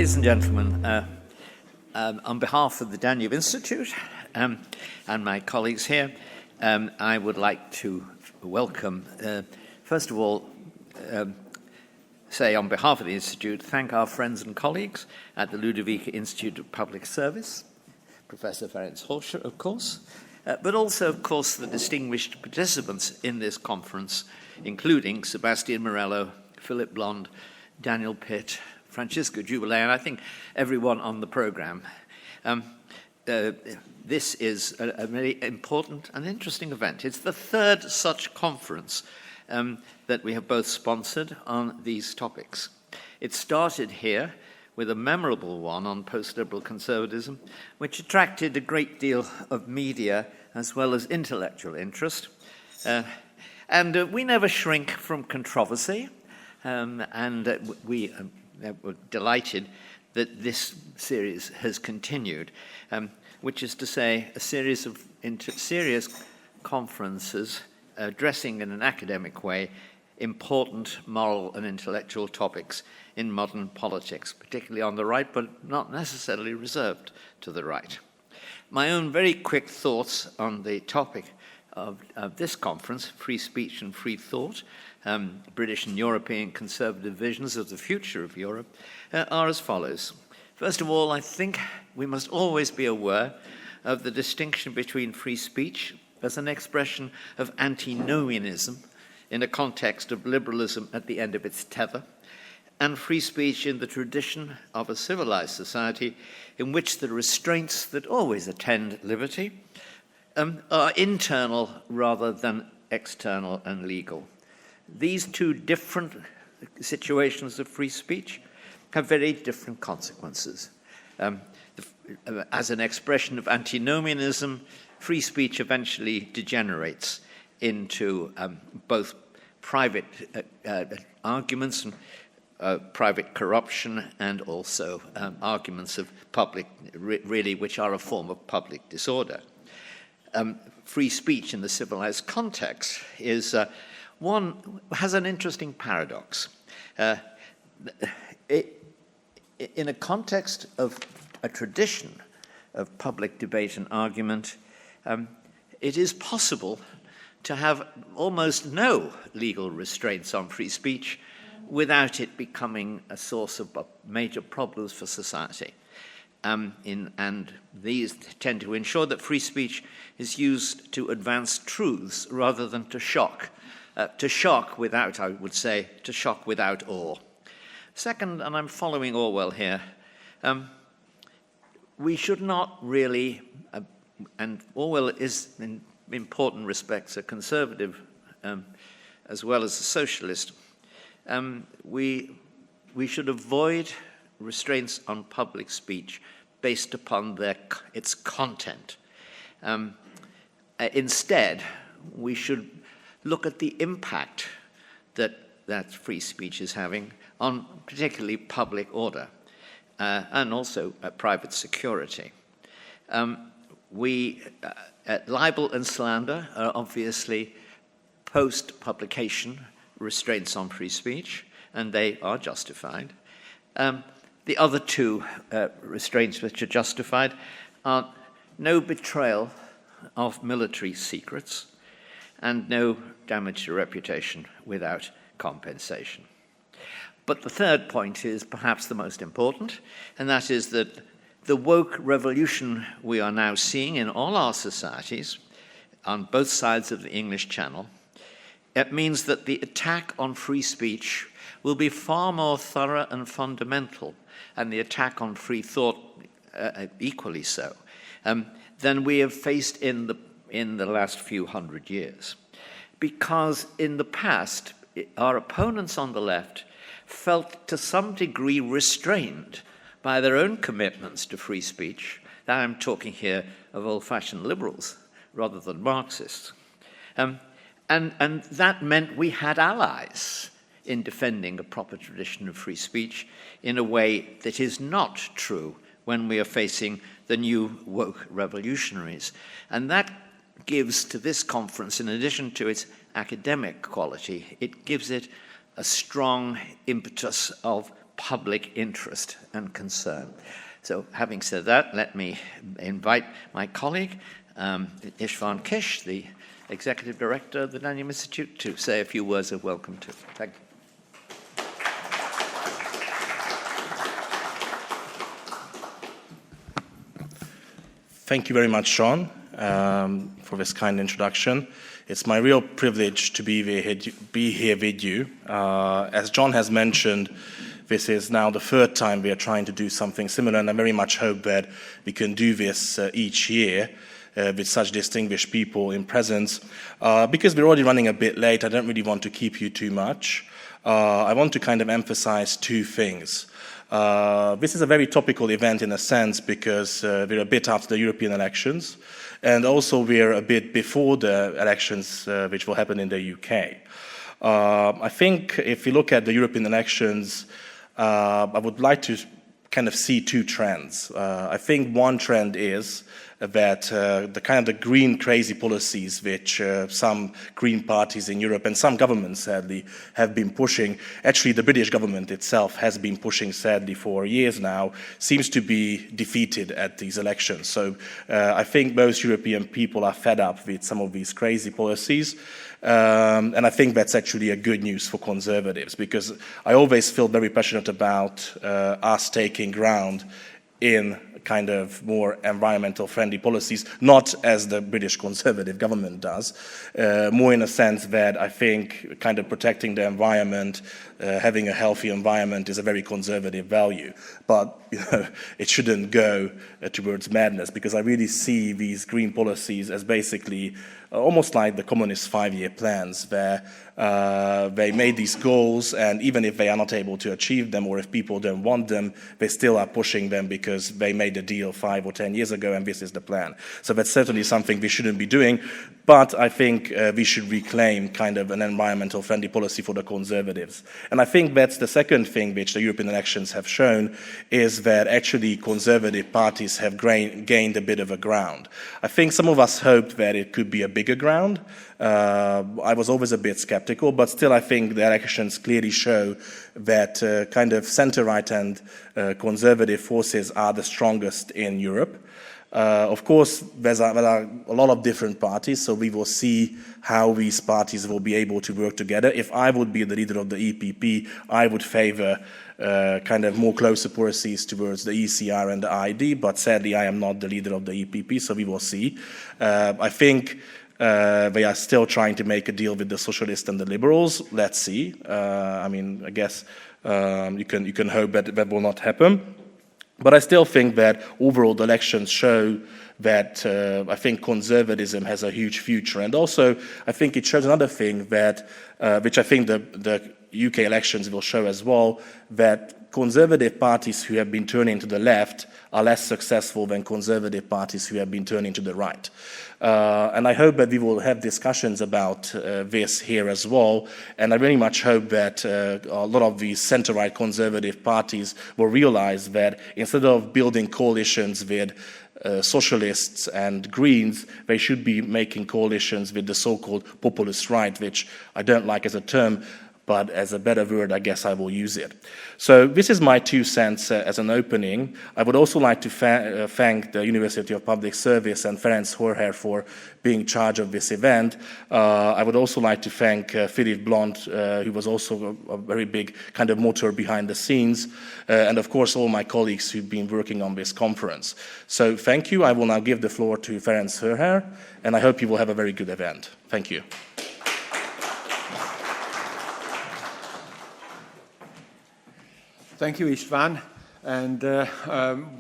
Ladies and gentlemen, on behalf of the Danube Institute and my colleagues here, I would like to welcome, first of all, say on behalf of the Institute, thank our friends and colleagues at the Ludovika Institute of Public Service, Professor Ferenc Horscher, of course, but also, of course, the distinguished participants in this conference, including Sebastian Morello, Philip Blond, Daniel Pitt, Francisco Jubilee, and I think everyone on the program. This is a very important and interesting event. It's the third such conference that we have both sponsored on these topics. It started here with a memorable one on post-liberal conservatism, which attracted a great deal of media as well as intellectual interest. And we never shrink from controversy, and we we're delighted that this series has continued, which is to say a series of serious conferences addressing in an academic way important moral and intellectual topics in modern politics, particularly on the right, but not necessarily reserved to the right. My own very quick thoughts on the topic of this conference, free speech and free thought, British and European conservative visions of the future of Europe, are as follows. First of all, I think we must always be aware of the distinction between free speech as an expression of antinomianism in a context of liberalism at the end of its tether, and free speech in the tradition of a civilized society in which the restraints that always attend liberty are internal rather than external and legal. These two different situations of free speech have very different consequences. As an expression of antinomianism, free speech eventually degenerates into both private arguments and private corruption, and also arguments of public, really, which are a form of public disorder. Free speech in the civilized context is has an interesting paradox. In a context of a tradition of public debate and argument, it is possible to have almost no legal restraints on free speech without it becoming a source of major problems for society. And these tend to ensure that free speech is used to advance truths rather than to shock without, I would say, to shock without awe. Second, and I'm following Orwell here, we should not really, and Orwell is in important respects a conservative as well as a socialist, we should avoid restraints on public speech based upon its content. Instead, we should look at the impact that free speech is having on particularly public order and also private security. Libel and slander are obviously post-publication restraints on free speech, and they are justified. The other two restraints which are justified are no betrayal of military secrets and no damage to reputation without compensation. But the third point is perhaps the most important, and that is that the woke revolution we are now seeing in all our societies, on both sides of the English Channel, it means that the attack on free speech will be far more thorough and fundamental, and the attack on free thought equally so, than we have faced in the last few hundred years. Because in the past, our opponents on the left felt to some degree restrained by their own commitments to free speech. Now I'm talking here of old-fashioned liberals rather than Marxists. And that meant we had allies in defending a proper tradition of free speech in a way that is not true when we are facing the new woke revolutionaries. And that gives to this conference, in addition to its academic quality, it gives it a strong impetus of public interest and concern. So having said that, let me invite my colleague, István Kiss, the Executive Director of the Danube Institute, to say a few words of welcome to. Thank you. Thank you very much, Sean, for this kind introduction. It's my real privilege to be here with you. As John has mentioned, this is now the third time we are trying to do something similar, and I very much hope that we can do this each year with such distinguished people in presence. Because we're already running a bit late, I don't really want to keep you too much. I want to kind of emphasize two things. This is a very topical event in a sense because we're a bit after the European elections, and also we're a bit before the elections which will happen in the UK. I think if you look at the European elections, I would like to kind of see two trends. I think one trend is that the green crazy policies which some green parties in Europe and some governments sadly have been pushing, actually the British government itself has been pushing sadly for years now, seems to be defeated at these elections. So I think most European people are fed up with some of these crazy policies. And I think that's actually a good news for conservatives, because I always feel very passionate about us taking ground in kind of more environmental friendly policies, not as the British Conservative government does, more in a sense that I think kind of protecting the environment, having a healthy environment is a very conservative value. But it shouldn't go towards madness, because I really see these green policies as basically almost like the communist 5-year plans, where they made these goals, and even if they are not able to achieve them, or if people don't want them, they still are pushing them because they made a deal 5 or 10 years ago, and this is the plan. So that's certainly something we shouldn't be doing, but I think we should reclaim kind of an environmental friendly policy for the conservatives. And I think that's the second thing which the European elections have shown, is that actually conservative parties have gained a bit of a ground. I think some of us hoped that it could be a bigger ground. I was always a bit skeptical, but still I think the elections clearly show that kind of center-right and conservative forces are the strongest in Europe. Of course, there are a lot of different parties, so we will see how these parties will be able to work together. If I would be the leader of the EPP, I would favor kind of more closer policies towards the ECR and the ID, but sadly I am not the leader of the EPP, so we will see. I think they are still trying to make a deal with the socialists and the liberals. Let's see. I mean, I guess you can hope that that will not happen. But I still think that overall the elections show that I think conservatism has a huge future. And also, I think it shows another thing that, which I think the UK elections will show as well, that conservative parties who have been turning to the left are less successful than conservative parties who have been turning to the right. And I hope that we will have discussions about this here as well. And I very much hope that a lot of these center-right conservative parties will realize that instead of building coalitions with socialists and Greens, they should be making coalitions with the so-called populist right, which I don't like as a term, but as a better word, I guess I will use it. So this is my 2 cents as an opening. I would also like to thank the University of Public Service and Ferenc Horher for being in charge of this event. I would also like to thank Philippe Blanc, who was also a very big kind of motor behind the scenes, and of course all my colleagues who've been working on this conference. So thank you. I will now give the floor to Ferenc Horher, and I hope you will have a very good event. Thank you. Thank you, István, and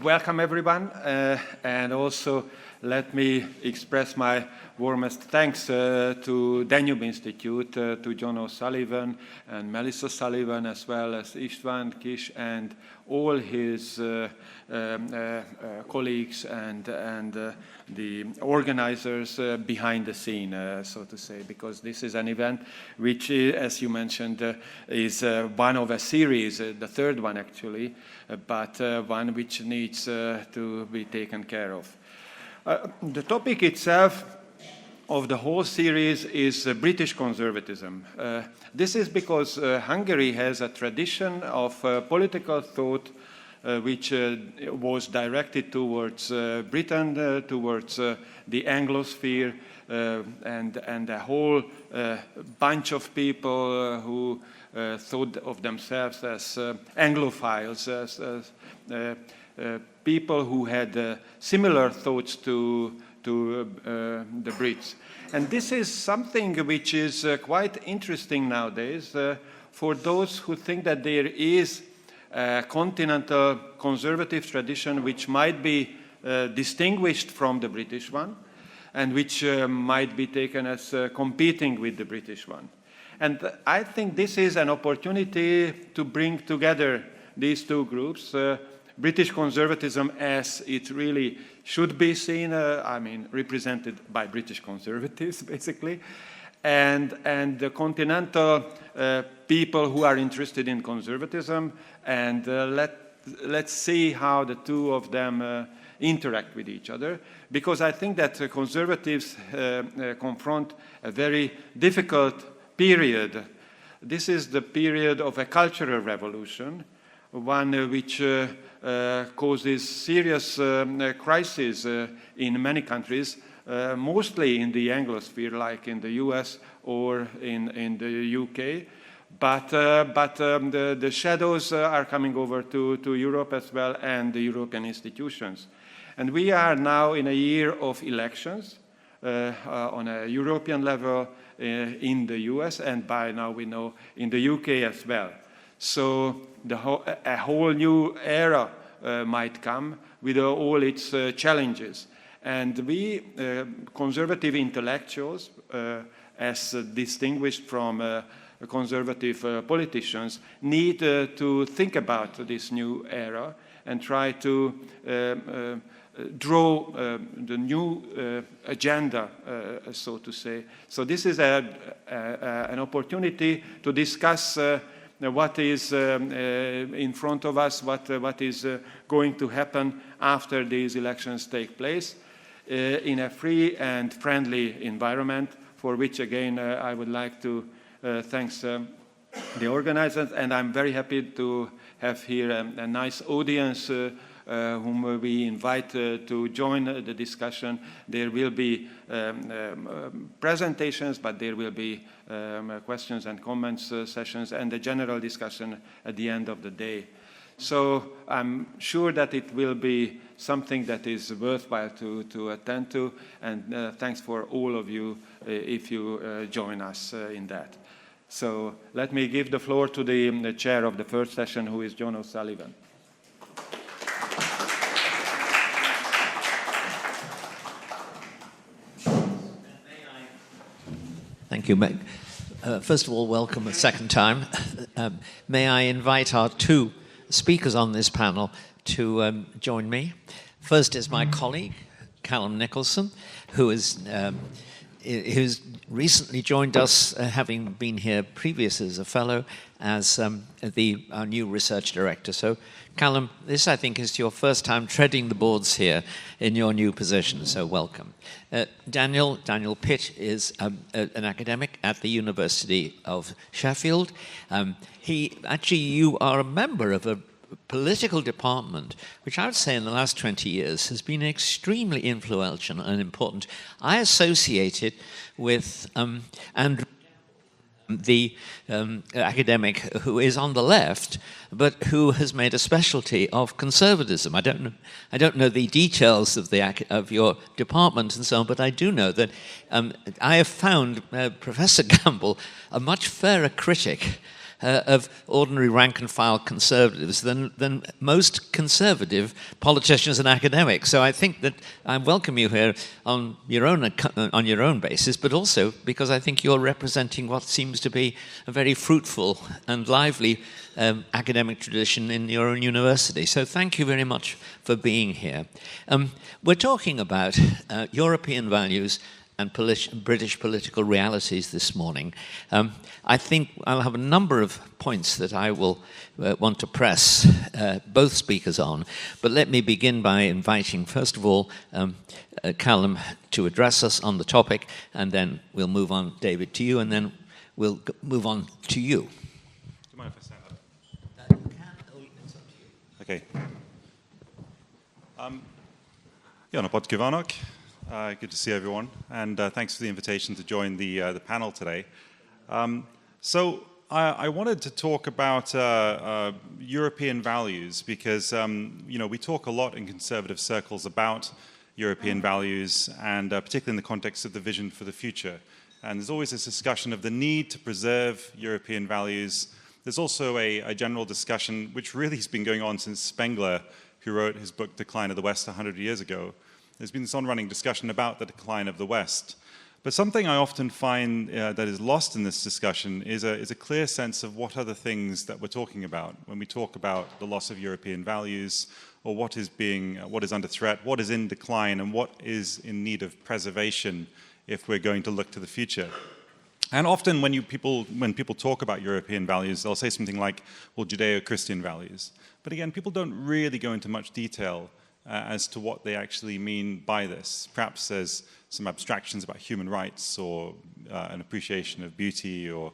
welcome everyone. And also let me express my warmest thanks to Danube Institute, to John O'Sullivan and Melissa Sullivan, as well as István Kiss and all his colleagues and the organizers behind the scene, so to say, because this is an event which, as you mentioned, is one of a series, the third one actually, but one which needs to be taken care of. The topic itself, of the whole series is British conservatism. This is because Hungary has a tradition of political thought which was directed towards Britain, towards the Anglosphere, and a whole bunch of people who thought of themselves as Anglophiles, as people who had similar thoughts to the Brits. And this is something which is quite interesting nowadays for those who think that there is a continental conservative tradition which might be distinguished from the British one, and which might be taken as competing with the British one. And I think this is an opportunity to bring together these two groups, British conservatism as it really should be seen, represented by British conservatives, basically, and the continental people who are interested in conservatism, and let's see how the two of them interact with each other, because I think that conservatives confront a very difficult period. This is the period of a cultural revolution, one which causes serious crises in many countries, mostly in the Anglosphere, like in the US or in the UK. But the shadows are coming over to Europe as well, and the European institutions. And we are now in a year of elections on a European level in the US, and by now we know in the UK as well. So a whole new era might come with all its challenges. And we, conservative intellectuals, as distinguished from conservative politicians, need to think about this new era and try to draw the new agenda, so to say. So this is an opportunity to discuss what is in front of us, what is going to happen after these elections take place in a free and friendly environment, for which, again, I would like to thank the organizers, and I'm very happy to have here a nice audience whom we invite to join the discussion. There will be presentations, but there will be questions and comments sessions, and a general discussion at the end of the day. So I'm sure that it will be something that is worthwhile to attend to, and thanks for all of you if you join us in that. So let me give the floor to the chair of the first session, who is John O'Sullivan. Thank you, Meg. First of all, welcome a second time. May I invite our two speakers on this panel to join me. First is my colleague, Callum Nicholson, who's recently joined us, having been here previous as a fellow, as our new research director. So, Callum, this, I think, is your first time treading the boards here in your new position, so welcome. Daniel Pitt is an academic at the University of Sheffield. You are a member of a political department, which I would say in the last 20 years has been extremely influential and important. I associate it with Andrew, the academic who is on the left, but who has made a specialty of conservatism. I don't know the details of your department and so on, but I do know that I have found Professor Gamble a much fairer critic of ordinary rank-and-file conservatives than most conservative politicians and academics. So I think that I welcome you here on your own basis, but also because I think you're representing what seems to be a very fruitful and lively academic tradition in your own university. So thank you very much for being here. We're talking about European values and British political realities this morning. I think I'll have a number of points that I will want to press both speakers on, but let me begin by inviting, first of all, Callum to address us on the topic, and then we'll move on, David, to you, and then we'll move on to you. Do you mind if I stand up? You can. Oh, it's up to you. Okay. Jana Potkivanok. Good to see everyone, and thanks for the invitation to join the panel today. So I wanted to talk about European values because we talk a lot in conservative circles about European values, and particularly in the context of the vision for the future. And there's always this discussion of the need to preserve European values. There's also a general discussion, which really has been going on since Spengler, who wrote his book Decline of the West 100 years ago. There's been this on-running discussion about the decline of the West. But something I often find that is lost in this discussion is a clear sense of what are the things that we're talking about when we talk about the loss of European values, or what is under threat, what is in decline, and what is in need of preservation if we're going to look to the future. And often when people talk about European values, they'll say something like, well, Judeo-Christian values. But again, people don't really go into much detail as to what they actually mean by this. Perhaps there's some abstractions about human rights, or an appreciation of beauty, or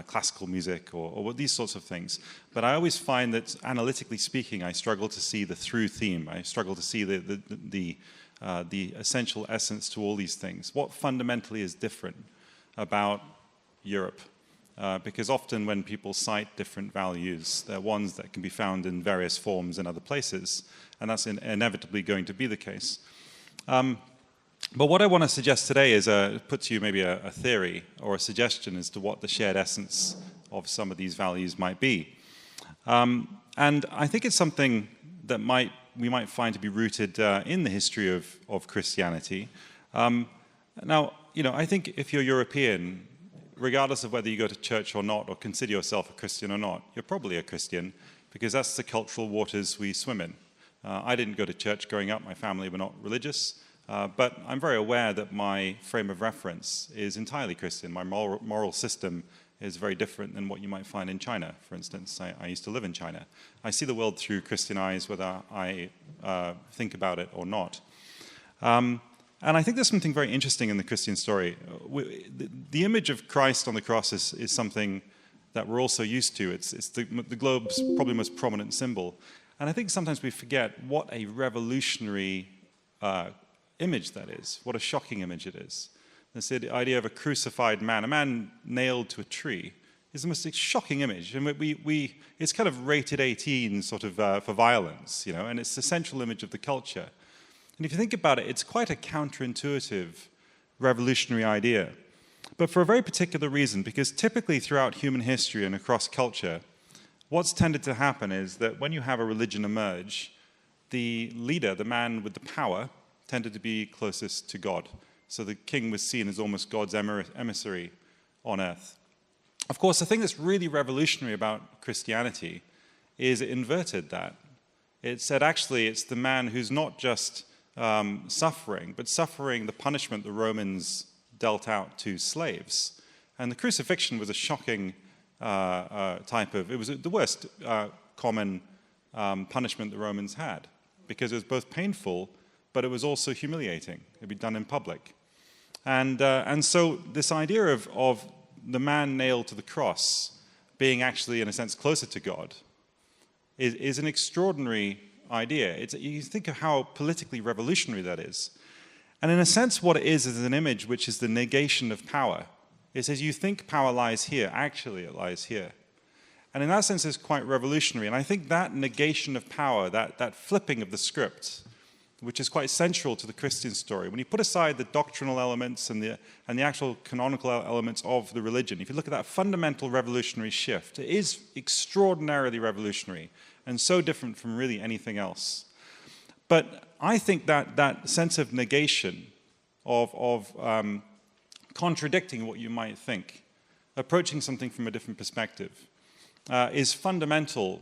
classical music, or these sorts of things. But I always find that, analytically speaking, I struggle to see the through theme. I struggle to see the essential essence to all these things. What fundamentally is different about Europe? Because often when people cite different values, they're ones that can be found in various forms in other places, and that's inevitably going to be the case. But what I want to suggest today is put to you maybe a theory or a suggestion as to what the shared essence of some of these values might be. And I think it's something that we might find to be rooted in the history of Christianity. Now, I think if you're European, regardless of whether you go to church or not, or consider yourself a Christian or not, you're probably a Christian, because that's the cultural waters we swim in. I didn't go to church growing up. My family were not religious. But I'm very aware that my frame of reference is entirely Christian. My moral system is very different than what you might find in China, for instance. I used to live in China. I see the world through Christian eyes, whether I think about it or not. And I think there's something very interesting in the Christian story. The image of Christ on the cross is something that we're also used to. It's the globe's probably most prominent symbol. And I think sometimes we forget what a revolutionary image that is, what a shocking image it is. The idea of a crucified man, a man nailed to a tree, is the most shocking image. And it's kind of rated 18 sort of for violence, and it's the central image of the culture. And if you think about it, it's quite a counterintuitive, revolutionary idea. But for a very particular reason, because typically throughout human history and across culture, what's tended to happen is that when you have a religion emerge, the leader, the man with the power, tended to be closest to God. So the king was seen as almost God's emissary on earth. Of course, the thing that's really revolutionary about Christianity is it inverted that. It said actually it's the man who's not just suffering, but suffering the punishment the Romans dealt out to slaves. And the crucifixion was a shocking it was the worst common punishment the Romans had, because it was both painful, but it was also humiliating. It'd be done in public. And so this idea of the man nailed to the cross being actually, in a sense, closer to God is an extraordinary idea. You think of how politically revolutionary that is. And in a sense, what it is an image which is the negation of power. It says, you think power lies here, actually it lies here. And in that sense, it's quite revolutionary. And I think that negation of power, that flipping of the script, which is quite central to the Christian story, when you put aside the doctrinal elements and the actual canonical elements of the religion, if you look at that fundamental revolutionary shift, it is extraordinarily revolutionary and so different from really anything else. But I think that sense of negation, of contradicting what you might think, approaching something from a different perspective, is fundamental,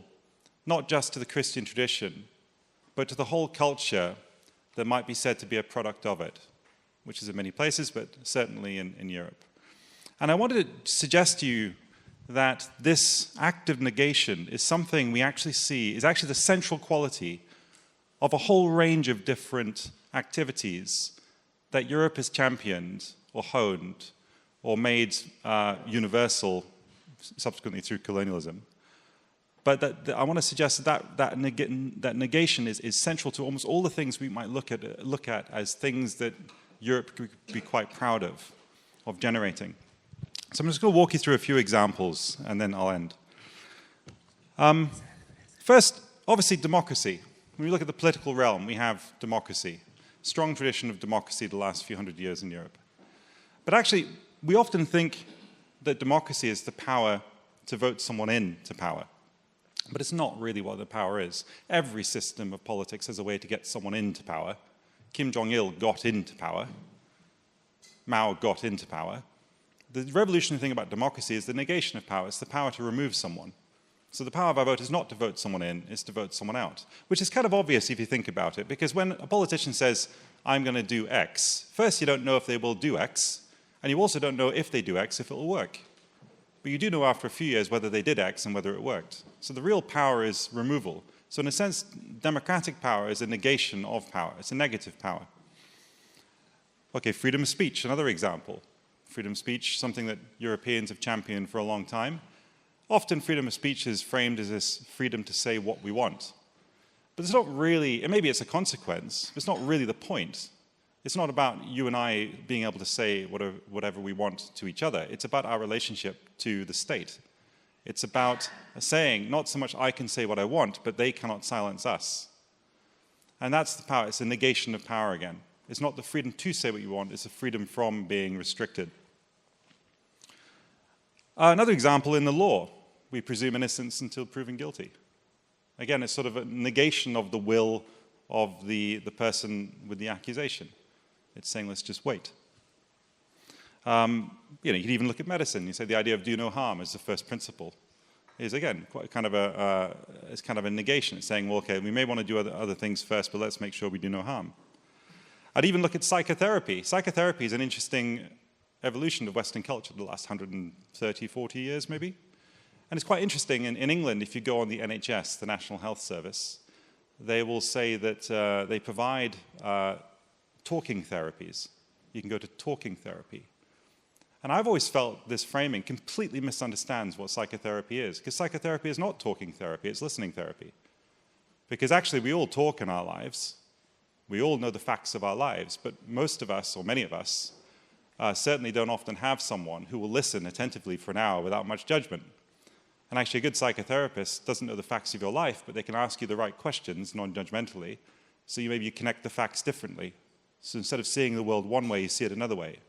not just to the Christian tradition, but to the whole culture that might be said to be a product of it. which is in many places, but certainly in Europe. And I wanted to suggest to you that this act of negation is something we actually see is actually the central quality of a whole range of different activities that Europe has championed or honed or made universal subsequently through colonialism. But I want to suggest that negation is central to almost all the things we might look at as things that Europe could be quite proud of generating. So I'm just going to walk you through a few examples, and then I'll end. First, obviously, democracy. When we look at the political realm, we have democracy. Strong tradition of democracy the last few hundred years in Europe. But actually, we often think that democracy is the power to vote someone into power. But it's not really what the power is. Every system of politics has a way to get someone into power. Kim Jong-il got into power. Mao got into power. The revolutionary thing about democracy is the negation of power. It's the power to remove someone. So the power of our vote is not to vote someone in, it's to vote someone out, which is kind of obvious if you think about it, because when a politician says, I'm going to do X, first you don't know if they will do X, and you also don't know if they do X, if it will work. But you do know after a few years whether they did X and whether it worked. So the real power is removal. So in a sense, democratic power is a negation of power. It's a negative power. Okay, freedom of speech, another example. Freedom of speech, something that Europeans have championed for a long time. Often freedom of speech is framed as this freedom to say what we want. But it's not really, and maybe it's a consequence, but it's not really the point. It's not about you and I being able to say whatever we want to each other. It's about our relationship to the state. It's about saying, not so much I can say what I want, but they cannot silence us. And that's the power. It's a negation of power again. It's not the freedom to say what you want, it's the freedom from being restricted. Another example in the law, we presume innocence until proven guilty. Again, it's sort of a negation of the will of the person with the accusation. It's saying, let's just wait. You could even look at medicine. You say the idea of do no harm as the first principle is, again, quite kind of a negation. It's saying, well, okay, we may want to do other things first, but let's make sure we do no harm. I'd even look at psychotherapy. Psychotherapy is an interesting evolution of Western culture the last 130, 40 years, maybe. And it's quite interesting. In England, if you go on the NHS, the National Health Service, they will say that they provide talking therapies. You can go to talking therapy. And I've always felt this framing completely misunderstands what psychotherapy is, because psychotherapy is not talking therapy, it's listening therapy. Because actually we all talk in our lives. We all know the facts of our lives, but most of us, or many of us, certainly don't often have someone who will listen attentively for an hour without much judgment. And actually a good psychotherapist doesn't know the facts of your life, but they can ask you the right questions non-judgmentally, so maybe you connect the facts differently. So instead of seeing the world one way, you see it another way.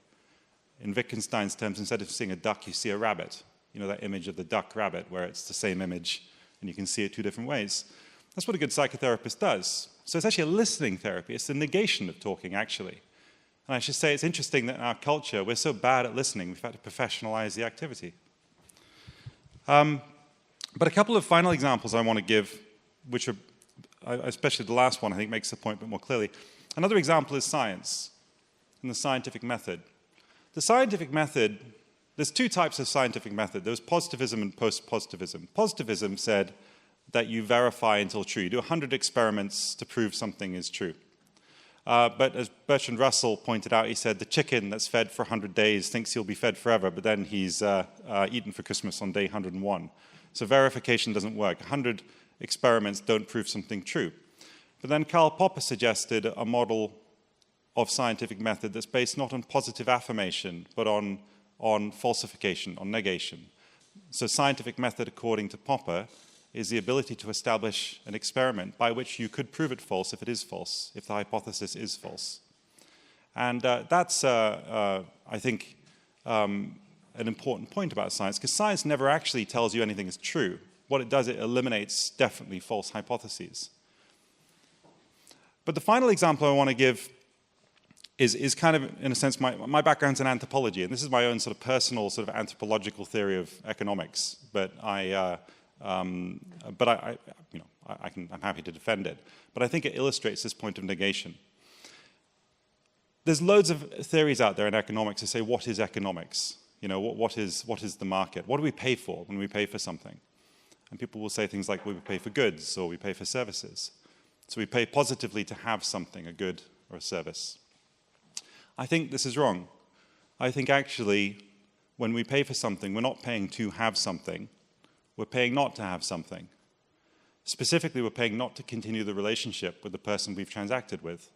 In Wittgenstein's terms, instead of seeing a duck, you see a rabbit. You know that image of the duck-rabbit, where it's the same image, and you can see it two different ways. That's what a good psychotherapist does. So it's actually a listening therapy. It's the negation of talking, actually. And I should say it's interesting that in our culture, we're so bad at listening, we've had to professionalize the activity. But a couple of final examples I want to give, which are, especially the last one, I think makes the point a bit more clearly. Another example is science and the scientific method. The scientific method, there's two types of scientific method. There's positivism and post-positivism. Positivism said that you verify until true. You do 100 experiments to prove something is true. But as Bertrand Russell pointed out, he said the chicken that's fed for 100 days thinks he'll be fed forever, but then he's eaten for Christmas on day 101. So verification doesn't work. 100 experiments don't prove something true. But then Karl Popper suggested a model of scientific method that's based not on positive affirmation, but on falsification, on negation. So scientific method, according to Popper, is the ability to establish an experiment by which you could prove it false if it is false, if the hypothesis is false. And that's, I think, an important point about science, because science never actually tells you anything is true. What it does, it eliminates definitely false hypotheses. But the final example I want to give is kind of, in a sense, my background's in anthropology, and this is my own sort of personal sort of anthropological theory of economics, but I'm happy to defend it. But I think it illustrates this point of negation. there's loads of theories out there in economics that say, what is economics? You know, what is the market? What do we pay for when we pay for something? And people will say things like, well, we pay for goods or we pay for services. So we pay positively to have something, a good or a service. I think this is wrong. I think actually, when we pay for something, we're not paying to have something. We're paying not to have something. Specifically, we're paying not to continue the relationship with the person we've transacted with.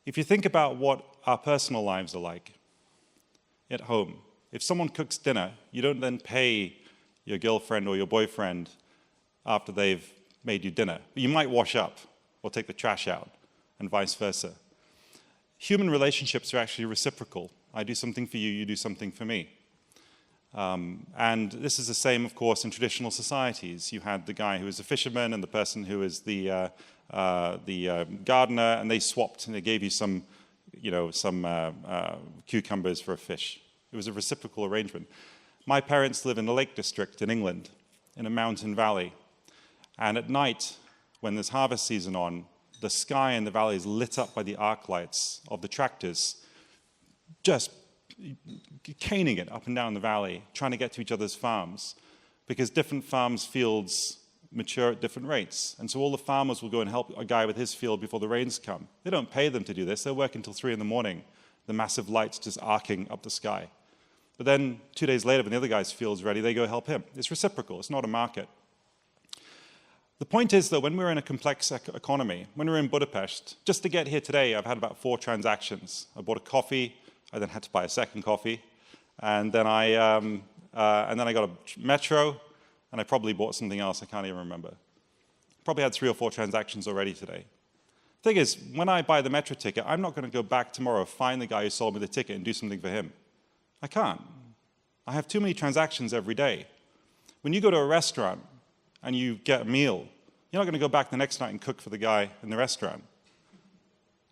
If you think about what our personal lives are like at home, if someone cooks dinner, you don't then pay your girlfriend or your boyfriend after they've made you dinner. You might wash up or take the trash out, and vice versa. Human relationships are actually reciprocal. I do something for you, you do something for me. And this is the same, of course, in traditional societies. You had the guy who was a fisherman and the person who was the gardener, and they swapped, and they gave you some cucumbers for a fish. It was a reciprocal arrangement. My parents live in the Lake District in England, in a mountain valley. And at night, when there's harvest season on, the sky in the valley is lit up by the arc lights of the tractors, just caning it up and down the valley, trying to get to each other's farms, because different farms' fields mature at different rates. And so all the farmers will go and help a guy with his field before the rains come. They don't pay them to do this. They'll work until 3 in the morning, the massive lights just arcing up the sky. But then 2 days later, when the other guy's field's ready, they go help him. It's reciprocal. It's not a market. The point is, though, when we're in a complex economy, when we're in Budapest, just to get here today, I've had about 4 transactions. I bought a coffee. I then had to buy a second coffee. And then I got a metro, and I probably bought something else. I can't even remember. Probably had 3 or 4 transactions already today. Thing is, when I buy the metro ticket, I'm not going to go back tomorrow, find the guy who sold me the ticket, and do something for him. I can't. I have too many transactions every day. When you go to a restaurant and you get a meal, you're not going to go back the next night and cook for the guy in the restaurant.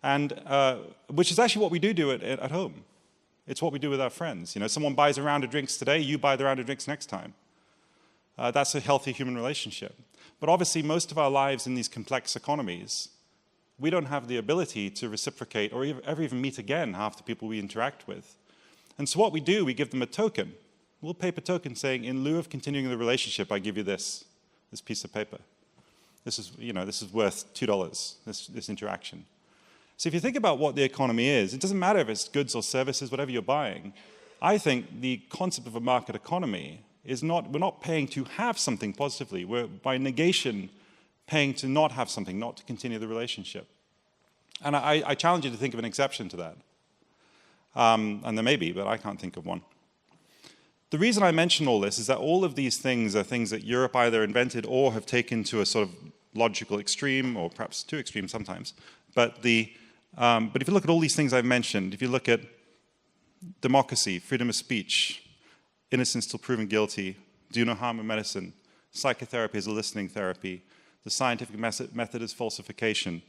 And which is actually what we do at home. It's what we do with our friends. You know, someone buys a round of drinks today, you buy the round of drinks next time. That's a healthy human relationship. But obviously, most of our lives in these complex economies, we don't have the ability to reciprocate or ever even meet again half the people we interact with. And so what we do, we give them a token. We'll paper token saying, in lieu of continuing the relationship, I give you this piece of paper. This is worth $2, this interaction. So if you think about what the economy is, it doesn't matter if it's goods or services, whatever you're buying. I think the concept of a market economy is we're not paying to have something positively. We're, by negation, paying to not have something, not to continue the relationship. And I challenge you to think of an exception to that. And there may be, but I can't think of one. The reason I mention all this is that all of these things are things that Europe either invented or have taken to a sort of logical extreme, or perhaps too extreme sometimes. But if you look at all these things I've mentioned, if you look at democracy, freedom of speech, innocence till proven guilty, do no harm in medicine, psychotherapy as a listening therapy, the scientific method as falsification,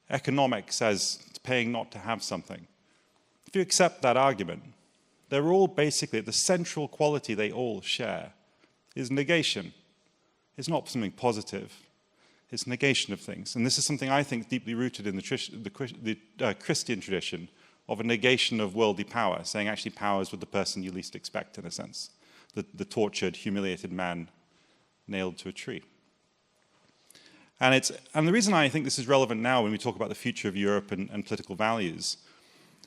economics as paying not to have something. If you accept that argument, they're all basically, the central quality they all share is negation. It's not something positive. It's negation of things. And this is something I think deeply rooted in the Christian tradition of a negation of worldly power, saying actually power is with the person you least expect, in a sense, the tortured, humiliated man nailed to a tree. And the reason I think this is relevant now when we talk about the future of Europe and political values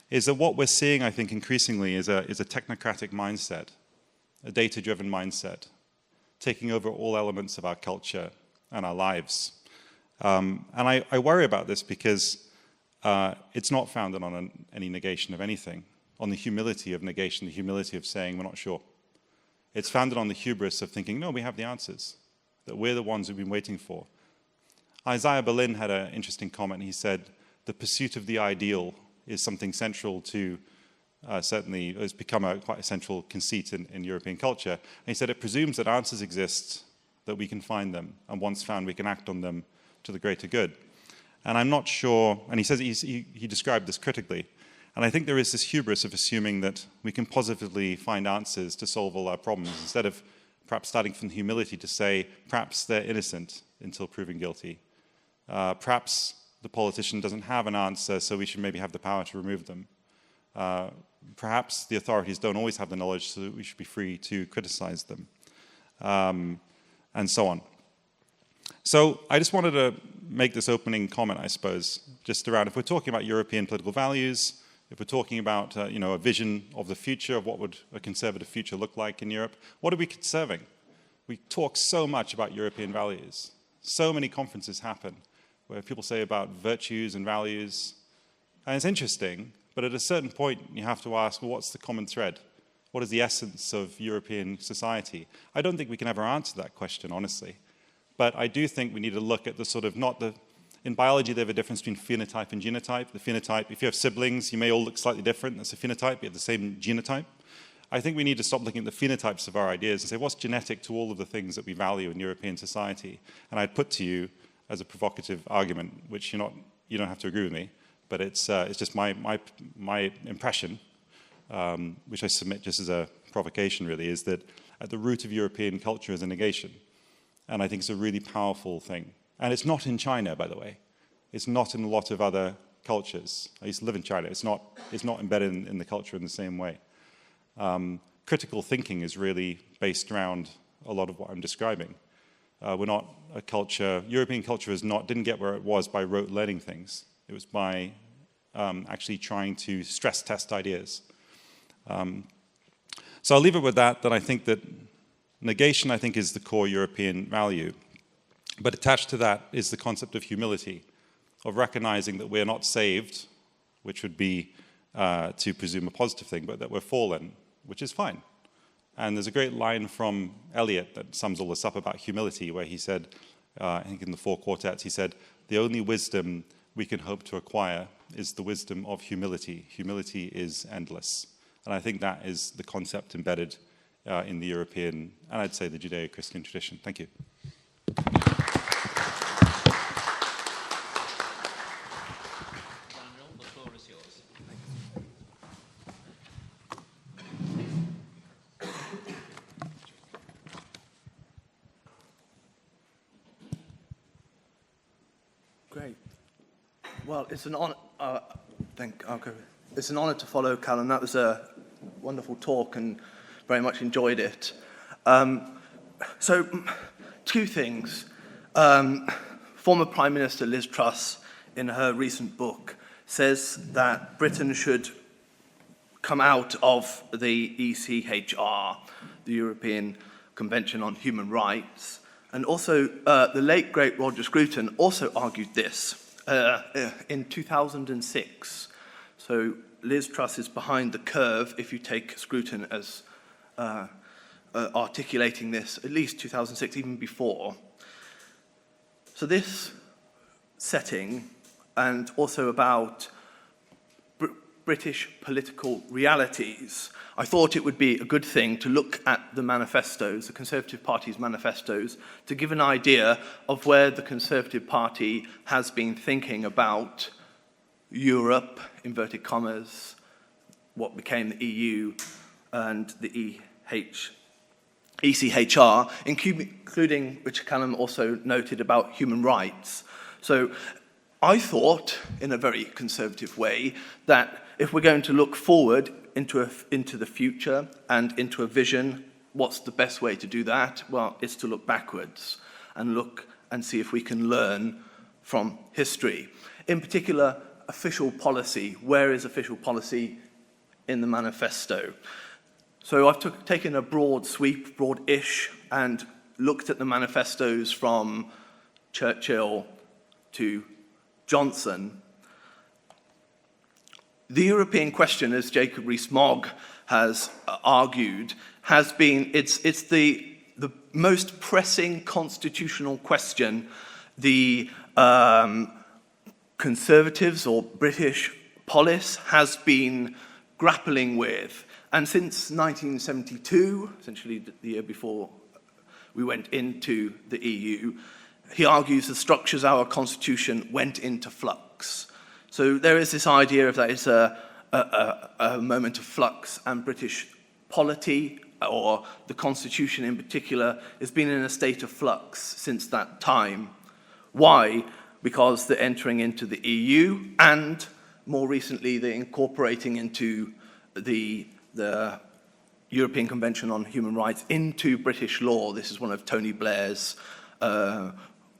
is that what we're seeing, I think, increasingly is a technocratic mindset, a data-driven mindset, taking over all elements of our culture and our lives. And I worry about this because it's not founded on any negation of anything, on the humility of negation, the humility of saying we're not sure. It's founded on the hubris of thinking, no, we have the answers, that we're the ones we've been waiting for. Isaiah Berlin had an interesting comment. He said, the pursuit of the ideal is something central to, certainly has become quite a central conceit in European culture. And he said it presumes that answers exist, that we can find them, and once found, we can act on them to the greater good. And I'm not sure, and he says he described this critically, and I think there is this hubris of assuming that we can positively find answers to solve all our problems, instead of perhaps starting from humility to say, perhaps they're innocent until proven guilty. Perhaps the politician doesn't have an answer, so we should maybe have the power to remove them. Perhaps the authorities don't always have the knowledge, so we should be free to criticize them, and so on. So I just wanted to make this opening comment, I suppose, just around if we're talking about European political values, if we're talking about a vision of the future, of what would a conservative future look like in Europe, what are we conserving? We talk so much about European values. So many conferences happen where people say about virtues and values, and it's interesting, but at a certain point you have to ask, well, what's the common thread? What is the essence of European society? I don't think we can ever answer that question, honestly. But I do think we need to look at the sort of, in biology they have a difference between phenotype and genotype. The phenotype, if you have siblings, you may all look slightly different. That's a phenotype, you have the same genotype. I think we need to stop looking at the phenotypes of our ideas and say, what's genetic to all of the things that we value in European society? And I'd put to you, as a provocative argument, which you don't have to agree with me, but it's just my impression, which I submit just as a provocation really, is that at the root of European culture is a negation. And I think it's a really powerful thing. And it's not in China, by the way. It's not in a lot of other cultures. I used to live in China. It's not embedded in the culture in the same way. Critical thinking is really based around a lot of what I'm describing. We're not a culture, European culture didn't get where it was by rote learning things. It was by actually trying to stress test ideas. So I'll leave it with that I think that negation, I think, is the core European value. But attached to that is the concept of humility, of recognizing that we're not saved, which would be to presume a positive thing, but that we're fallen, which is fine. And there's a great line from Eliot that sums all this up about humility, where he said, I think in the 4 quartets, he said, the only wisdom we can hope to acquire is the wisdom of humility. Humility is endless. And I think that is the concept embedded in the European, and I'd say the Judeo-Christian tradition. Thank you. Daniel, the floor is yours. Great. Well, it's an honor. It's an honor to follow Callum. That was a wonderful talk, and very much enjoyed it. So, 2 things. Former Prime Minister Liz Truss, in her recent book, says that Britain should come out of the ECHR, the European Convention on Human Rights. And also, the late, great Roger Scruton also argued this in 2006. So Liz Truss is behind the curve if you take Scruton as articulating this, at least 2006, even before. So this setting, and also about British political realities, I thought it would be a good thing to look at the manifestos, the Conservative Party's manifestos, to give an idea of where the Conservative Party has been thinking about Europe, inverted commas, what became the EU, and the ECHR, including, which Callum also noted, about human rights. So I thought, in a very conservative way, that if we're going to look forward into the future and into a vision, what's the best way to do that? Well, it's to look backwards and look and see if we can learn from history. In particular, official policy. Where is official policy in the manifesto? So I've taken a broad sweep, broad-ish, and looked at the manifestos from Churchill to Johnson. The European question, as Jacob Rees-Mogg has argued, has been, it's the most pressing constitutional question the Conservatives or British polis has been grappling with. And since 1972, essentially the year before we went into the EU, he argues the structures of our constitution went into flux. So there is this idea of that it's a moment of flux, and British polity, or the constitution in particular, has been in a state of flux since that time. Why? because they're entering into the EU, and more recently they're incorporating into the European Convention on Human Rights into British law. This is one of Tony Blair's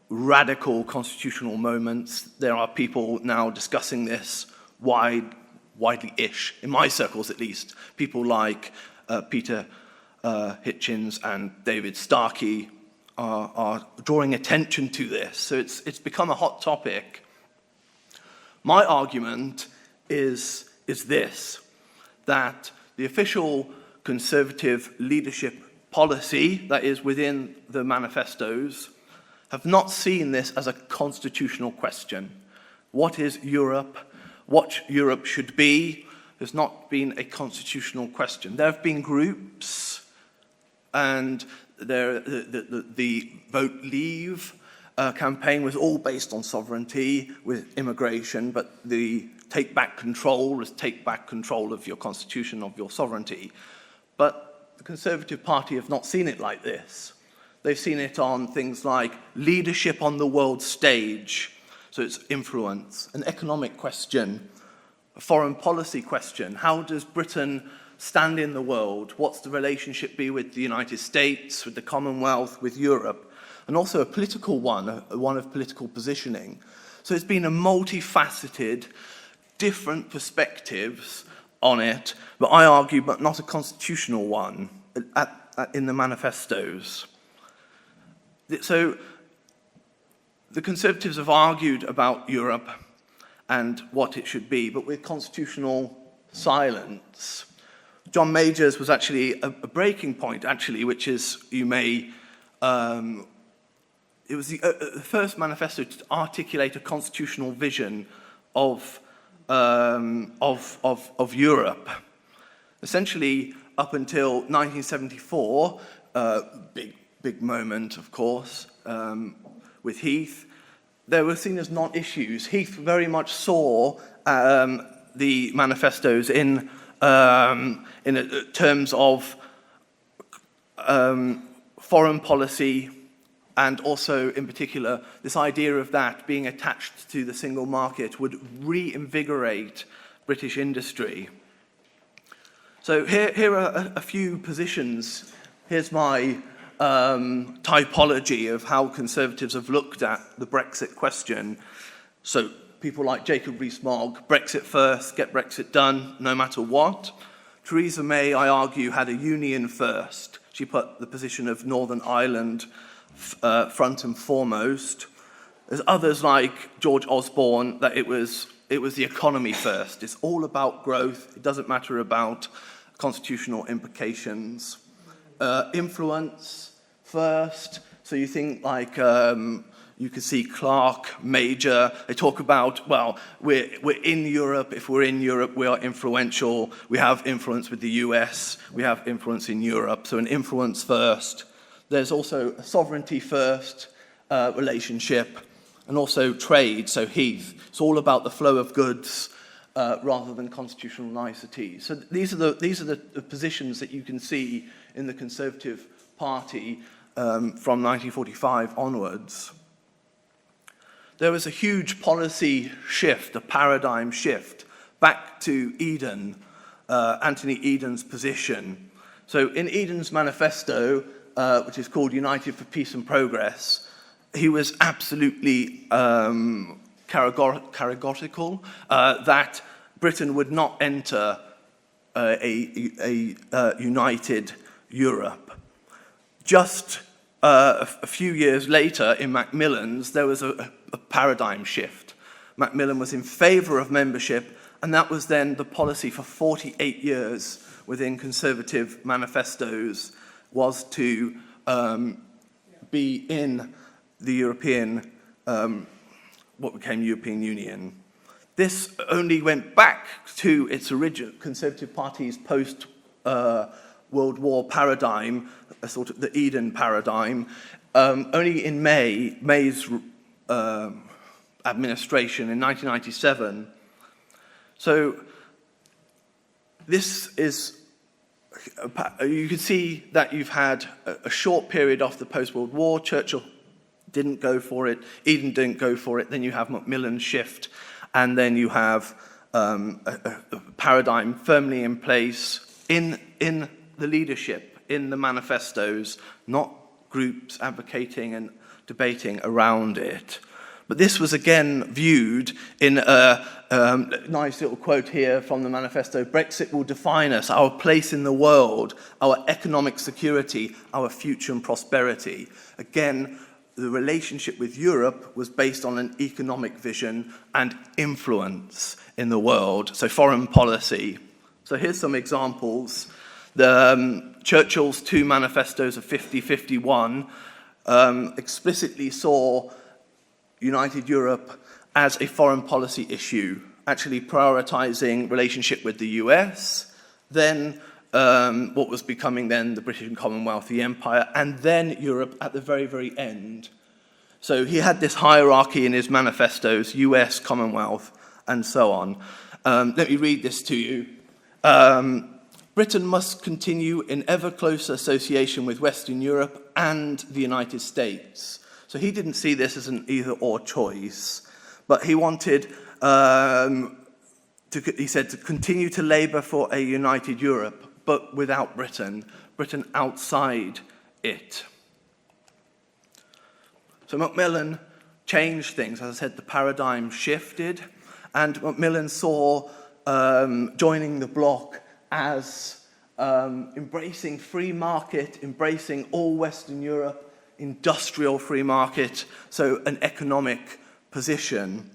radical constitutional moments. There are people now discussing this widely-ish, in my circles at least. People like Peter Hitchens and David Starkey are drawing attention to this. So it's become a hot topic. My argument is this, that the official Conservative leadership policy that is within the manifestos have not seen this as a constitutional question. What is Europe? What Europe should be has not been a constitutional question. There have been groups, and the Vote Leave campaign was all based on sovereignty with immigration, but the take back control was take back control of your constitution, of your sovereignty. But the Conservative Party have not seen it like this. They've seen it on things like leadership on the world stage, so it's influence, an economic question, a foreign policy question. How does Britain stand in the world? What's the relationship be with the United States, with the Commonwealth, with Europe? And also a political one of political positioning. So it's been a multifaceted, different perspectives on it, but I argue, but not a constitutional one in the manifestos. So the Conservatives have argued about Europe and what it should be, but with constitutional silence. John Major's was actually a breaking point, actually, which is, you may, it was the first manifesto to articulate a constitutional vision of Europe. Essentially, up until 1974, big moment, of course, with Heath, they were seen as non-issues. Heath very much saw the manifestos in terms of foreign policy, and also, in particular, this idea of that being attached to the single market would reinvigorate British industry. So here are a few positions. Here's my typology of how Conservatives have looked at the Brexit question. So people like Jacob Rees-Mogg, Brexit first, get Brexit done, no matter what. Theresa May, I argue, had a union first. She put the position of Northern Ireland front and foremost. There's others like George Osborne, that it was the economy first. It's all about growth. It doesn't matter about constitutional implications. Influence first. So you think like you can see Clark, Major. They talk about, well, we're in Europe. If we're in Europe, we are influential. We have influence with the US. We have influence in Europe. So an influence first. There's also a sovereignty first relationship, and also trade, so Heath. It's all about the flow of goods rather than constitutional niceties. So these are the positions that you can see in the Conservative Party from 1945 onwards. There was a huge policy shift, a paradigm shift, back to Eden, Anthony Eden's position. So in Eden's manifesto, which is called United for Peace and Progress, he was absolutely categorical that Britain would not enter a united Europe. Just a few years later, in Macmillan's, there was a paradigm shift. Macmillan was in favour of membership, and that was then the policy for 48 years within Conservative manifestos, was to be in the European, what became European Union. This only went back to its original Conservative Party's post-World War paradigm, a sort of the Eden paradigm, only in May's administration in 1997. So this is, you can see that you've had a short period after the post-World War. Churchill didn't go for it. Eden didn't go for it. Then you have Macmillan's shift, and then you have a paradigm firmly in place in the leadership, in the manifestos, not groups advocating and debating around it. But this was again viewed in a nice little quote here from the manifesto: Brexit will define us, our place in the world, our economic security, our future and prosperity. Again, the relationship with Europe was based on an economic vision and influence in the world, so foreign policy. So here's some examples. Churchill's two manifestos of 50-51 explicitly saw United Europe as a foreign policy issue, actually prioritizing relationship with the US, then what was becoming then the British and Commonwealth, the Empire, and then Europe at the very, very end. So he had this hierarchy in his manifestos: US, Commonwealth, and so on. Let me read this to you. Britain must continue in ever closer association with Western Europe and the United States. So he didn't see this as an either-or choice, but he wanted, he said, to continue to labour for a united Europe, but without Britain outside it. So Macmillan changed things. As I said, the paradigm shifted, and Macmillan saw joining the bloc as embracing free market, embracing all Western Europe, industrial free market, so an economic position.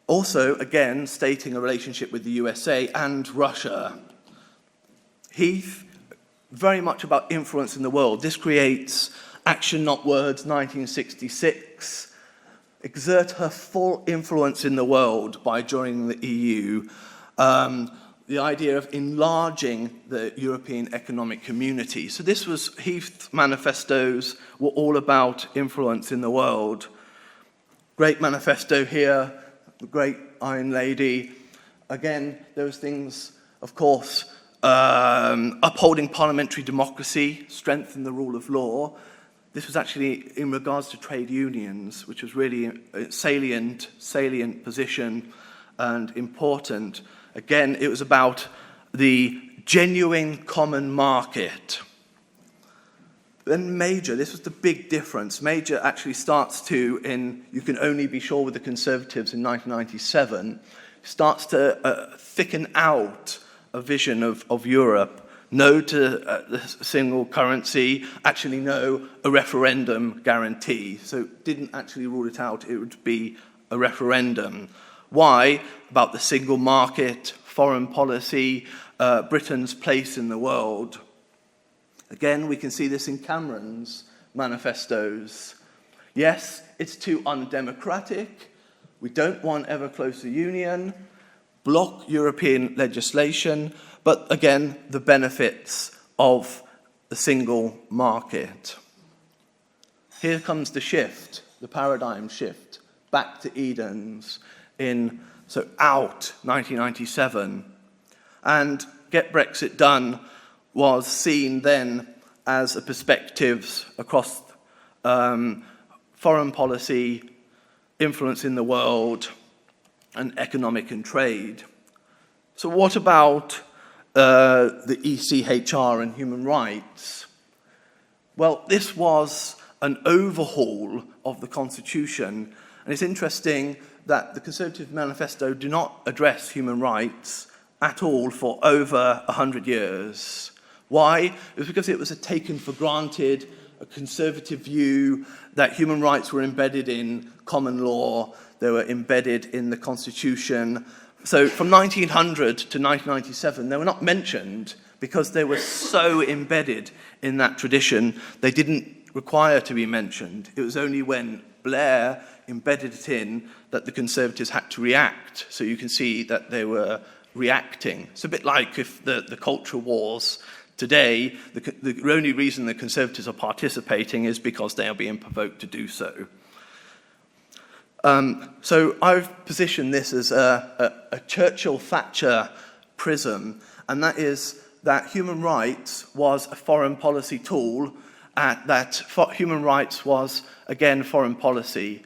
Also, again, stating a relationship with the USA and Russia. Heath, very much about influence in the world. This creates Action Not Words, 1966. Exert her full influence in the world by joining the EU. The idea of enlarging the European economic community. So this was Heath's manifestos were all about influence in the world. Great manifesto here, the great Iron Lady. Again, those things, of course, upholding parliamentary democracy, strengthen the rule of law. This was actually in regards to trade unions, which was really a salient position and important. Again, it was about the genuine common market. Then Major, this was the big difference. Major actually starts to, in You Can Only Be Sure with the Conservatives in 1997, starts to thicken out a vision of Europe. No to the single currency, actually no a referendum guarantee. So didn't actually rule it out, it would be a referendum. Why? About the single market, foreign policy, Britain's place in the world. Again, we can see this in Cameron's manifestos. Yes, it's too undemocratic. We don't want ever closer union, block European legislation, but again, the benefits of the single market. Here comes the shift, the paradigm shift, back to Eden's. Out 1997, and Get Brexit Done was seen then as a perspective across foreign policy, influence in the world, and economic and trade. So what about the ECHR and human rights? Well, this was an overhaul of the Constitution, and it's interesting that the Conservative Manifesto do not address human rights at all for over 100 years. Why? It was because it was a taken for granted, a conservative view that human rights were embedded in common law, they were embedded in the Constitution. So from 1900 to 1997, they were not mentioned because they were so embedded in that tradition, they didn't require to be mentioned. It was only when Blair embedded it in that the Conservatives had to react. So you can see that they were reacting. It's a bit like if the culture wars today, the only reason the Conservatives are participating is because they are being provoked to do so. So I've positioned this as a Churchill-Thatcher prism, and that is that human rights was a foreign policy tool, that human rights was, again, foreign policy.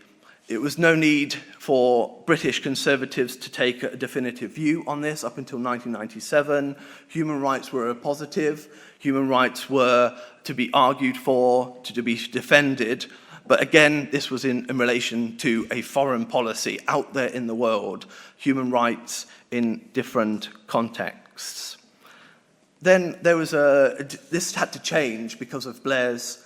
It was no need for British Conservatives to take a definitive view on this up until 1997. Human rights were a positive. Human rights were to be argued for, to be defended. But again, this was in relation to a foreign policy out there in the world, human rights in different contexts. Then there was this had to change because of Blair's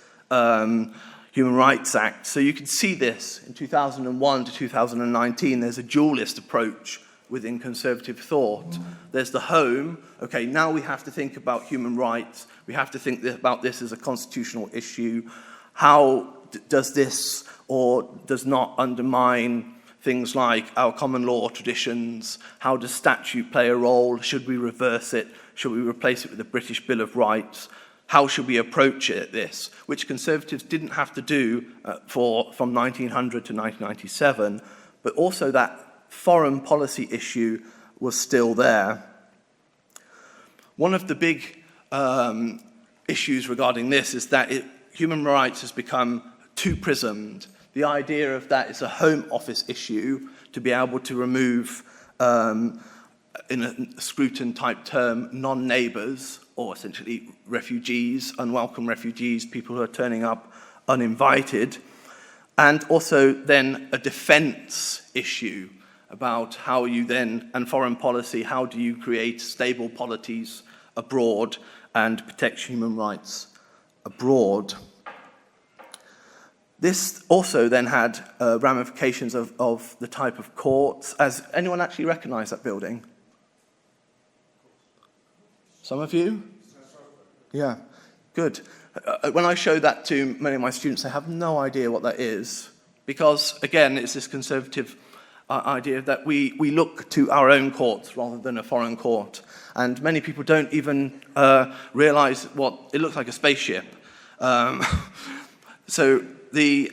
Human Rights Act. So you can see this in 2001 to 2019. There's a dualist approach within conservative thought. There's the home. Okay, now we have to think about human rights. We have to think about this as a constitutional issue. How does this or does not undermine things like our common law traditions? How does statute play a role? Should we reverse it? Should we replace it with the British Bill of Rights? How should we approach this? Which conservatives didn't have to do from 1900 to 1997, but also that foreign policy issue was still there. One of the big issues regarding this is that human rights has become too prismed. The idea of that is a Home Office issue to be able to remove, in a Scruton-type term, non-neighbours, or essentially refugees, unwelcome refugees, people who are turning up uninvited, and also then a defence issue about how you then, and foreign policy, how do you create stable polities abroad and protect human rights abroad. This also then had ramifications of the type of courts. As anyone actually recognise that building? Some of you? Yeah, good. When I show that to many of my students, they have no idea what that is. Because, again, it's this conservative idea that we look to our own courts rather than a foreign court. And many people don't even realise it looks like a spaceship. So the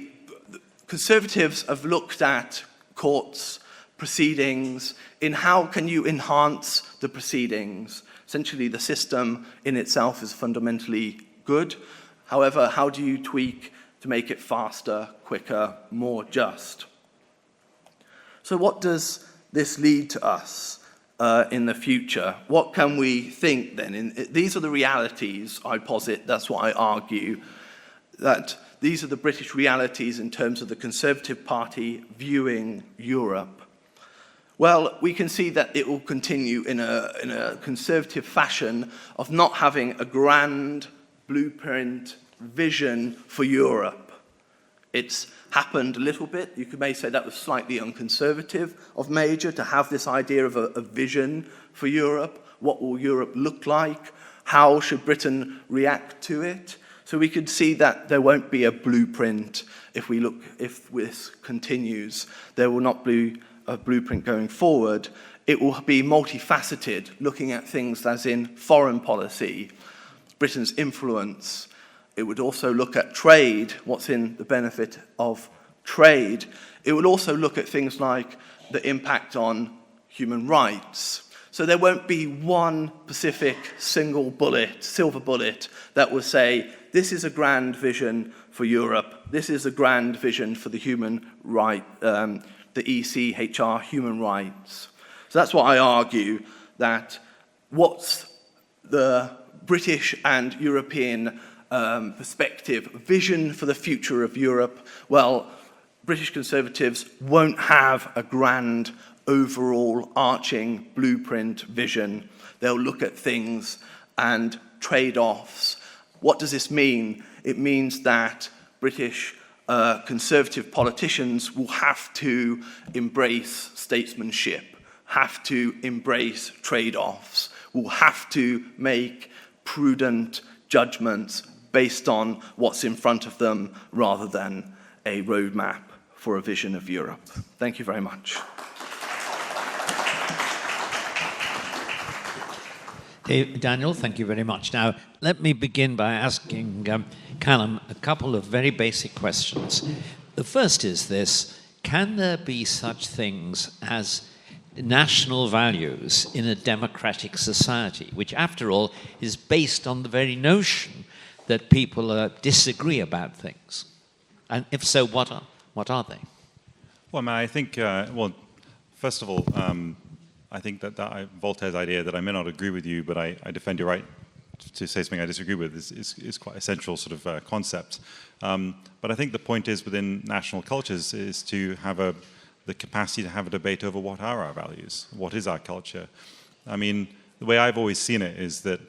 Conservatives have looked at courts, proceedings, in how can you enhance the proceedings. Essentially, the system in itself is fundamentally good. However, how do you tweak to make it faster, quicker, more just? So what does this lead to us in the future? What can we think then? These are the realities, I posit, that's what I argue, that these are the British realities in terms of the Conservative Party viewing Europe. Well, we can see that it will continue in a conservative fashion of not having a grand blueprint vision for Europe. It's happened a little bit. You may say that was slightly unconservative of Major to have this idea of a vision for Europe. What will Europe look like? How should Britain react to it? So we could see that there won't be a blueprint if this continues. There will not be a blueprint going forward. It will be multifaceted, looking at things as in foreign policy, Britain's influence. It would also look at trade, what's in the benefit of trade. It would also look at things like the impact on human rights. So there won't be one specific silver bullet that will say, this is a grand vision for Europe, this is a grand vision for the human right, the ECHR human rights. So that's what I argue, that what's the British and European perspective, vision for the future of Europe? Well, British Conservatives won't have a grand overall arching blueprint vision. They'll look at things and trade-offs. What does this mean? It means that British Conservative politicians will have to embrace statesmanship, have to embrace trade-offs, will have to make prudent judgments based on what's in front of them rather than a roadmap for a vision of Europe. Thank you very much. Daniel, thank you very much. Now, let me begin by asking Callum a couple of very basic questions. The first is this: can there be such things as national values in a democratic society, which, after all, is based on the very notion that people disagree about things? And if so, what are they? Well, man, I think, well, first of all, I think that Voltaire's idea that I may not agree with you, but I defend your right to say something I disagree with is quite a central sort of concept. But I think the point is within national cultures is to have the capacity to have a debate over what are our values, what is our culture. I mean, the way I've always seen it is that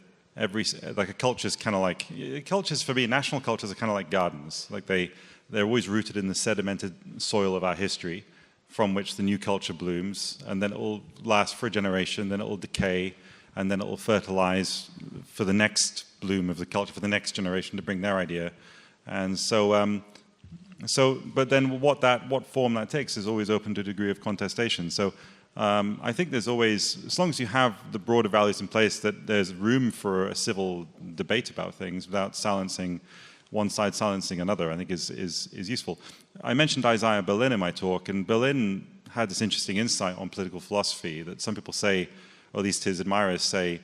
like a culture is kind of like, cultures for me, national cultures are kind of like gardens. Like they're always rooted in the sedimented soil of our history from which the new culture blooms, and then it will last for a generation, then it will decay, and then it will fertilize for the next bloom of the culture, for the next generation to bring their idea. And so, but then what form that takes is always open to a degree of contestation. So I think there's always, as long as you have the broader values in place, that there's room for a civil debate about things without silencing one side silencing another, I think is useful. I mentioned Isaiah Berlin in my talk, and Berlin had this interesting insight on political philosophy that some people say, or at least his admirers say,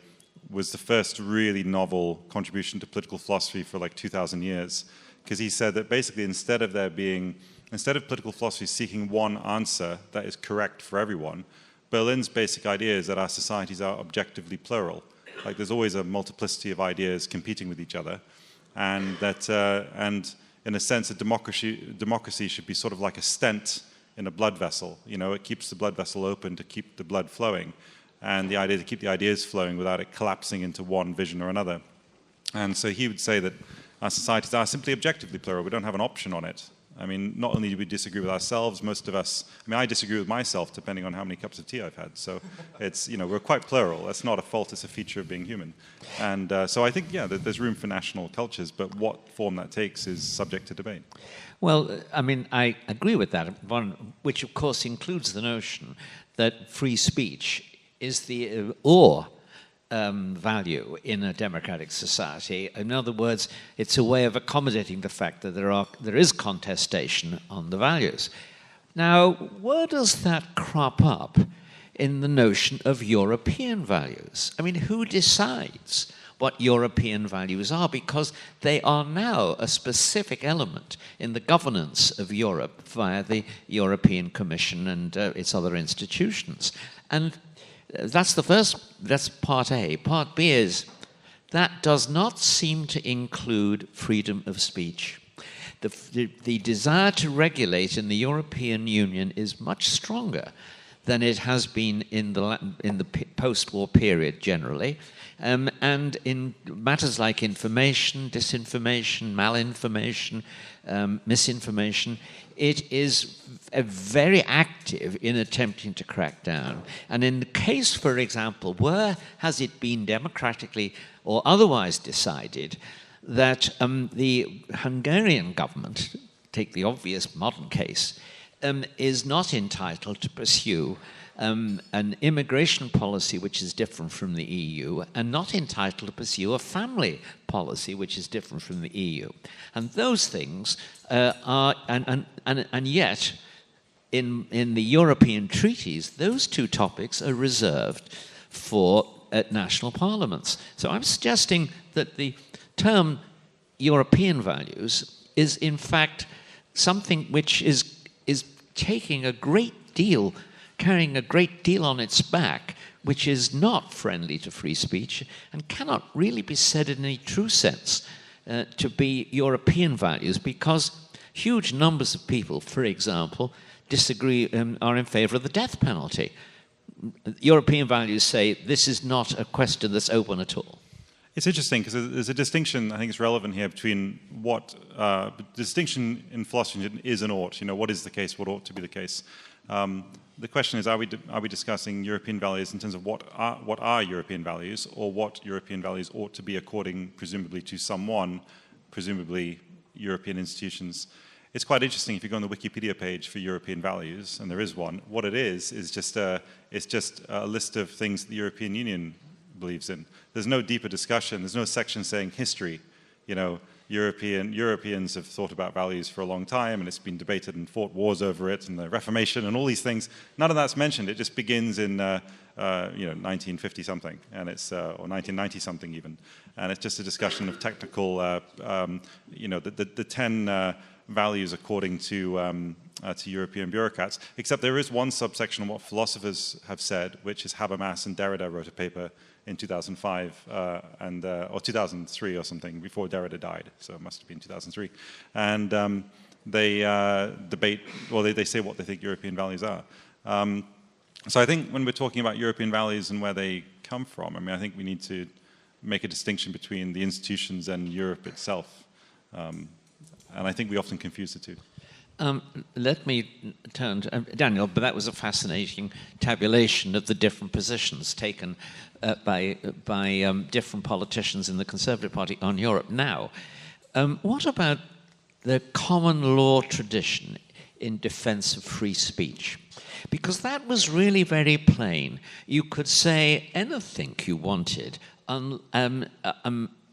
was the first really novel contribution to political philosophy for like 2,000 years. Because he said that basically instead of political philosophy seeking one answer that is correct for everyone, Berlin's basic idea is that our societies are objectively plural. Like there's always a multiplicity of ideas competing with each other. And that, and in a sense, a democracy should be sort of like a stent in a blood vessel. You know, it keeps the blood vessel open to keep the blood flowing, and the idea to keep the ideas flowing without it collapsing into one vision or another. And so he would say that our societies are simply objectively plural. We don't have an option on it. I mean, not only do we disagree with ourselves, most of us, I mean, I disagree with myself depending on how many cups of tea I've had. So it's, you know, we're quite plural. That's not a fault, it's a feature of being human. And so I think, yeah, there's room for national cultures, but what form that takes is subject to debate. Well, I mean, I agree with that, which of course includes the notion that free speech is the value in a democratic society. In other words, it's a way of accommodating the fact that there is contestation on the values. Now, where does that crop up in the notion of European values? I mean, who decides what European values are? Because they are now a specific element in the governance of Europe via the European Commission and its other institutions. And that's part A. Part B is that does not seem to include freedom of speech. The desire to regulate in the European Union is much stronger than it has been in the post-war period generally, and in matters like information, disinformation, malinformation, misinformation, it is very active in attempting to crack down. And in the case, for example, where has it been democratically or otherwise decided that the Hungarian government, take the obvious modern case, is not entitled to pursue an immigration policy which is different from the EU, and not entitled to pursue a family policy which is different from the EU. And those things are, and yet, in the European treaties, those two topics are reserved for national parliaments. So I'm suggesting that the term European values is in fact something which is taking a great deal, carrying a great deal on its back, which is not friendly to free speech and cannot really be said in any true sense to be European values, because huge numbers of people, for example, disagree, are in favor of the death penalty. European values say this is not a question that's open at all. It's interesting because there's a distinction, I think it's relevant here, between what the distinction in philosophy is and ought. You know, what is the case, what ought to be the case. The question is, are we discussing European values in terms of what are European values, or what European values ought to be according, presumably, to someone, presumably European institutions. It's quite interesting if you go on the Wikipedia page for European values, and there is one. What it is just a list of things the European Union believes in. There's no deeper discussion. There's no section saying history, you know, Europeans have thought about values for a long time, and it's been debated and fought wars over it, and the Reformation and all these things. None of that's mentioned. It just begins in 1950 something, and it's or 1990 something even, and it's just a discussion of technical, the 10 values according to European bureaucrats. Except there is one subsection on what philosophers have said, which is Habermas and Derrida wrote a paper in 2005 or 2003 or something, before Derrida died, so it must have been 2003. And they debate, well, they say what they think European values are. So I think when we're talking about European values and where they come from, I mean, I think we need to make a distinction between the institutions and Europe itself. And I think we often confuse the two. Let me turn to Daniel, but that was a fascinating tabulation of the different positions taken by different politicians in the Conservative Party on Europe. Now, what about the common law tradition in defense of free speech? Because that was really very plain. You could say anything you wanted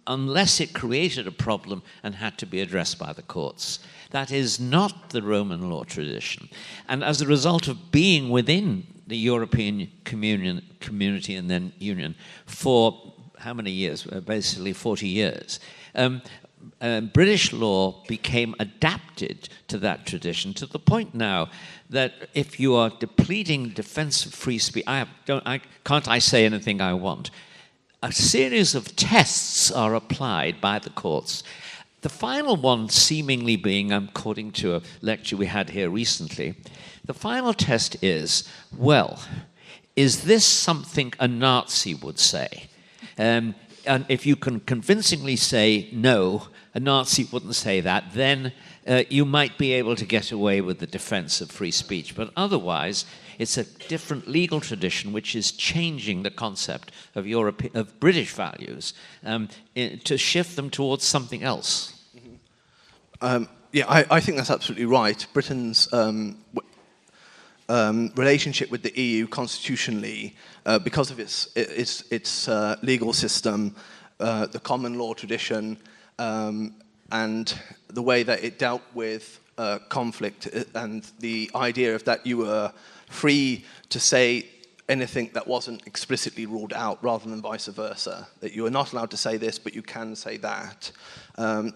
unless it created a problem and had to be addressed by the courts. That is not the Roman law tradition. And as a result of being within the European community and then Union for how many years? Basically 40 years. British law became adapted to that tradition to the point now that if you are depleting defense of free speech, can't I say anything I want? A series of tests are applied by the courts. The final one seemingly being, according to a lecture we had here recently, the final test is, well, is this something a Nazi would say? And if you can convincingly say no, a Nazi wouldn't say that, then you might be able to get away with the defense of free speech. But otherwise, it's a different legal tradition which is changing the concept of British values to shift them towards something else. I think that's absolutely right. Britain's relationship with the EU constitutionally, because of its legal system, the common law tradition, and the way that it dealt with conflict, and the idea of that you were free to say anything that wasn't explicitly ruled out, rather than vice versa, that you are not allowed to say this, but you can say that.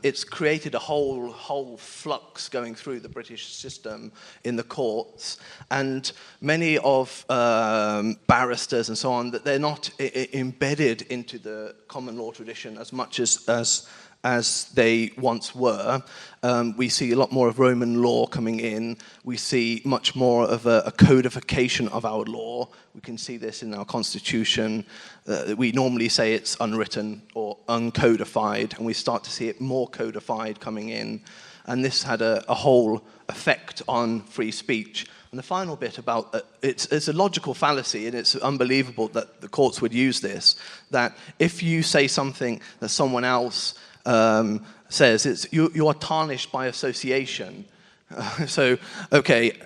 It's created a whole flux going through the British system in the courts, and many of barristers and so on, that they're not embedded into the common law tradition as much as they once were. We see a lot more of Roman law coming in. We see much more of a codification of our law. We can see this in our constitution. We normally say it's unwritten or uncodified, and we start to see it more codified coming in. And this had a whole effect on free speech. And the final bit about it's a logical fallacy, and it's unbelievable that the courts would use this, that if you say something that someone else says, you are tarnished by association. So, okay,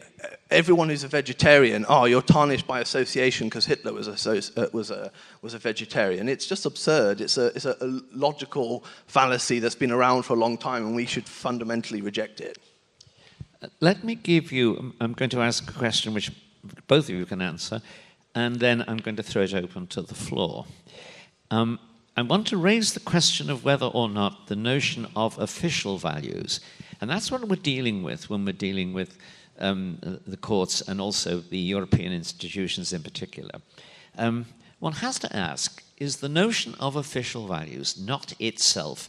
everyone who's a vegetarian, you're tarnished by association because Hitler was a vegetarian. It's just absurd. It's a logical fallacy that's been around for a long time, and we should fundamentally reject it. Let me give you, I'm going to ask a question which both of you can answer, and then I'm going to throw it open to the floor. I want to raise the question of whether or not the notion of official values, and that's what we're dealing with when we're dealing with the courts and also the European institutions in particular. One has to ask, is the notion of official values not itself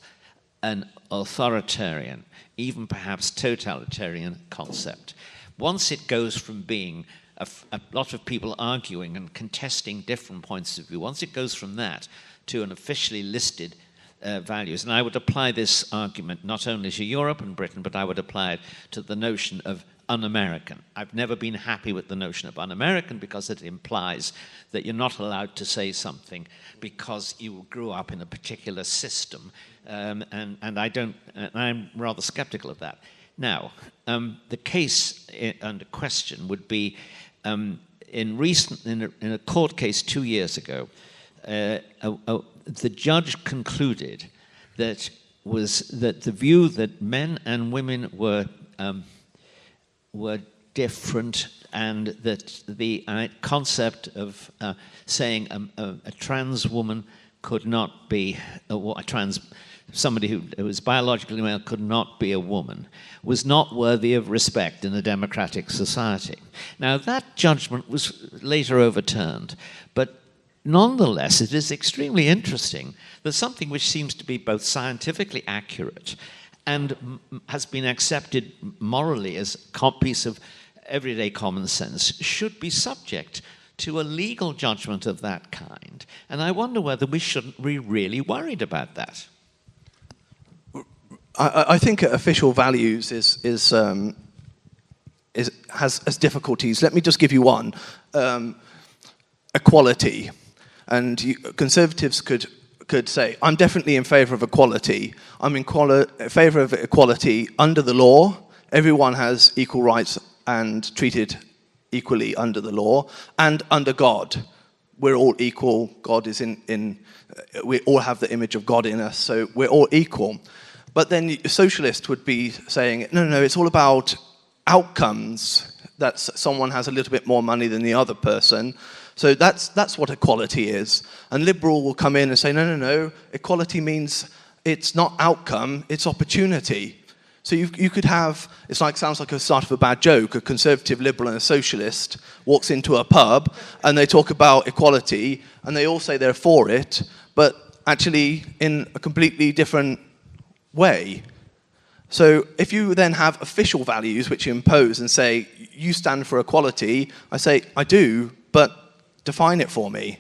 an authoritarian, even perhaps totalitarian concept? Once it goes from being a lot of people arguing and contesting different points of view, once it goes from that to an officially listed values. And I would apply this argument not only to Europe and Britain, but I would apply it to the notion of un-American. I've never been happy with the notion of un-American because it implies that you're not allowed to say something because you grew up in a particular system, and I'm rather skeptical of that. Now, the case under question would be in a court case 2 years ago. The judge concluded that was that the view that men and women were different, and that the concept of saying a trans woman could not be somebody who was biologically male could not be a woman was not worthy of respect in a democratic society. Now, that judgment was later overturned, but nonetheless, it is extremely interesting that something which seems to be both scientifically accurate and has been accepted morally as a piece of everyday common sense should be subject to a legal judgment of that kind. And I wonder whether we shouldn't be really worried about that. I think official values has difficulties. Let me just give you one. Equality. And conservatives could say, I'm definitely in favour of equality. I'm in favour of equality under the law. Everyone has equal rights and treated equally under the law, and under God. We're all equal. God is we all have the image of God in us, so we're all equal. But then a socialist would be saying, no, it's all about outcomes, that someone has a little bit more money than the other person. So that's what equality is. And liberal will come in and say, no, equality means it's not outcome, it's opportunity. So you could have, sounds like a start of a bad joke, a conservative, liberal and a socialist walks into a pub and they talk about equality and they all say they're for it, but actually in a completely different way. So if you then have official values which you impose and say, you stand for equality, I say, I do, but define it for me.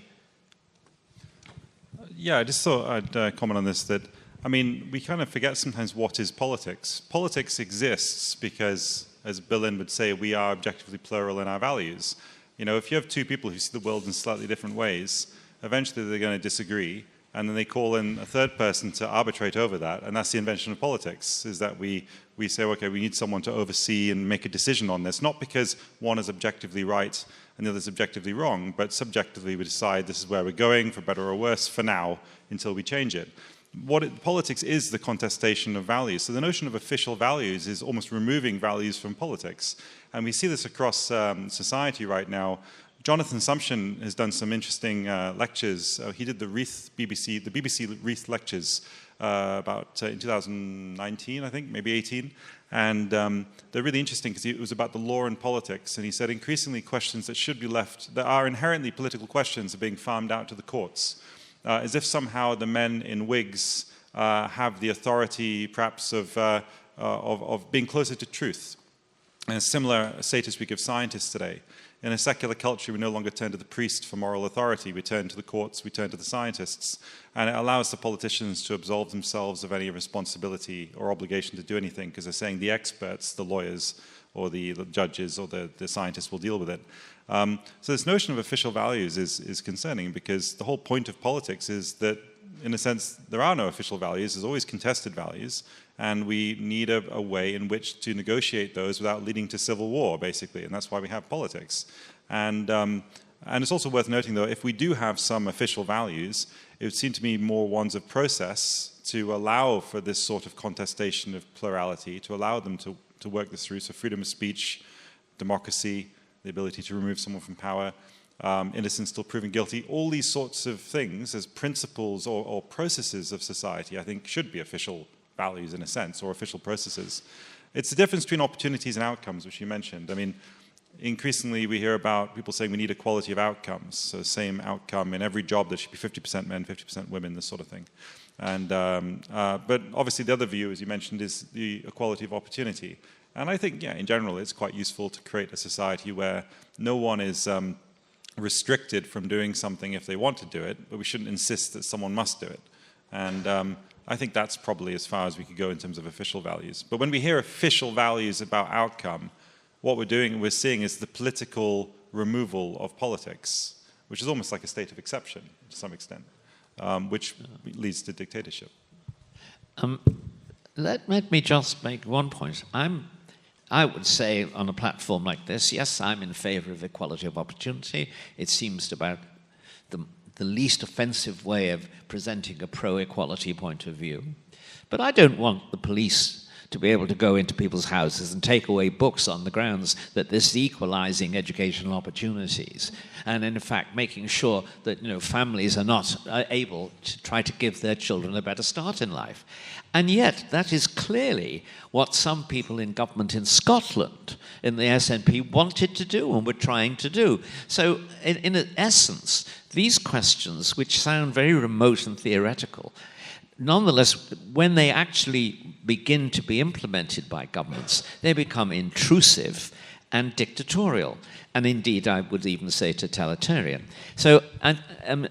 Yeah, I just thought I'd comment on this, that we kind of forget sometimes what is politics. Politics exists because, as Berlin would say, we are objectively plural in our values. If you have two people who see the world in slightly different ways, eventually they're going to disagree, and then they call in a third person to arbitrate over that, and that's the invention of politics, is that we say, okay, we need someone to oversee and make a decision on this, not because one is objectively right and the other is objectively wrong, but subjectively we decide this is where we're going, for better or worse, for now, until we change it. Politics is the contestation of values. So the notion of official values is almost removing values from politics. And we see this across society right now. Jonathan Sumption has done some interesting lectures. He did the BBC Wreath lectures in 2019, I think, maybe 18. And they're really interesting because it was about the law and politics. And he said increasingly questions that should be left, that are inherently political questions, are being farmed out to the courts. As if somehow the men in wigs have the authority, perhaps, of being closer to truth. And a similar status we give scientists today. In a secular culture, we no longer turn to the priest for moral authority. We turn to the courts, we turn to the scientists. And it allows the politicians to absolve themselves of any responsibility or obligation to do anything, because they're saying the experts, the lawyers, or the judges, or the scientists will deal with it. So this notion of official values is concerning, because the whole point of politics is that, in a sense, there are no official values. There's always contested values, and we need a way in which to negotiate those without leading to civil war, basically, and that's why we have politics. And it's also worth noting, though, if we do have some official values, it would seem to me more ones of process to allow for this sort of contestation of plurality, to allow them to work this through. So freedom of speech, democracy, the ability to remove someone from power, innocence still proven guilty, all these sorts of things as principles or processes of society, I think, should be official values in a sense, or official processes. It's the difference between opportunities and outcomes, which you mentioned. Increasingly we hear about people saying we need equality of outcomes, so same outcome in every job, there should be 50% men, 50% women, this sort of thing. But obviously the other view, as you mentioned, is the equality of opportunity. And I think, in general, it's quite useful to create a society where no one is restricted from doing something if they want to do it, but we shouldn't insist that someone must do it. And I think that's probably as far as we could go in terms of official values. But when we hear official values about outcome, what we're seeing is the political removal of politics, which is almost like a state of exception to some extent, which leads to dictatorship. Let me just make one point. I would say on a platform like this, yes, I'm in favour of equality of opportunity. It seems about the least offensive way of presenting a pro-equality point of view. But I don't want the police to be able to go into people's houses and take away books on the grounds that this is equalizing educational opportunities, and in fact making sure that families are not able to try to give their children a better start in life. And yet that is clearly what some people in government in Scotland, in the SNP, wanted to do and were trying to do. So in essence, these questions, which sound very remote and theoretical, nonetheless, when they actually begin to be implemented by governments, they become intrusive and dictatorial, and indeed, I would even say totalitarian. So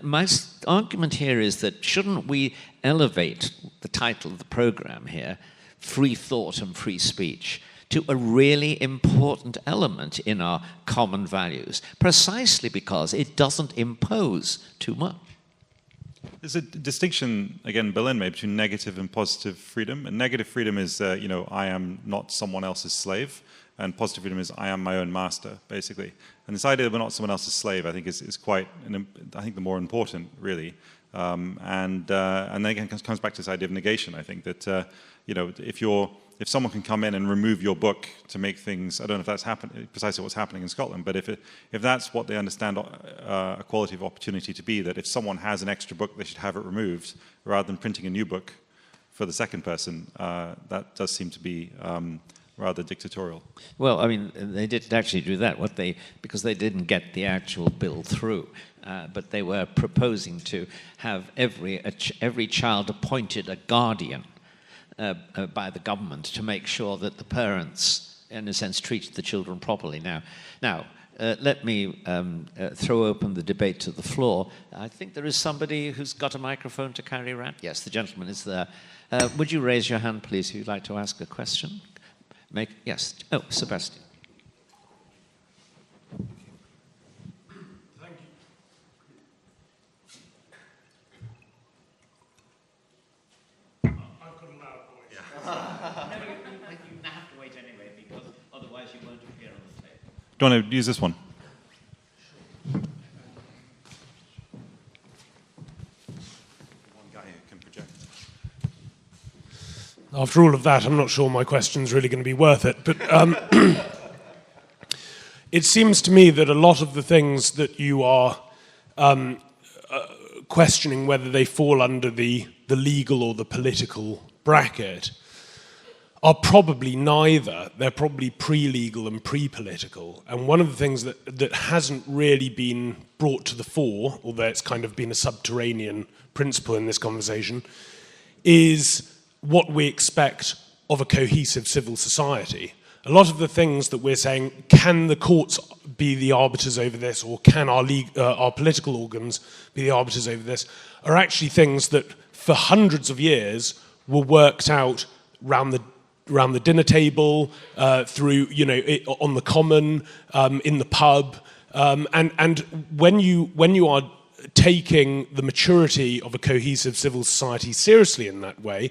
my argument here is that shouldn't we elevate the title of the program here, Free Thought and Free Speech, to a really important element in our common values, precisely because it doesn't impose too much. There's a distinction, again, Berlin made between negative and positive freedom. And negative freedom is, I am not someone else's slave. And positive freedom is, I am my own master, basically. And this idea that we're not someone else's slave, I think, is quite, I think, the more important, really. And then again, it comes back to this idea of negation, I think, that, if someone can come in and remove your book to make things, I don't know if that's precisely what's happening in Scotland, but if that's what they understand equality of opportunity to be, that if someone has an extra book, they should have it removed, rather than printing a new book for the second person, that does seem to be rather dictatorial. Well, I mean, they didn't actually do that, because they didn't get the actual bill through. But they were proposing to have every child appointed a guardian by the government to make sure that the parents, in a sense, treated the children properly. Now, let me throw open the debate to the floor. I think there is somebody who's got a microphone to carry around. Yes, the gentleman is there. Would you raise your hand, please, if you'd like to ask a question? Yes. Oh, Sebastian. You have to wait anyway, because otherwise you won't appear on the tape. Do you want to use this one? One guy who can project. After all of that, I'm not sure my question's really going to be worth it, but it seems to me that a lot of the things that you are questioning, whether they fall under the legal or the political bracket, are probably neither. They're probably pre-legal and pre-political. And one of the things that hasn't really been brought to the fore, although it's kind of been a subterranean principle in this conversation, is what we expect of a cohesive civil society. A lot of the things that we're saying, can the courts be the arbiters over this, or can our political organs be the arbiters over this, are actually things that for hundreds of years were worked out round the dinner table, through, on the common, in the pub, and when you are taking the maturity of a cohesive civil society seriously in that way,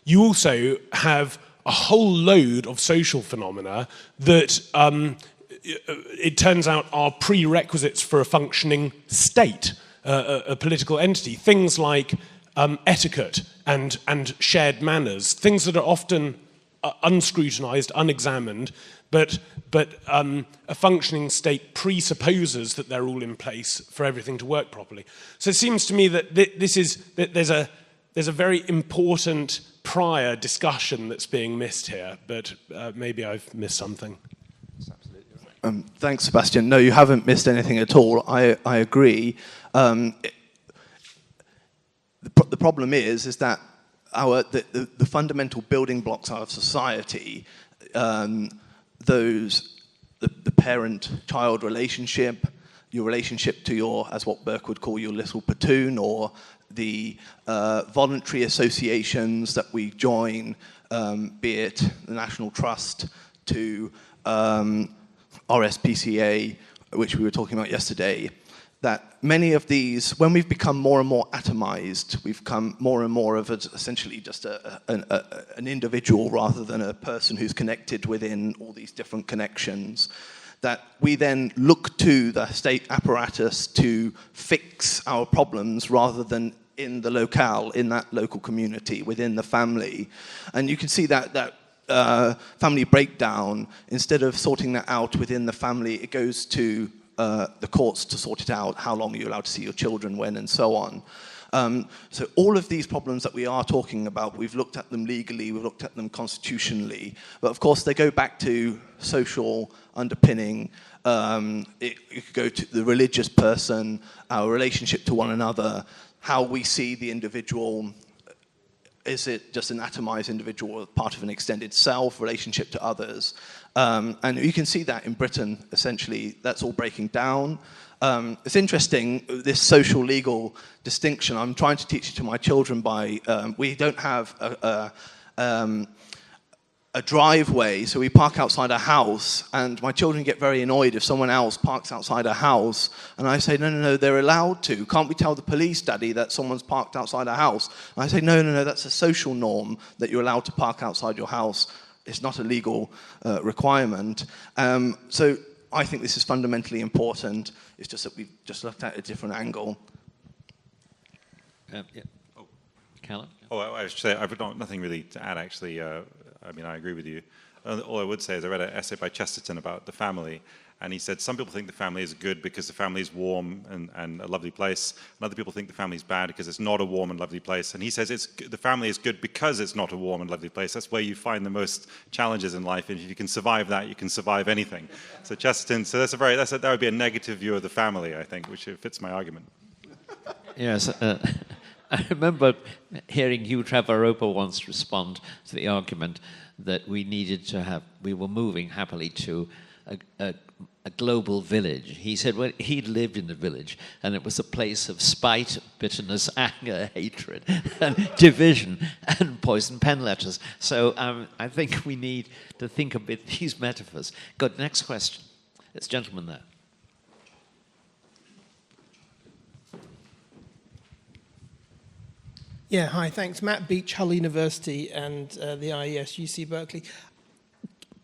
you also have a whole load of social phenomena that it turns out are prerequisites for a functioning state, a political entity. Things like etiquette and shared manners, things that are often unscrutinized, unexamined, but a functioning state presupposes that they're all in place for everything to work properly. So it seems to me that there's a very important prior discussion that's being missed here, but maybe I've missed something. Thanks, Sebastian. No, you haven't missed anything at all. I agree. The problem is that the fundamental building blocks of society, the parent-child relationship, your relationship to your, as what Burke would call your little platoon, or the voluntary associations that we join, be it the National Trust to RSPCA, which we were talking about yesterday, that many of these, when we've become more and more atomized, we've become more and more of essentially just an individual rather than a person who's connected within all these different connections, that we then look to the state apparatus to fix our problems rather than in the locale, in that local community, within the family. And you can see that family breakdown, instead of sorting that out within the family, it goes to the courts to sort it out, how long you're allowed to see your children, when, and so on. So all of these problems that we are talking about, we've looked at them legally, we've looked at them constitutionally, but of course they go back to social underpinning. It could go to the religious person, our relationship to one another, how we see the individual. Is it just an atomized individual, part of an extended self, relationship to others? And you can see that in Britain, essentially, that's all breaking down. It's interesting, this social legal distinction. I'm trying to teach it to my children by, we don't have a driveway, so we park outside a house, and my children get very annoyed if someone else parks outside a house, and I say, no, they're allowed to. Can't we tell the police, Daddy, that someone's parked outside a house? And I say, no, that's a social norm, that you're allowed to park outside your house. It's not a legal requirement. So I think this is fundamentally important. It's just that we've just looked at a different angle. Yeah. Oh, Callum? Oh, I should say, I've got nothing really to add, actually. I mean, I agree with you. All I would say is I read an essay by Chesterton about the family, and he said some people think the family is good because the family is warm and a lovely place, and other people think the family is bad because it's not a warm and lovely place. And he says the family is good because it's not a warm and lovely place. That's where you find the most challenges in life, and if you can survive that, you can survive anything. So Chesterton, so that would be a negative view of the family, I think, which fits my argument. Yes. I remember hearing Hugh Trevor-Roper once respond to the argument that we were moving happily to a global village. He said, well, he'd lived in the village, and it was a place of spite, bitterness, anger, hatred, and division, and poison pen letters. So I think we need to think a bit these metaphors. Good, next question. It's gentleman there. Yeah, hi, thanks. Matt Beach, Hull University and the IES, UC Berkeley.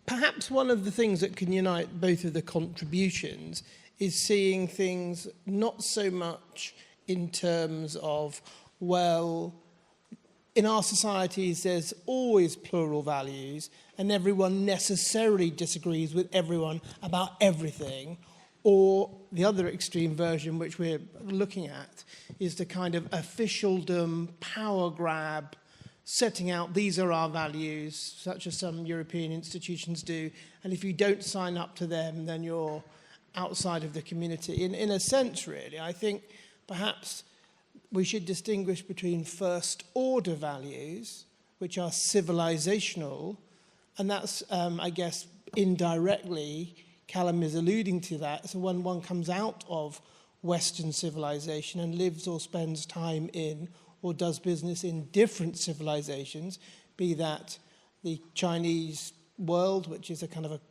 Perhaps one of the things that can unite both of the contributions is seeing things not so much in terms of, well, in our societies there's always plural values and everyone necessarily disagrees with everyone about everything, or the other extreme version, which we're looking at, is the kind of officialdom, power grab, setting out these are our values, such as some European institutions do, and if you don't sign up to them, then you're outside of the community. In a sense, really, I think perhaps we should distinguish between first-order values, which are civilizational, and that's, I guess, indirectly, Callum is alluding to that. So when one comes out of Western civilization and lives or spends time in or does business in different civilizations, be that the Chinese world, which is a kind of a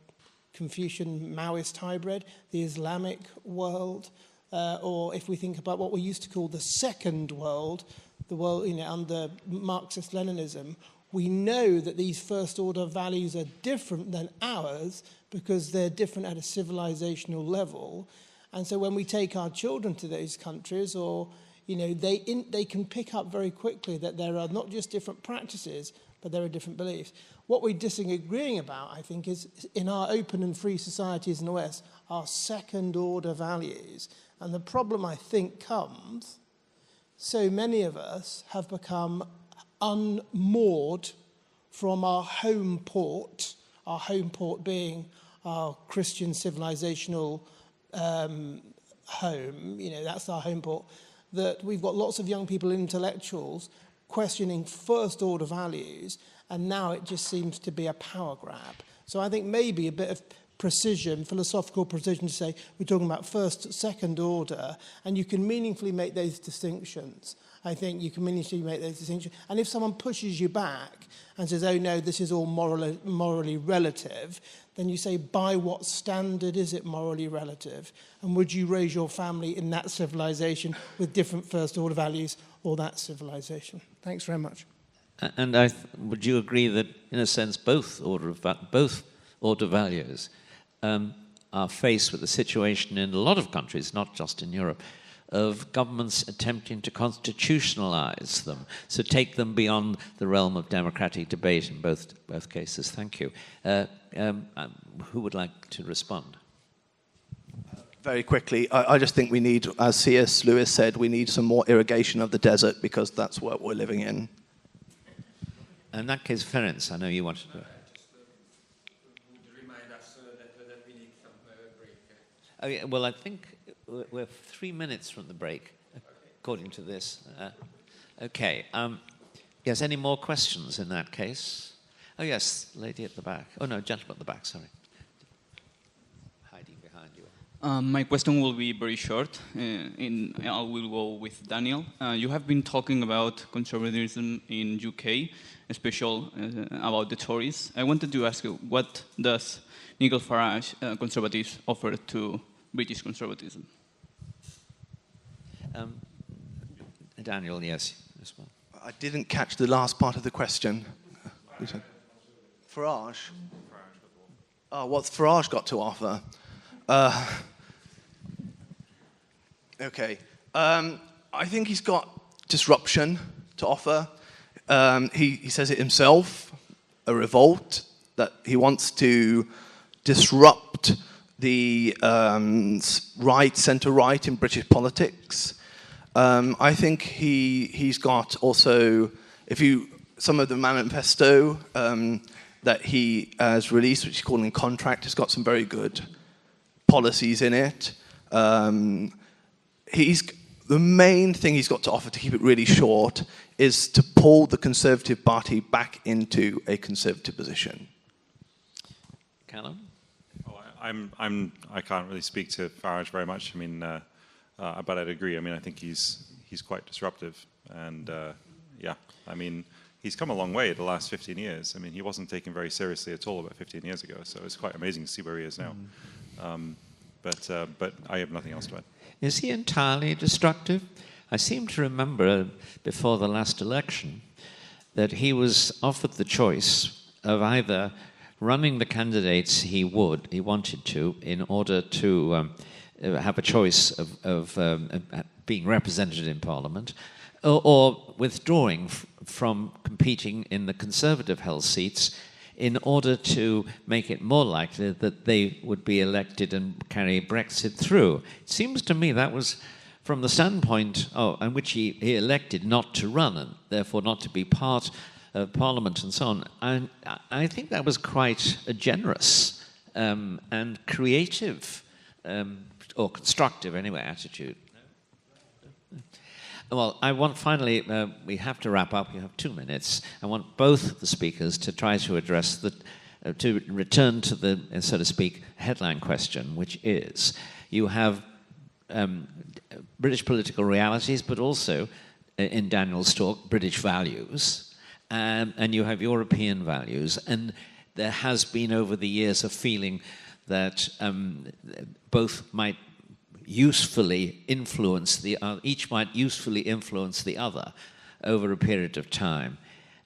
Confucian Maoist hybrid, the Islamic world, or if we think about what we used to call the second world, the world under Marxist-Leninism, we know that these first-order values are different than ours because they're different at a civilizational level. And so when we take our children to those countries, or they can pick up very quickly that there are not just different practices, but there are different beliefs. What we're disagreeing about, I think, is in our open and free societies in the West, our second-order values. And the problem, I think, comes, so many of us have become unmoored from our home port being our Christian civilizational home, that's our home port, that we've got lots of young people, intellectuals, questioning first-order values, and now it just seems to be a power grab. So I think maybe a bit of precision, philosophical precision, to say we're talking about first, second order, and you can meaningfully make those distinctions. I think you can meaningfully make those distinctions. And if someone pushes you back and says, oh no, this is all morally relative, then you say, by what standard is it morally relative? And would you raise your family in that civilization with different first-order values or that civilization? Thanks very much. And would you agree that, in a sense, both order values are faced with a situation in a lot of countries, not just in Europe, of governments attempting to constitutionalize them, so take them beyond the realm of democratic debate in both cases. Thank you. Who would like to respond? Very quickly, I just think we need, as C.S. Lewis said, we need some more irrigation of the desert because that's what we're living in. In that case, Ferenc, I know you wanted to. Oh, yeah, well, I think we're 3 minutes from the break, according to this. Okay. Yes, any more questions in that case? Oh, yes, lady at the back. Oh, no, gentleman at the back, sorry. Hiding behind you. My question will be very short. I will go with Daniel. You have been talking about conservatism in UK, especially about the Tories. I wanted to ask you, what does Nigel Farage conservatives offer to British conservatism? Daniel, yes. This one. I didn't catch the last part of the question. Farage? Oh, what's Farage got to offer? Okay. I think he's got disruption to offer. He says it himself, a revolt, that he wants to disrupt the centre-right in British politics. I think he's got also, some of the manifesto that he has released, which he's calling Contract, has got some very good policies in it. The main thing he's got to offer, to keep it really short, is to pull the Conservative Party back into a Conservative position. Callum? Oh, I can't really speak to Farage very much. I mean, but I'd agree. I mean, I think he's quite disruptive, and yeah, I mean, he's come a long way the last 15 years. I mean, he wasn't taken very seriously at all about 15 years ago, so it's quite amazing to see where he is now. But I have nothing else to add. Is he entirely destructive? I seem to remember before the last election that he was offered the choice of either running the candidates he wanted to, in order to have a choice of being represented in Parliament, or withdrawing from competing in the Conservative-held seats in order to make it more likely that they would be elected and carry Brexit through. It seems to me that was from the standpoint in which he elected not to run and therefore not to be part of Parliament and so on. And I think that was quite a generous and creative, or constructive anyway, attitude. Well, I want finally, we have to wrap up. You have 2 minutes. I want both of the speakers to try to address to return to the, so to speak, headline question, which is, you have British political realities, but also, in Daniel's talk, British values, and you have European values. And there has been over the years a feeling that both might usefully influence each might usefully influence the other over a period of time.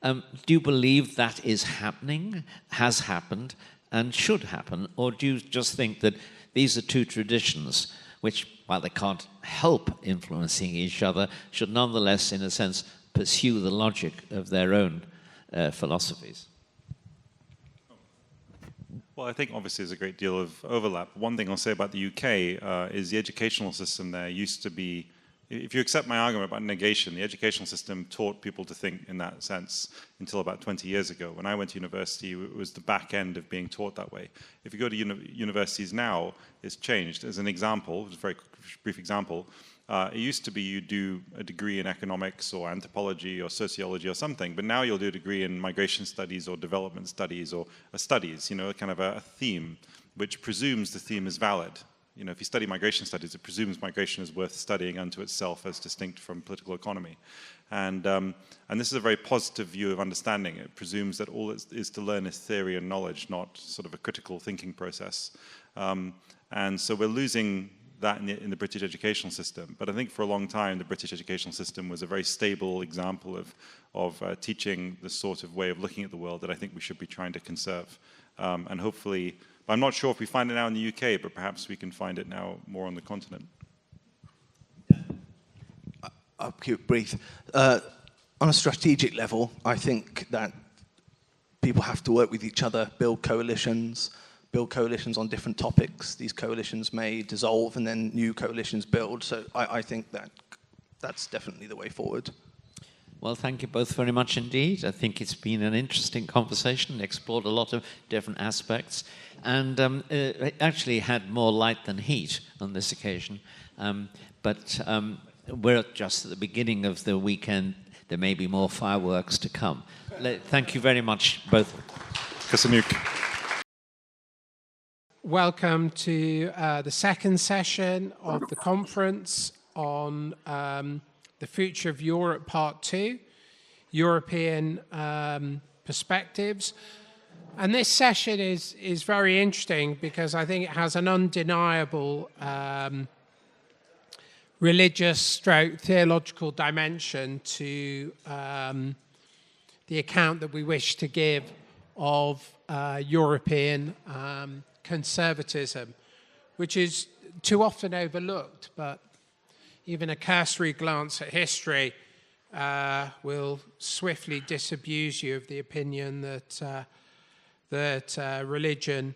Do you believe that is happening, has happened, and should happen, or do you just think that these are two traditions which, while they can't help influencing each other, should nonetheless, in a sense, pursue the logic of their own philosophies? Well, I think obviously there's a great deal of overlap. One thing I'll say about the UK is the educational system there used to be, if you accept my argument about negation, the educational system taught people to think in that sense until about 20 years ago. When I went to university, it was the back end of being taught that way. If you go to universities now, it's changed. As an example, just a very brief example, it used to be you do a degree in economics or anthropology or sociology or something, but now you'll do a degree in migration studies or development studies or studies, kind of a theme, which presumes the theme is valid. If you study migration studies, it presumes migration is worth studying unto itself as distinct from political economy. And this is a very positive view of understanding. It presumes that all it is to learn is theory and knowledge, not sort of a critical thinking process. And so we're losing that in the British educational system. But I think for a long time, the British educational system was a very stable example of teaching the sort of way of looking at the world that I think we should be trying to conserve. And hopefully I'm not sure if we find it now in the UK, but perhaps we can find it now more on the continent. I'll keep it brief. On a strategic level, I think that people have to work with each other, build coalitions on different topics. These coalitions may dissolve and then new coalitions build. So I think that that's definitely the way forward. Well, thank you both very much indeed. I think it's been an interesting conversation, explored a lot of different aspects, and it actually had more light than heat on this occasion. But we're just at the beginning of the weekend. There may be more fireworks to come. Thank you very much, both. Welcome to the second session of the conference on the Future of Europe, Part 2, European Perspectives. And this session is very interesting because I think it has an undeniable religious / theological dimension to the account that we wish to give of European conservatism, which is too often overlooked, but even a cursory glance at history will swiftly disabuse you of the opinion that religion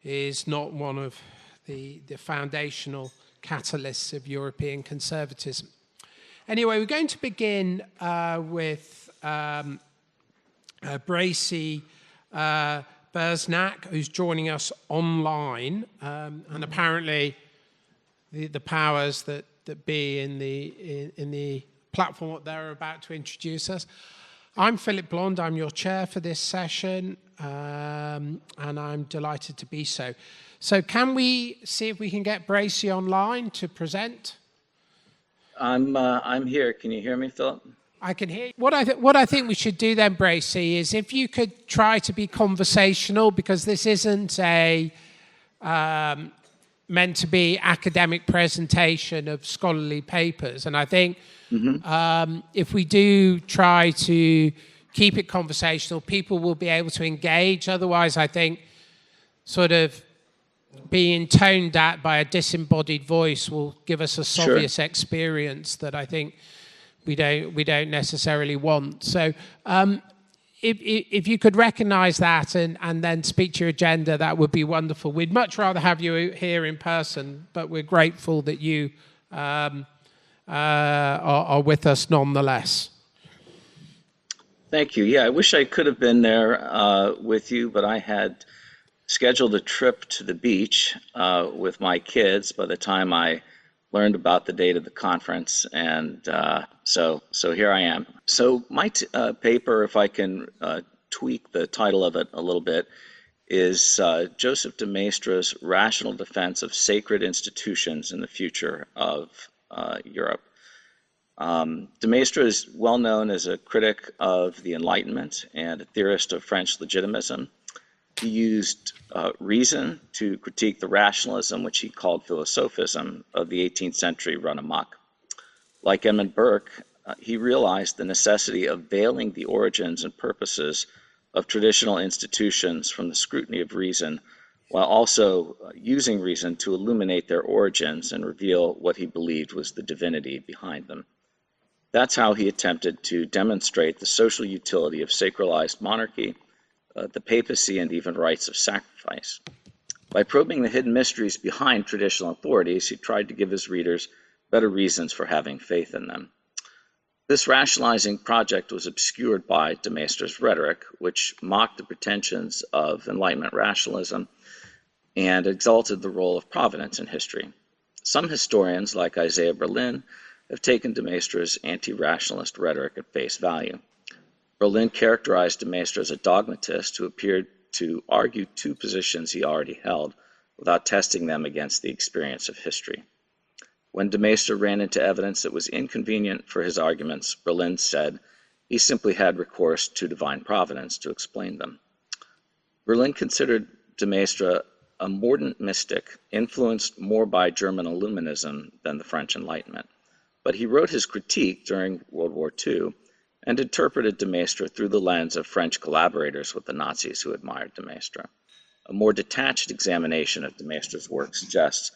is not one of the foundational catalysts of European conservatism. Anyway, we're going to begin with Bracy Bersnack, who's joining us online, and apparently the powers that be in the platform what they're about to introduce us. I'm Philip Blond. I'm your chair for this session, and I'm delighted to be so. So can we see if we can get Bracy online to present? I'm here. Can you hear me, Philip? I can hear you. What I think we should do then, Bracy, is if you could try to be conversational, because this isn't a meant to be academic presentation of scholarly papers. And I think if we do try to keep it conversational, people will be able to engage. Otherwise, I think sort of being toned at by a disembodied voice will give us a Soviet experience that I think we don't necessarily want. So if you could recognise that and then speak to your agenda, that would be wonderful. We'd much rather have you here in person, but we're grateful that you are with us nonetheless. Thank you. Yeah, I wish I could have been there with you, but I had scheduled a trip to the beach with my kids by the time I learned about the date of the conference, and so here I am. So my paper, if I can tweak the title of it a little bit, is Joseph de Maistre's Rational Defense of Sacred Institutions in the Future of Europe. De Maistre is well known as a critic of the Enlightenment and a theorist of French legitimism. He used reason to critique the rationalism, which he called philosophism, of the 18th century run amok. Like Edmund Burke, he realized the necessity of veiling the origins and purposes of traditional institutions from the scrutiny of reason, while also using reason to illuminate their origins and reveal what he believed was the divinity behind them. That's how he attempted to demonstrate the social utility of sacralized monarchy, the papacy, and even rites of sacrifice. By probing the hidden mysteries behind traditional authorities, he tried to give his readers better reasons for having faith in them. This rationalizing project was obscured by de Maistre's rhetoric, which mocked the pretensions of Enlightenment rationalism and exalted the role of providence in history. Some historians, like Isaiah Berlin, have taken de Maistre's anti-rationalist rhetoric at face value. Berlin characterized de Maistre as a dogmatist who appeared to argue two positions he already held without testing them against the experience of history. When de Maistre ran into evidence that was inconvenient for his arguments, Berlin said he simply had recourse to divine providence to explain them. Berlin considered de Maistre a mordant mystic, influenced more by German Illuminism than the French Enlightenment. But he wrote his critique during World War II and interpreted de Maistre through the lens of French collaborators with the Nazis who admired de Maistre. A more detached examination of de Maistre's work suggests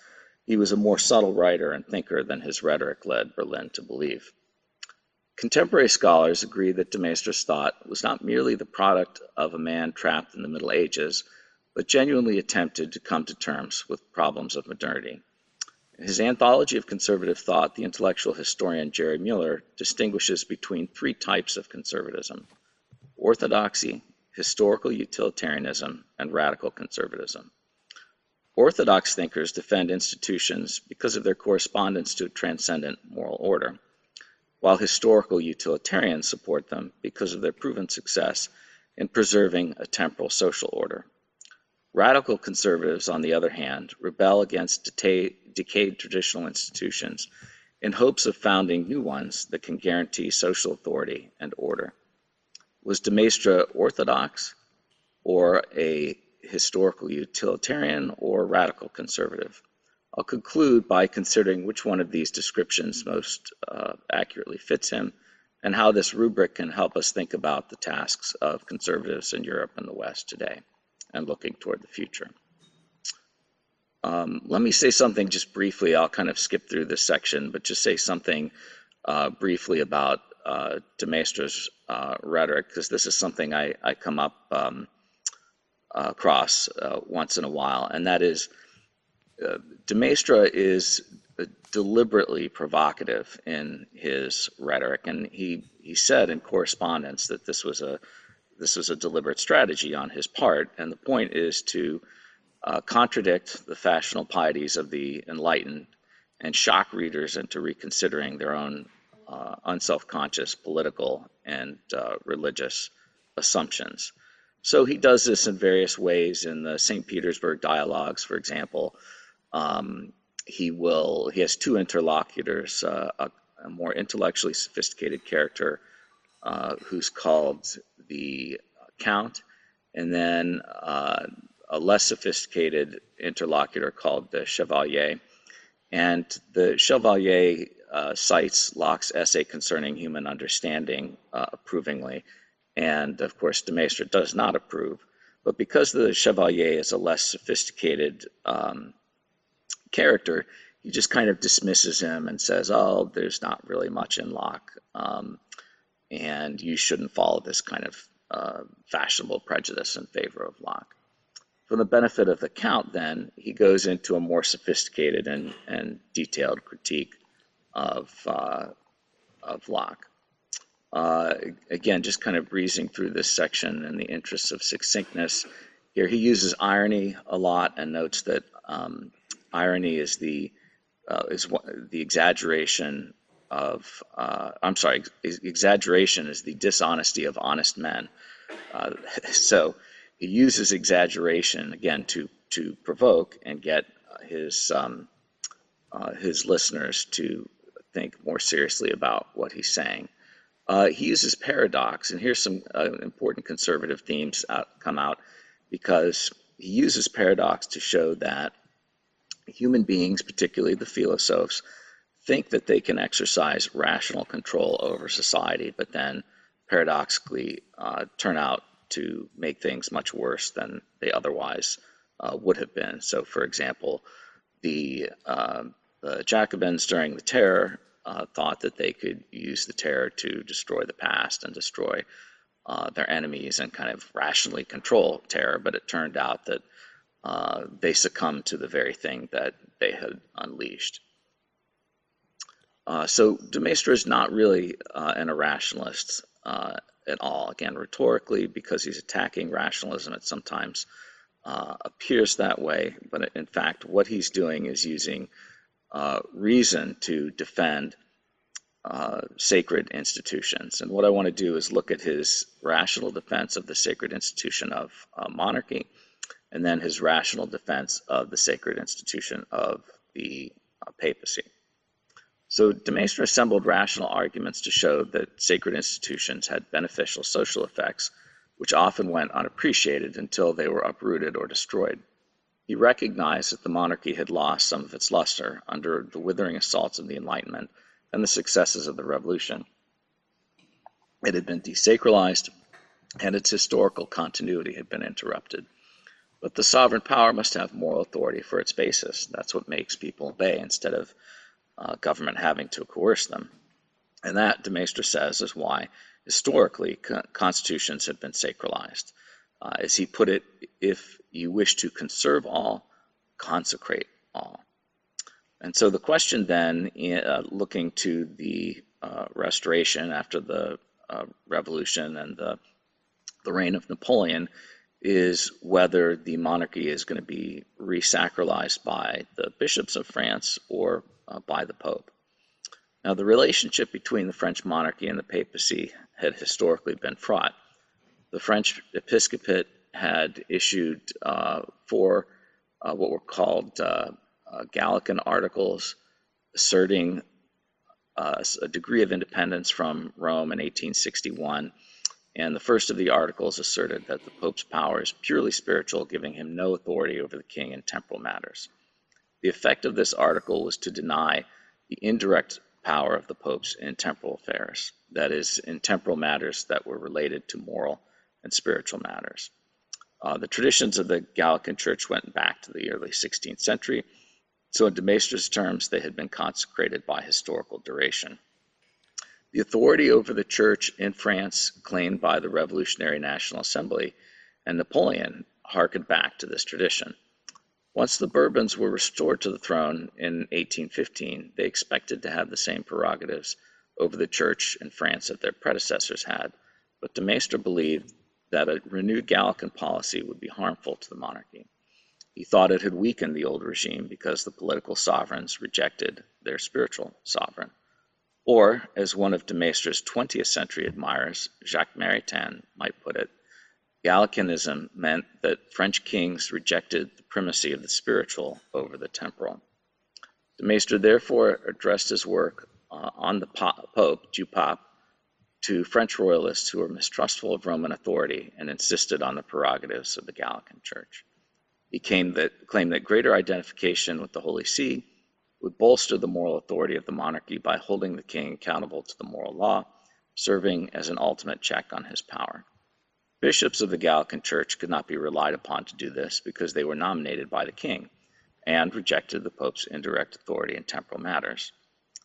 he was a more subtle writer and thinker than his rhetoric led Berlin to believe. Contemporary scholars agree that de Maistre's thought was not merely the product of a man trapped in the Middle Ages, but genuinely attempted to come to terms with problems of modernity. In his anthology of conservative thought, the intellectual historian Jerry Mueller distinguishes between three types of conservatism: orthodoxy, historical utilitarianism, and radical conservatism. Orthodox thinkers defend institutions because of their correspondence to a transcendent moral order, while historical utilitarians support them because of their proven success in preserving a temporal social order. Radical conservatives, on the other hand, rebel against decayed traditional institutions in hopes of founding new ones that can guarantee social authority and order. Was de Maistre orthodox, or a historical utilitarian, or radical conservative? I'll conclude by considering which one of these descriptions most accurately fits him, and how this rubric can help us think about the tasks of conservatives in Europe and the West today, and looking toward the future. Let me say something just briefly. I'll kind of skip through this section, but just say something briefly about de Maistre's rhetoric, because this is something I come up across once in a while, and that is de Maistre is deliberately provocative in his rhetoric, and he said in correspondence that this was a deliberate strategy on his part, and the point is to contradict the fashionable pieties of the enlightened and shock readers into reconsidering their own unself-conscious political and religious assumptions. So he does this in various ways. In the St. Petersburg dialogues, for example, he has two interlocutors, a more intellectually sophisticated character who's called the Count, and then a less sophisticated interlocutor called the Chevalier. And the Chevalier cites Locke's essay concerning human understanding approvingly, and of course de Maistre does not approve. But because the Chevalier is a less sophisticated character, he just kind of dismisses him and says, oh, there's not really much in Locke, and you shouldn't follow this kind of fashionable prejudice in favor of Locke. For the benefit of the Count, then, he goes into a more sophisticated and detailed critique of Locke. Again, just kind of breezing through this section in the interests of succinctness. Here he uses irony a lot and notes that irony is the exaggeration of, exaggeration is the dishonesty of honest men. So he uses exaggeration, again, to provoke and get his listeners to think more seriously about what he's saying. He uses paradox, and here's some important conservative themes come out, because he uses paradox to show that human beings, particularly the philosophes, think that they can exercise rational control over society, but then paradoxically turn out to make things much worse than they otherwise would have been. So, for example, the Jacobins during the Terror thought that they could use the terror to destroy the past and destroy their enemies and kind of rationally control terror, but it turned out that they succumbed to the very thing that they had unleashed. So de Maistre is not really an irrationalist at all. Again, rhetorically, because he's attacking rationalism, it sometimes appears that way, but in fact what he's doing is using reason to defend sacred institutions. And what I want to do is look at his rational defense of the sacred institution of monarchy, and then his rational defense of the sacred institution of the papacy. So de Maistre assembled rational arguments to show that sacred institutions had beneficial social effects, which often went unappreciated until they were uprooted or destroyed. He recognized that the monarchy had lost some of its luster under the withering assaults of the Enlightenment and the successes of the Revolution. It had been desacralized, and its historical continuity had been interrupted. But the sovereign power must have moral authority for its basis. That's what makes people obey instead of government having to coerce them. And that, de Maistre says, is why historically constitutions have been sacralized. As he put it, if you wish to conserve all, consecrate all. And so the question then, looking to the restoration after the revolution and the reign of Napoleon, is whether the monarchy is going to be resacralized by the bishops of France or by the Pope. Now, the relationship between the French monarchy and the papacy had historically been fraught. The French episcopate had issued 4 what were called Gallican articles, asserting a degree of independence from Rome in 1861. And the first of the articles asserted that the Pope's power is purely spiritual, giving him no authority over the king in temporal matters. The effect of this article was to deny the indirect power of the popes in temporal affairs, that is, in temporal matters that were related to moral and spiritual matters. The traditions of the Gallican Church went back to the early 16th century, so in de Maistre's terms, they had been consecrated by historical duration. The authority over the church in France claimed by the Revolutionary National Assembly and Napoleon harkened back to this tradition. Once the Bourbons were restored to the throne in 1815, they expected to have the same prerogatives over the church in France that their predecessors had, but de Maistre believed that a renewed Gallican policy would be harmful to the monarchy. He thought it had weakened the old regime because the political sovereigns rejected their spiritual sovereign. Or, as one of de Maistre's 20th century admirers, Jacques Maritain, might put it, Gallicanism meant that French kings rejected the primacy of the spiritual over the temporal. De Maistre therefore addressed his work on the Pope, du Pape, to French royalists who were mistrustful of Roman authority and insisted on the prerogatives of the Gallican Church. He claimed that greater identification with the Holy See would bolster the moral authority of the monarchy by holding the king accountable to the moral law, serving as an ultimate check on his power. Bishops of the Gallican Church could not be relied upon to do this because they were nominated by the king and rejected the Pope's indirect authority in temporal matters.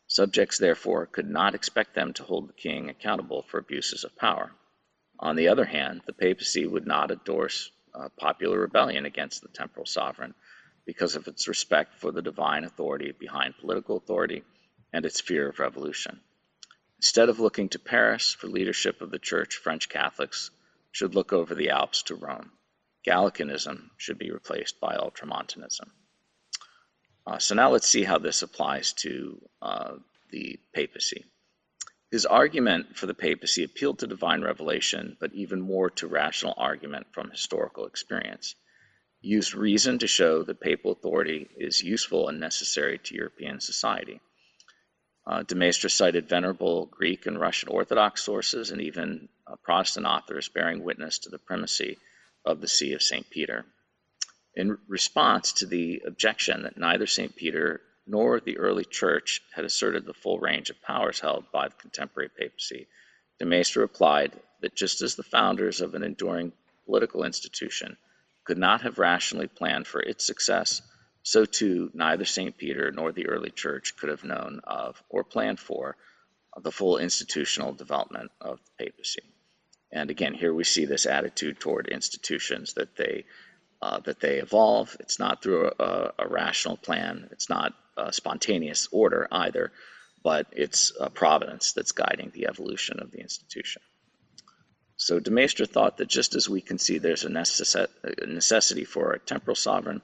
Subjects, therefore, could not expect them to hold the king accountable for abuses of power. On the other hand, the papacy would not endorse popular rebellion against the temporal sovereign because of its respect for the divine authority behind political authority and its fear of revolution. Instead of looking to Paris for leadership of the Church, French Catholics should look over the Alps to Rome. Gallicanism should be replaced by Ultramontanism. So now let's see how this applies to the papacy. His argument for the papacy appealed to divine revelation, but even more to rational argument from historical experience. He used reason to show that papal authority is useful and necessary to European society. De Maistre cited venerable Greek and Russian Orthodox sources and even Protestant authors bearing witness to the primacy of the See of St. Peter. In response to the objection that neither St. Peter nor the early church had asserted the full range of powers held by the contemporary papacy, de Maistre replied that just as the founders of an enduring political institution could not have rationally planned for its success, so too neither St. Peter nor the early church could have known of or planned for the full institutional development of the papacy. And again, here we see this attitude toward institutions that they evolve. It's not through a rational plan. It's not a spontaneous order either, but it's a providence that's guiding the evolution of the institution. So de Maistre thought that just as we can see there's a necessity for a temporal sovereign,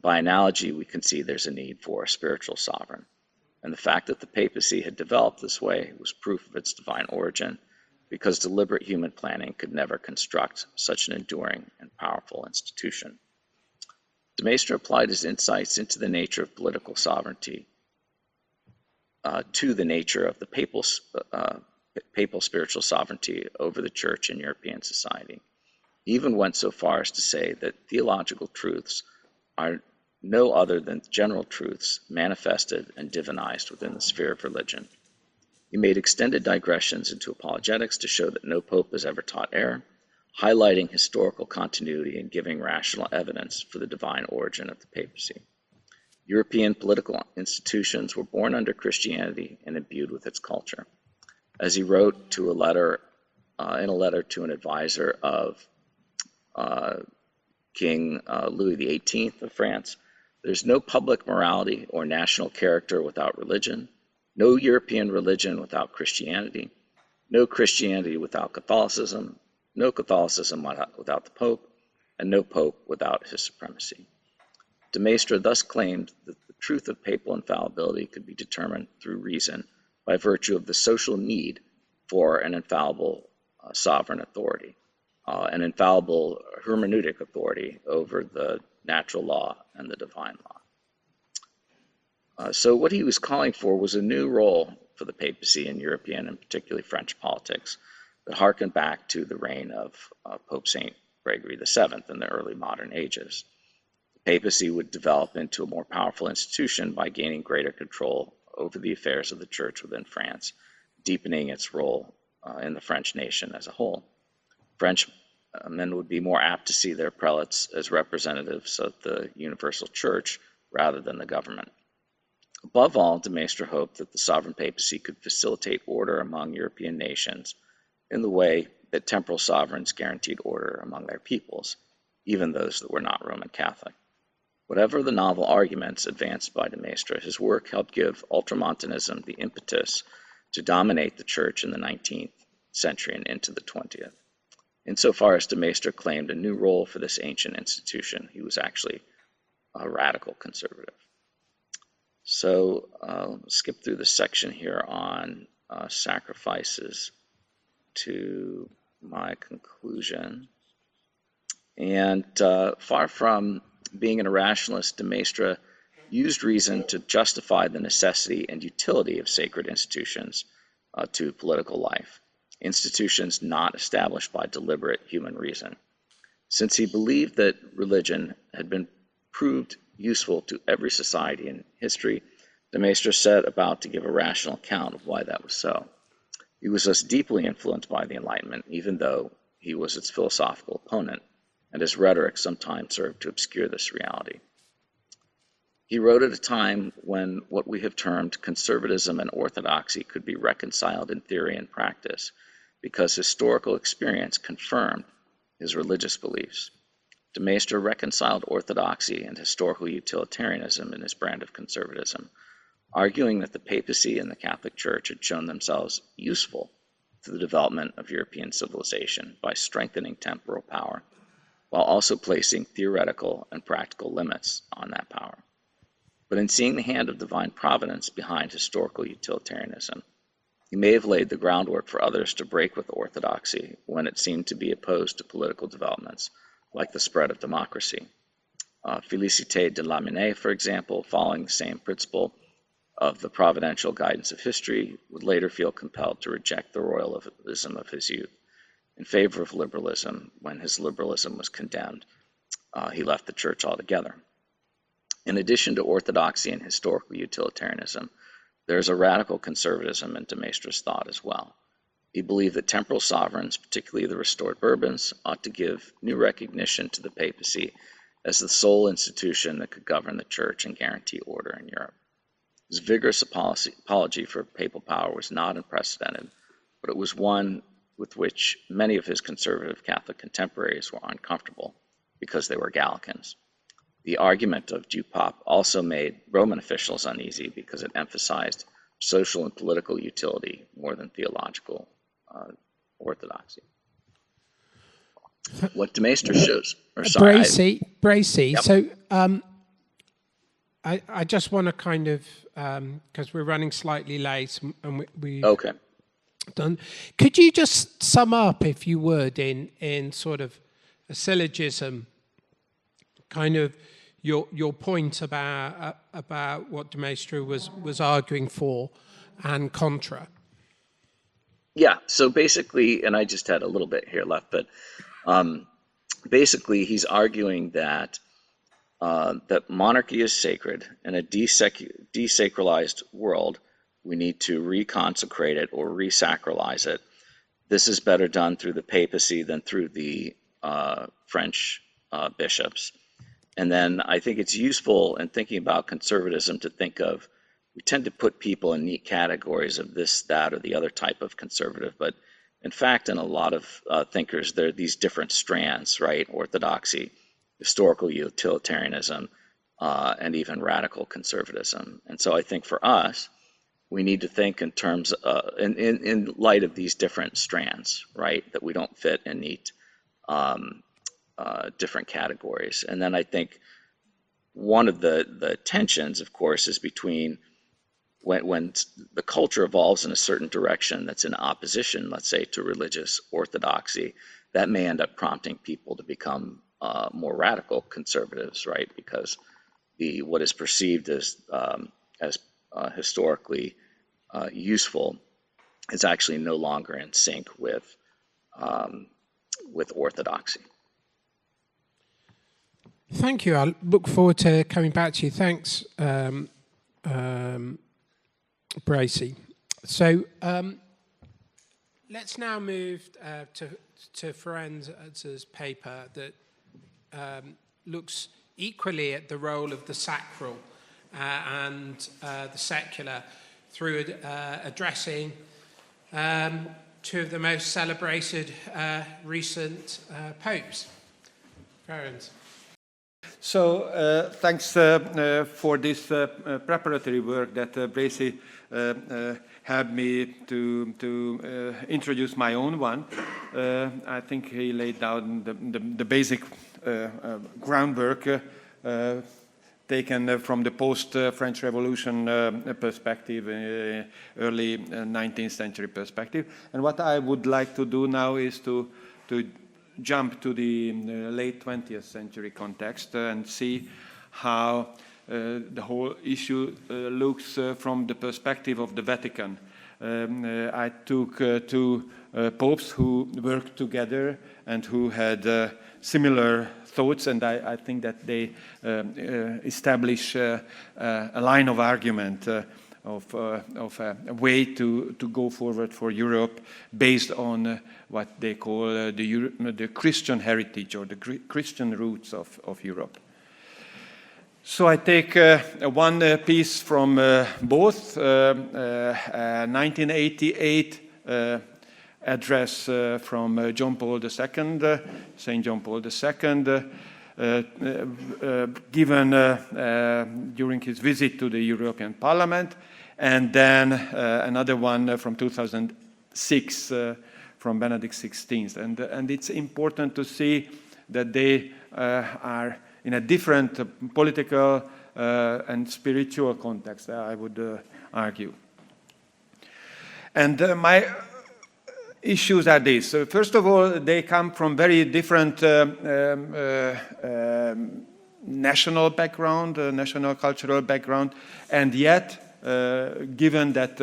by analogy, we can see there's a need for a spiritual sovereign. And the fact that the papacy had developed this way was proof of its divine origin, because deliberate human planning could never construct such an enduring and powerful institution. De Maistre applied his insights into the nature of political sovereignty to the nature of the papal spiritual sovereignty over the church in European society. He even went so far as to say that theological truths are no other than general truths manifested and divinized within the sphere of religion. He made extended digressions into apologetics to show that no pope has ever taught error, highlighting historical continuity and giving rational evidence for the divine origin of the papacy. European political institutions were born under Christianity and imbued with its culture. As he wrote to in a letter to an advisor of King Louis XVIII of France, there's no public morality or national character without religion, no European religion without Christianity, no Christianity without Catholicism, no Catholicism without the Pope, and no Pope without his supremacy. De Maistre thus claimed that the truth of papal infallibility could be determined through reason by virtue of the social need for an infallible sovereign authority, an infallible hermeneutic authority over the natural law and the divine law. So what he was calling for was a new role for the papacy in European and particularly French politics that harkened back to the reign of Pope St. Gregory VII in the early modern ages. The papacy would develop into a more powerful institution by gaining greater control over the affairs of the church within France, deepening its role in the French nation as a whole. French men would be more apt to see their prelates as representatives of the universal church rather than the government. Above all, de Maistre hoped that the sovereign papacy could facilitate order among European nations in the way that temporal sovereigns guaranteed order among their peoples, even those that were not Roman Catholic. Whatever the novel arguments advanced by de Maistre, his work helped give Ultramontanism the impetus to dominate the church in the 19th century and into the 20th. Insofar as de Maistre claimed a new role for this ancient institution, he was actually a radical conservative. So skip through the section here on sacrifices to my conclusion. And far from being an irrationalist, de Maistre used reason to justify the necessity and utility of sacred institutions to political life, institutions not established by deliberate human reason. Since he believed that religion had been proved useful to every society in history, de Maistre set about to give a rational account of why that was so. He was thus deeply influenced by the Enlightenment, even though he was its philosophical opponent, and his rhetoric sometimes served to obscure this reality. He wrote at a time when what we have termed conservatism and orthodoxy could be reconciled in theory and practice, because historical experience confirmed his religious beliefs. De Maistre reconciled orthodoxy and historical utilitarianism in his brand of conservatism, arguing that the papacy and the Catholic Church had shown themselves useful to the development of European civilization by strengthening temporal power, while also placing theoretical and practical limits on that power. But in seeing the hand of divine providence behind historical utilitarianism, he may have laid the groundwork for others to break with orthodoxy when it seemed to be opposed to political developments, like the spread of democracy. Félicité de Lamennais, for example, following the same principle of the providential guidance of history, would later feel compelled to reject the royalism of his youth in favor of liberalism. When his liberalism was condemned, he left the church altogether. In addition to orthodoxy and historical utilitarianism, there is a radical conservatism in de Maistre's thought as well. He believed that temporal sovereigns, particularly the restored Bourbons, ought to give new recognition to the papacy as the sole institution that could govern the church and guarantee order in Europe. His vigorous apology for papal power was not unprecedented, but it was one with which many of his conservative Catholic contemporaries were uncomfortable because they were Gallicans. The argument of du pape also made Roman officials uneasy because it emphasized social and political utility more than theological orthodoxy. What de Maistre shows, Bracy. Yep. So I just want to kind of, because we're running slightly late and we okay. Done. Could you just sum up, if you would, in sort of a syllogism, kind of your point about what de Maistre was arguing for and contra? Yeah, so basically, and I just had a little bit here left, but basically he's arguing that that monarchy is sacred. In a desacralized world, we need to reconsecrate it or resacralize it. this is better done through the papacy than through the French bishops. And then I think it's useful in thinking about conservatism to think of, we tend to put people in neat categories of this, that, or the other type of conservative, but in fact, in a lot of thinkers, there are these different strands, right? Orthodoxy, historical utilitarianism, and even radical conservatism. And so I think for us, we need to think in terms, in light of these different strands, right? That we don't fit in neat different categories. And then I think one of the tensions, of course, is between when the culture evolves in a certain direction that's in opposition, let's say, to religious orthodoxy, that may end up prompting people to become more radical conservatives, right? Because what is perceived as historically useful is actually no longer in sync with orthodoxy. Thank you. I look forward to coming back to you. Thanks, Bracy. So let's now move to Ferencz's paper that looks equally at the role of the sacral and the secular through addressing two of the most celebrated recent popes. Ferenc. So thanks for this preparatory work that Bracy helped me to introduce my own one. I think he laid down the basic groundwork taken from the post-French Revolution perspective, early 19th century perspective. And what I would like to do now is to jump to the late 20th century context and see how the whole issue looks from the perspective of the Vatican. I took two popes who worked together and who had similar thoughts, and I think that they establish a line of argument of a way to go forward for Europe based on what they call the Christian heritage or the Christian roots of Europe. So I take one piece from both 1988 address from John Paul II, St. John Paul II, given during his visit to the European Parliament, and then another one from 2006 from Benedict XVI. And it's important to see that they are in a different political and spiritual context, I would argue. And my issues are these. So first of all, they come from very different national background, national cultural background, and yet, given that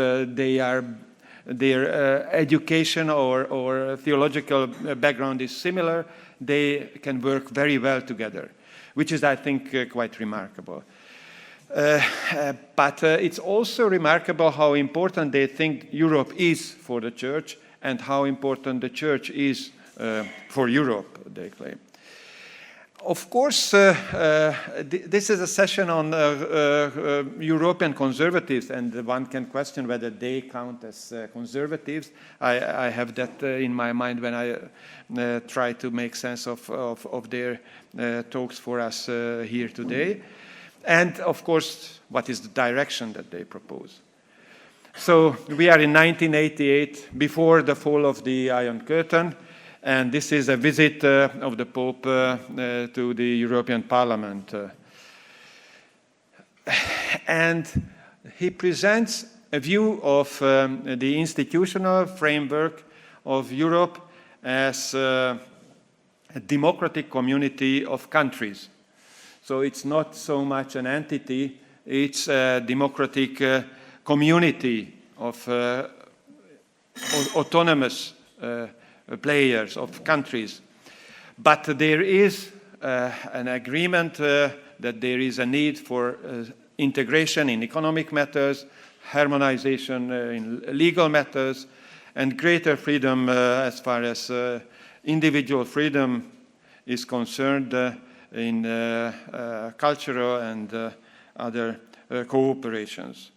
their education or theological background is similar, they can work very well together, which is, I think, quite remarkable. But it's also remarkable how important they think Europe is for the Church and how important the Church is for Europe, they claim. Of course, this is a session on European conservatives, and one can question whether they count as conservatives. I have that in my mind when I try to make sense of their talks for us here today. And, of course, what is the direction that they propose? So we are in 1988, before the fall of the Iron Curtain, and this is a visit of the Pope to the European Parliament. And he presents a view of the institutional framework of Europe as a democratic community of countries. So it's not so much an entity, it's a democratic community of autonomous players, of countries. But there is an agreement that there is a need for integration in economic matters, harmonization in legal matters, and greater freedom as far as individual freedom is concerned in cultural and other cooperations.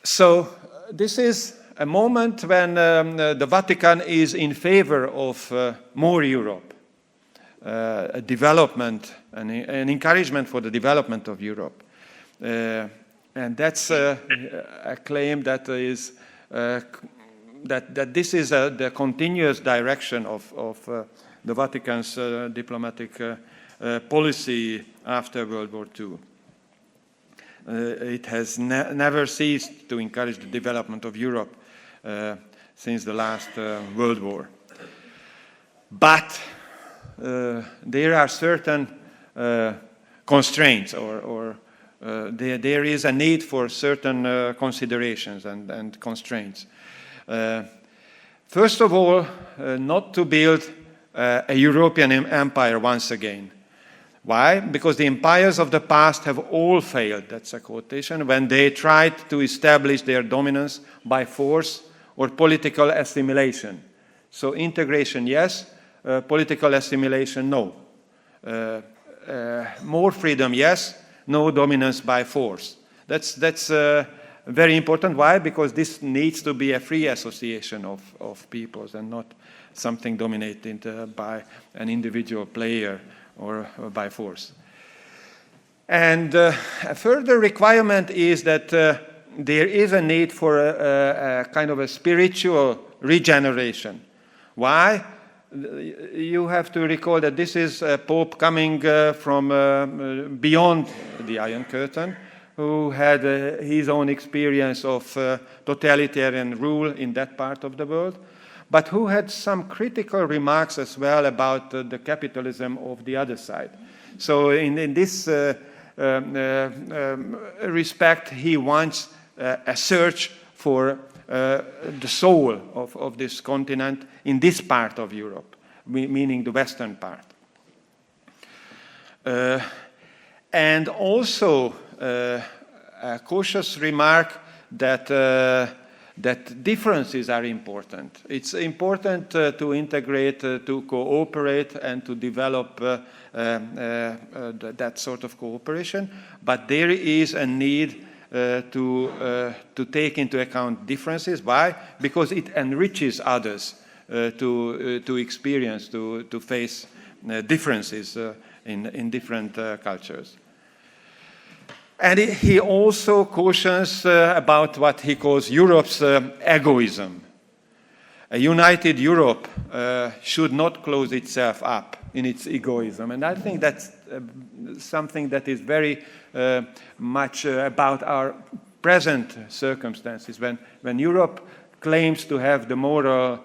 So this is a moment when the Vatican is in favor of more Europe, a development, an encouragement for the development of Europe. And that's a claim that is that this is the continuous direction of the Vatican's diplomatic policy after World War II. It has never ceased to encourage the development of Europe since the last World War. But there are certain constraints, or there is a need for certain considerations and constraints. First of all, not to build a European empire once again. Why? Because the empires of the past have all failed, that's a quotation, when they tried to establish their dominance by force or political assimilation. So integration, yes. Political assimilation, no. More freedom, yes. No dominance by force. That's very important. Why? Because this needs to be a free association of peoples and not something dominated by an individual player or by force. And a further requirement is that there is a need for a kind of a spiritual regeneration. Why? You have to recall that this is a Pope coming from beyond the Iron Curtain, who had his own experience of totalitarian rule in that part of the world, but who had some critical remarks as well about the capitalism of the other side. So in this respect, he wants a search for the soul of this continent in this part of Europe, meaning the western part. And also a cautious remark that differences are important. It's important to integrate, to cooperate, and to develop that sort of cooperation, but there is a need to take into account differences. Why? Because it enriches others to experience, to face differences in different cultures. And he also cautions about what he calls Europe's egoism. A united Europe should not close itself up in its egoism. And I think that's something that is very much about our present circumstances. When Europe claims to have the moral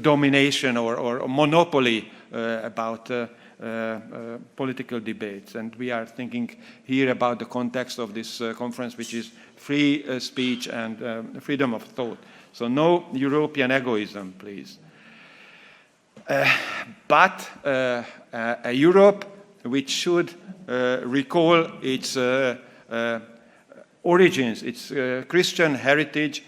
domination or monopoly about political debates. And we are thinking here about the context of this conference, which is free speech and freedom of thought. So no European egoism, please. But a Europe which should recall its origins, its Christian heritage,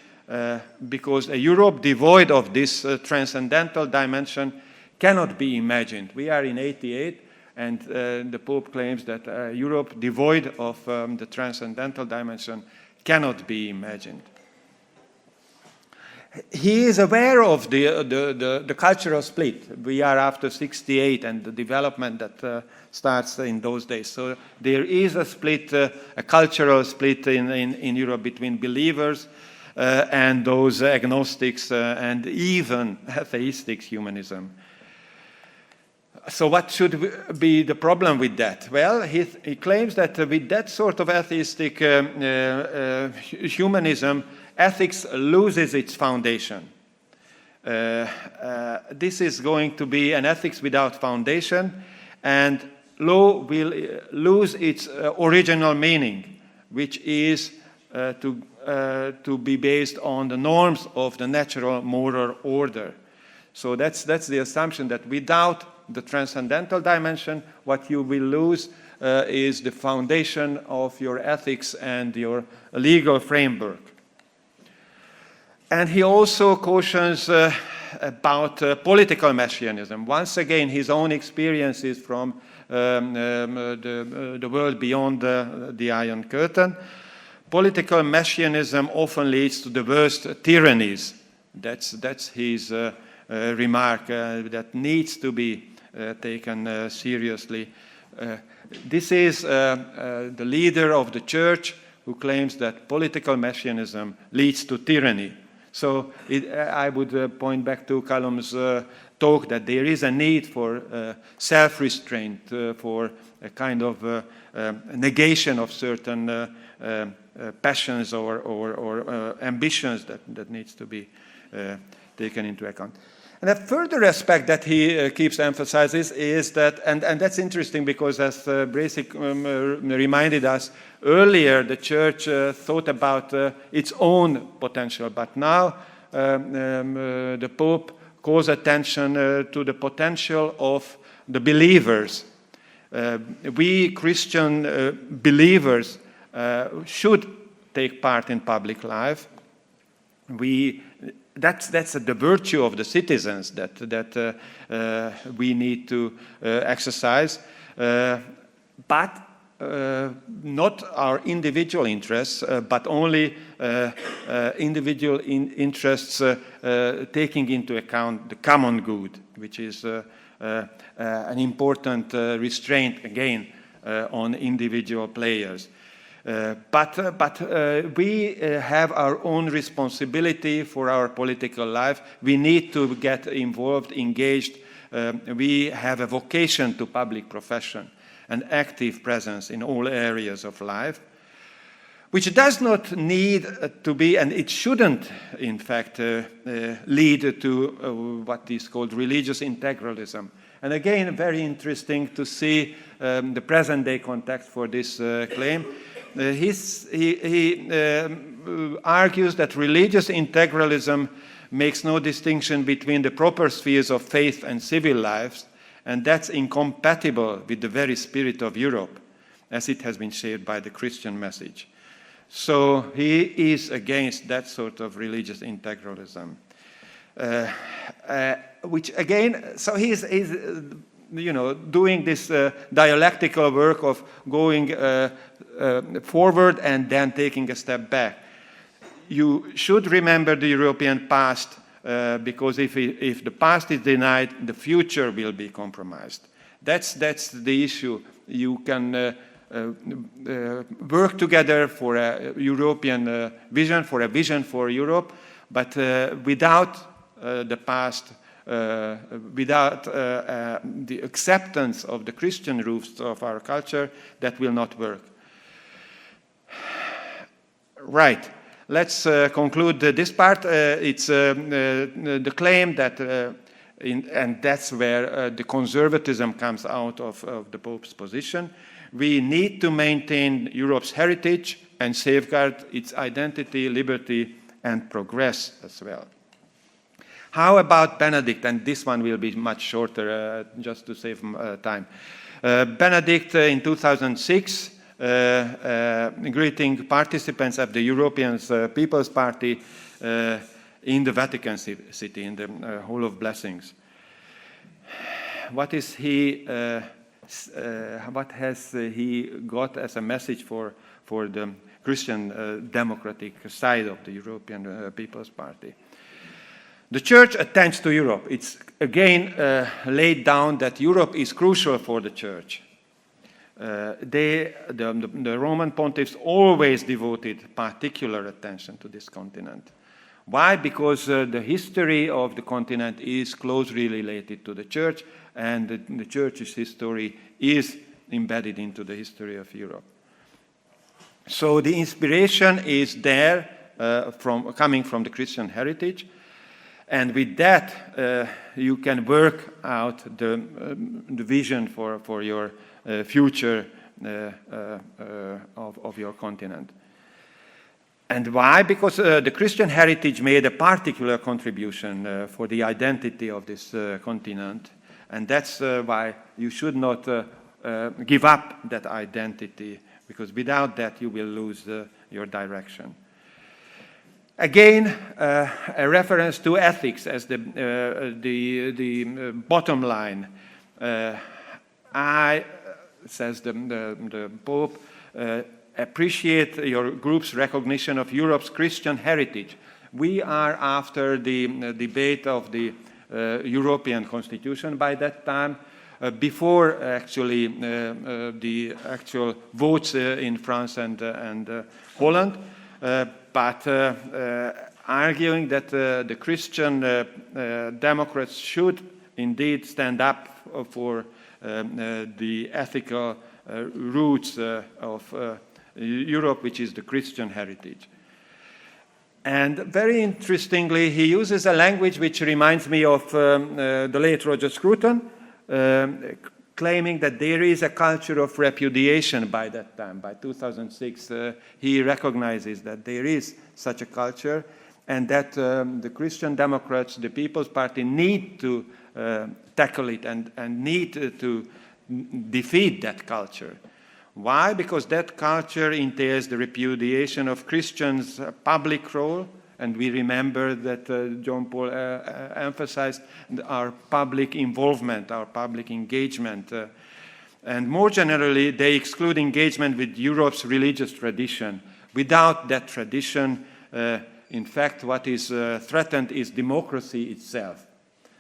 because a Europe devoid of this transcendental dimension cannot be imagined. We are in 88, and the Pope claims that Europe devoid of the transcendental dimension cannot be imagined. He is aware of the cultural split. We are after 68 and the development that starts in those days. So there is a split, a cultural split in Europe between believers and those agnostics and even atheistic humanism. So what should be the problem with that? Well, he claims that with that sort of atheistic humanism, ethics loses its foundation. This is going to be an ethics without foundation, and law will lose its original meaning, which is to be based on the norms of the natural moral order. So that's the assumption that without the transcendental dimension, what you will lose is the foundation of your ethics and your legal framework. And he also cautions about political messianism. Once again, his own experiences from the world beyond the Iron Curtain. Political messianism often leads to the worst tyrannies. That's his remark that needs to be taken seriously. This is the leader of the church who claims that political messianism leads to tyranny. So I would point back to Callum's talk that there is a need for self-restraint, for a kind of negation of certain passions or ambitions that needs to be taken into account. And a further aspect that he keeps emphasizes is that, and that's interesting because as Bracek reminded us earlier, the church thought about its own potential, but now the Pope calls attention to the potential of the believers. We Christian believers should take part in public life. That's the virtue of the citizens that we need to exercise, but not our individual interests, but only individual interests taking into account the common good, which is an important restraint, again, on individual players. But we have our own responsibility for our political life. We need to get involved, engaged. We have a vocation to public profession, an active presence in all areas of life, which does not need to be, and it shouldn't, in fact, lead to what is called religious integralism. And again, very interesting to see the present-day context for this claim. He argues that religious integralism makes no distinction between the proper spheres of faith and civil lives, and that's incompatible with the very spirit of Europe, as it has been shared by the Christian message. So he is against that sort of religious integralism. Which again, so he's doing this dialectical work of going forward and then taking a step back. You should remember the European past because if the past is denied, the future will be compromised. That's the issue. You can work together for a European vision, for a vision for Europe, but without the past, without the acceptance of the Christian roots of our culture, that will not work. Right. Let's conclude this part. It's the claim that, and that's where the conservatism comes out of the Pope's position. We need to maintain Europe's heritage and safeguard its identity, liberty, and progress as well. How about Benedict? And this one will be much shorter, just to save time. Benedict in 2006, greeting participants of the European People's Party in the Vatican City, in the Hall of Blessings. What is he? What has he got as a message for the Christian democratic side of the European People's Party? The Church attends to Europe. It's again laid down that Europe is crucial for the Church. The Roman pontiffs always devoted particular attention to this continent. Why? Because the history of the continent is closely related to the Church, and the Church's history is embedded into the history of Europe. So the inspiration is there, coming from the Christian heritage, and with that you can work out the vision for your future of your continent. And why? Because the Christian heritage made a particular contribution for the identity of this continent. And that's why you should not give up that identity, because without that you will lose your direction. Again, a reference to ethics as the bottom line. I, says the Pope, appreciate your group's recognition of Europe's Christian heritage. We are after the debate of the European Constitution by that time, before actually the actual votes in France and Holland, but arguing that the Christian Democrats should indeed stand up for the ethical roots of Europe, which is the Christian heritage. And very interestingly, he uses a language which reminds me of the late Roger Scruton, claiming that there is a culture of repudiation by that time. By 2006, he recognizes that there is such a culture, and that the Christian Democrats, the People's Party, need to tackle it and need to defeat that culture. Why? Because that culture entails the repudiation of Christians' public role, and we remember that John Paul emphasized our public involvement, our public engagement. And more generally, they exclude engagement with Europe's religious tradition. Without that tradition, in fact, what is threatened is democracy itself.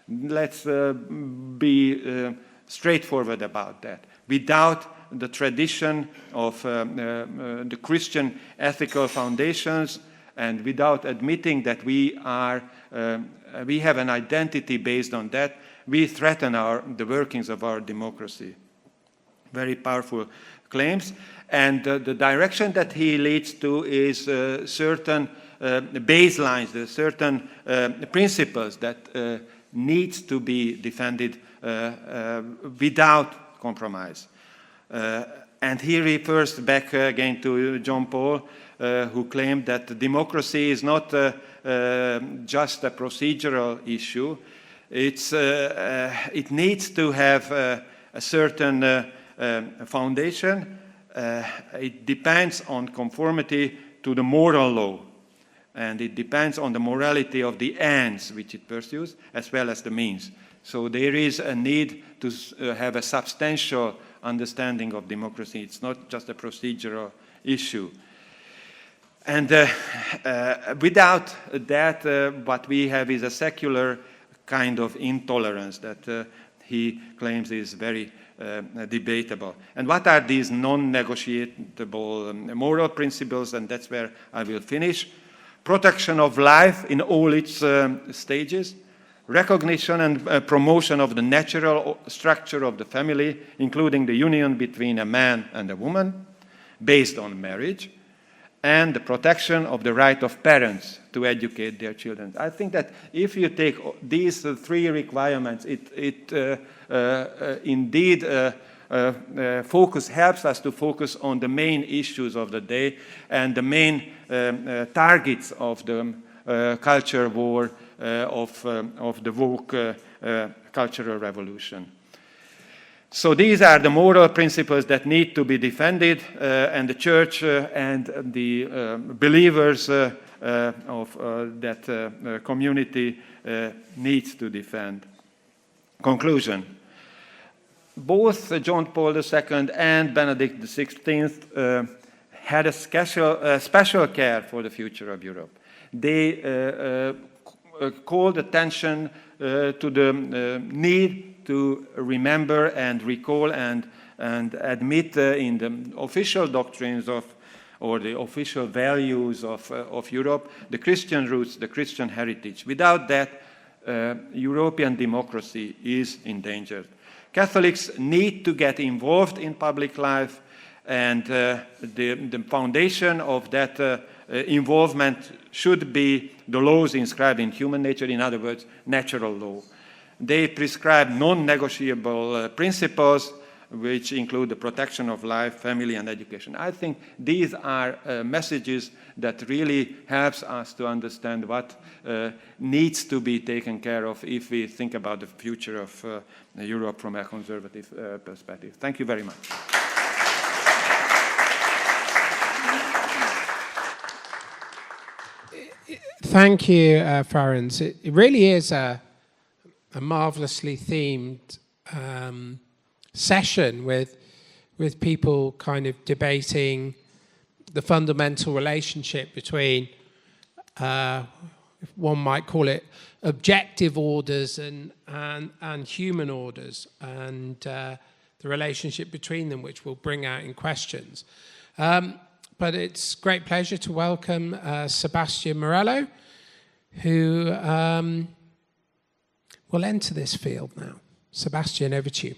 Let's be straightforward about that. Without the tradition of the Christian ethical foundations, and without admitting that we have an identity based on that, we threaten the workings of our democracy. Very powerful claims. And the direction that he leads to is certain baselines, certain principles that needs to be defended without compromise. And he refers back again to John Paul, who claimed that democracy is not just a procedural issue. It needs to have a certain foundation. It depends on conformity to the moral law, and it depends on the morality of the ends which it pursues, as well as the means. So there is a need to have a substantial understanding of democracy. It's not just a procedural issue. And without that, what we have is a secular kind of intolerance that he claims is very debatable. And what are these non-negotiable moral principles? And that's where I will finish. Protection of life in all its stages. Recognition and promotion of the natural structure of the family, including the union between a man and a woman, based on marriage, and the protection of the right of parents to educate their children. I think that if you take these three requirements, it indeed helps us to focus on the main issues of the day and the main targets of the culture war, of the woke cultural revolution. So these are the moral principles that need to be defended, and the church and the believers of that community needs to defend. Conclusion. Both John Paul II and Benedict XVI had a special care for the future of Europe. They called attention to the need to remember and recall and admit in the official doctrines or the official values of Europe the Christian roots, the Christian heritage. Without that, European democracy is endangered. Catholics need to get involved in public life, and the foundation of that involvement should be the laws inscribed in human nature, in other words, natural law. They prescribe non-negotiable principles which include the protection of life, family, and education. I think these are messages that really helps us to understand what needs to be taken care of if we think about the future of Europe from a conservative perspective. Thank you very much. Thank you, Ferenc. It really is a marvelously themed session with people kind of debating the fundamental relationship between, one might call it, objective orders and human orders, and the relationship between them, which we'll bring out in questions. But it's a great pleasure to welcome Sebastian Morello, who will enter this field now. Sebastian, over to you.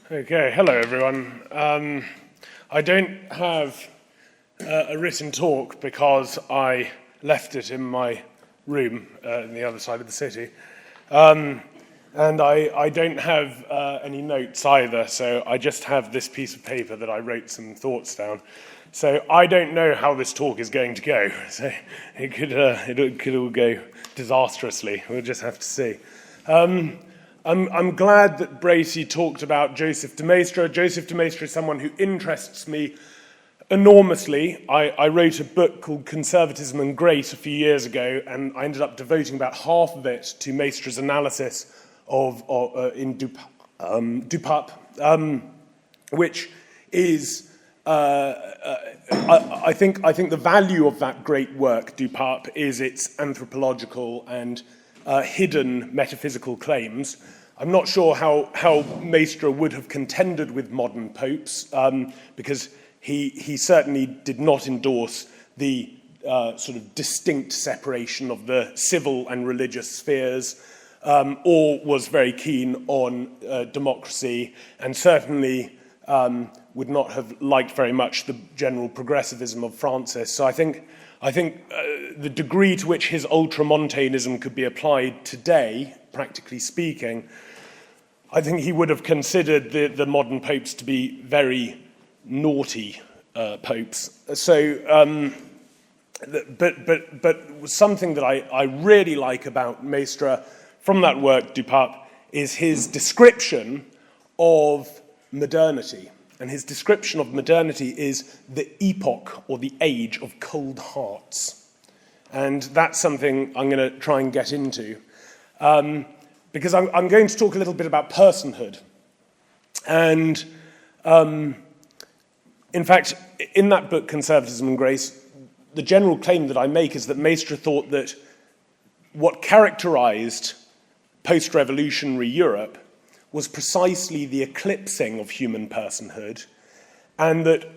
Okay, hello everyone. I don't have a written talk because I left it in my room on the other side of the city. And I don't have any notes either, so I just have this piece of paper that I wrote some thoughts down. So I don't know how this talk is going to go. So it could all go disastrously. We'll just have to see. I'm glad that Bracey talked about Joseph de Maistre. Joseph de Maistre is someone who interests me enormously. I wrote a book called Conservatism and Grace a few years ago, and I ended up devoting about half of it to Maistre's analysis in Dupup, which is, I think the value of that great work, Dupup, is its anthropological and hidden metaphysical claims. I'm not sure how Maistre would have contended with modern popes, because he certainly did not endorse the sort of distinct separation of the civil and religious spheres, or was very keen on democracy, and certainly would not have liked very much the general progressivism of Francis. So I think the degree to which his ultramontanism could be applied today, practically speaking, I think he would have considered the modern popes to be very naughty popes. So, but something that I really like about Maistre from that work, Dupup, is his description of modernity. And his description of modernity is the epoch or the age of cold hearts. And that's something I'm going to try and get into. Because I'm going to talk a little bit about personhood. And in fact, in that book, Conservatism and Grace, the general claim that I make is that Maistre thought that what characterized post-revolutionary Europe was precisely the eclipsing of human personhood, and that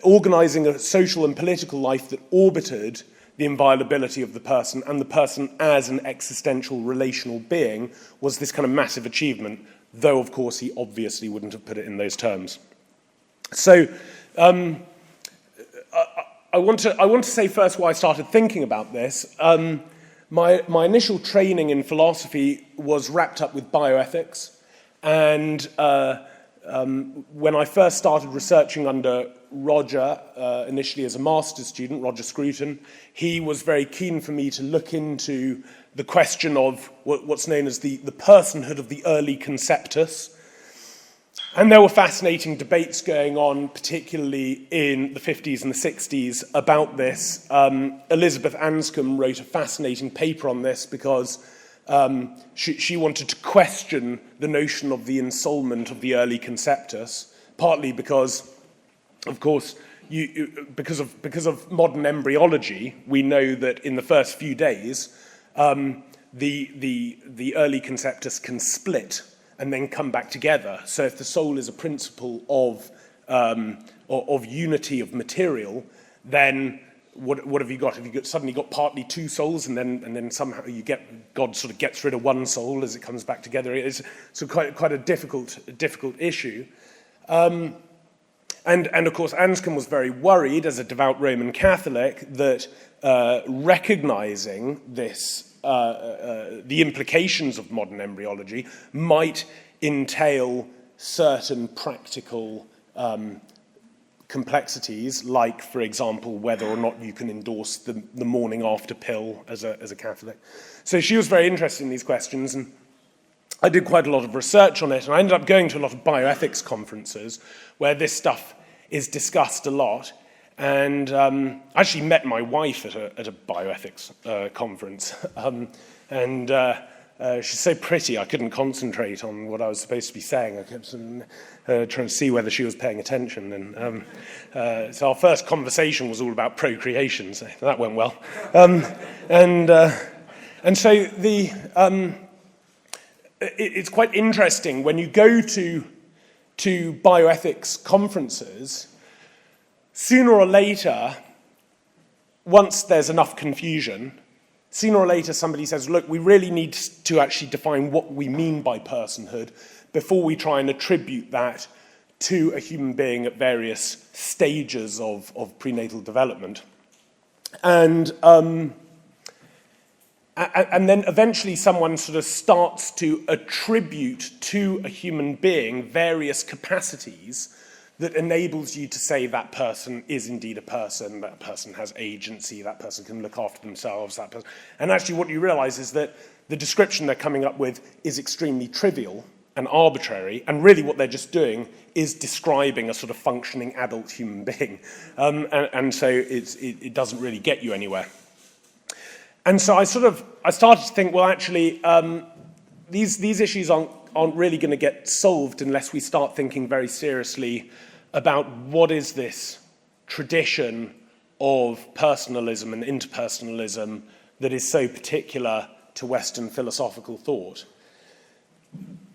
organizing a social and political life that orbited the inviolability of the person and the person as an existential relational being was this kind of massive achievement, though, of course, he obviously wouldn't have put it in those terms. So I want to say first why I started thinking about this. My initial training in philosophy was wrapped up with bioethics, and when I first started researching under Roger, initially as a master's student, Roger Scruton, he was very keen for me to look into the question of what's known as the personhood of the early conceptus. And there were fascinating debates going on, particularly in the 50s and the 60s, about this. Elizabeth Anscombe wrote a fascinating paper on this because she wanted to question the notion of the ensoulment of the early conceptus, partly because, of course, because of modern embryology, we know that in the first few days, the early conceptus can split and then come back together. So if the soul is a principle of unity of material, then what have you got? Have you suddenly got partly two souls, and then somehow God sort of gets rid of one soul as it comes back together? It's quite a difficult issue. And of course, Anscombe was very worried, as a devout Roman Catholic, that recognizing this, the implications of modern embryology might entail certain practical complexities, like, for example, whether or not you can endorse the morning after pill as a Catholic. So she was very interested in these questions, and I did quite a lot of research on it, and I ended up going to a lot of bioethics conferences where this stuff is discussed a lot. And I actually met my wife at a bioethics conference. She's so pretty, I couldn't concentrate on what I was supposed to be saying. I kept trying to see whether she was paying attention. And so our first conversation was all about procreation, so that went well. And so it's quite interesting when you go to bioethics conferences. Sooner or later, once there's enough confusion, sooner or later somebody says, look, we really need to actually define what we mean by personhood before we try and attribute that to a human being at various stages of prenatal development. And then eventually someone sort of starts to attribute to a human being various capacities that enables you to say that person is indeed a person, that person has agency, that person can look after themselves, that person. And actually what you realize is that the description they're coming up with is extremely trivial and arbitrary, and really what they're just doing is describing a sort of functioning adult human being. And so it doesn't really get you anywhere. And so I started to think, well, actually, these issues aren't really going to get solved unless we start thinking very seriously about what is this tradition of personalism and interpersonalism that is so particular to Western philosophical thought.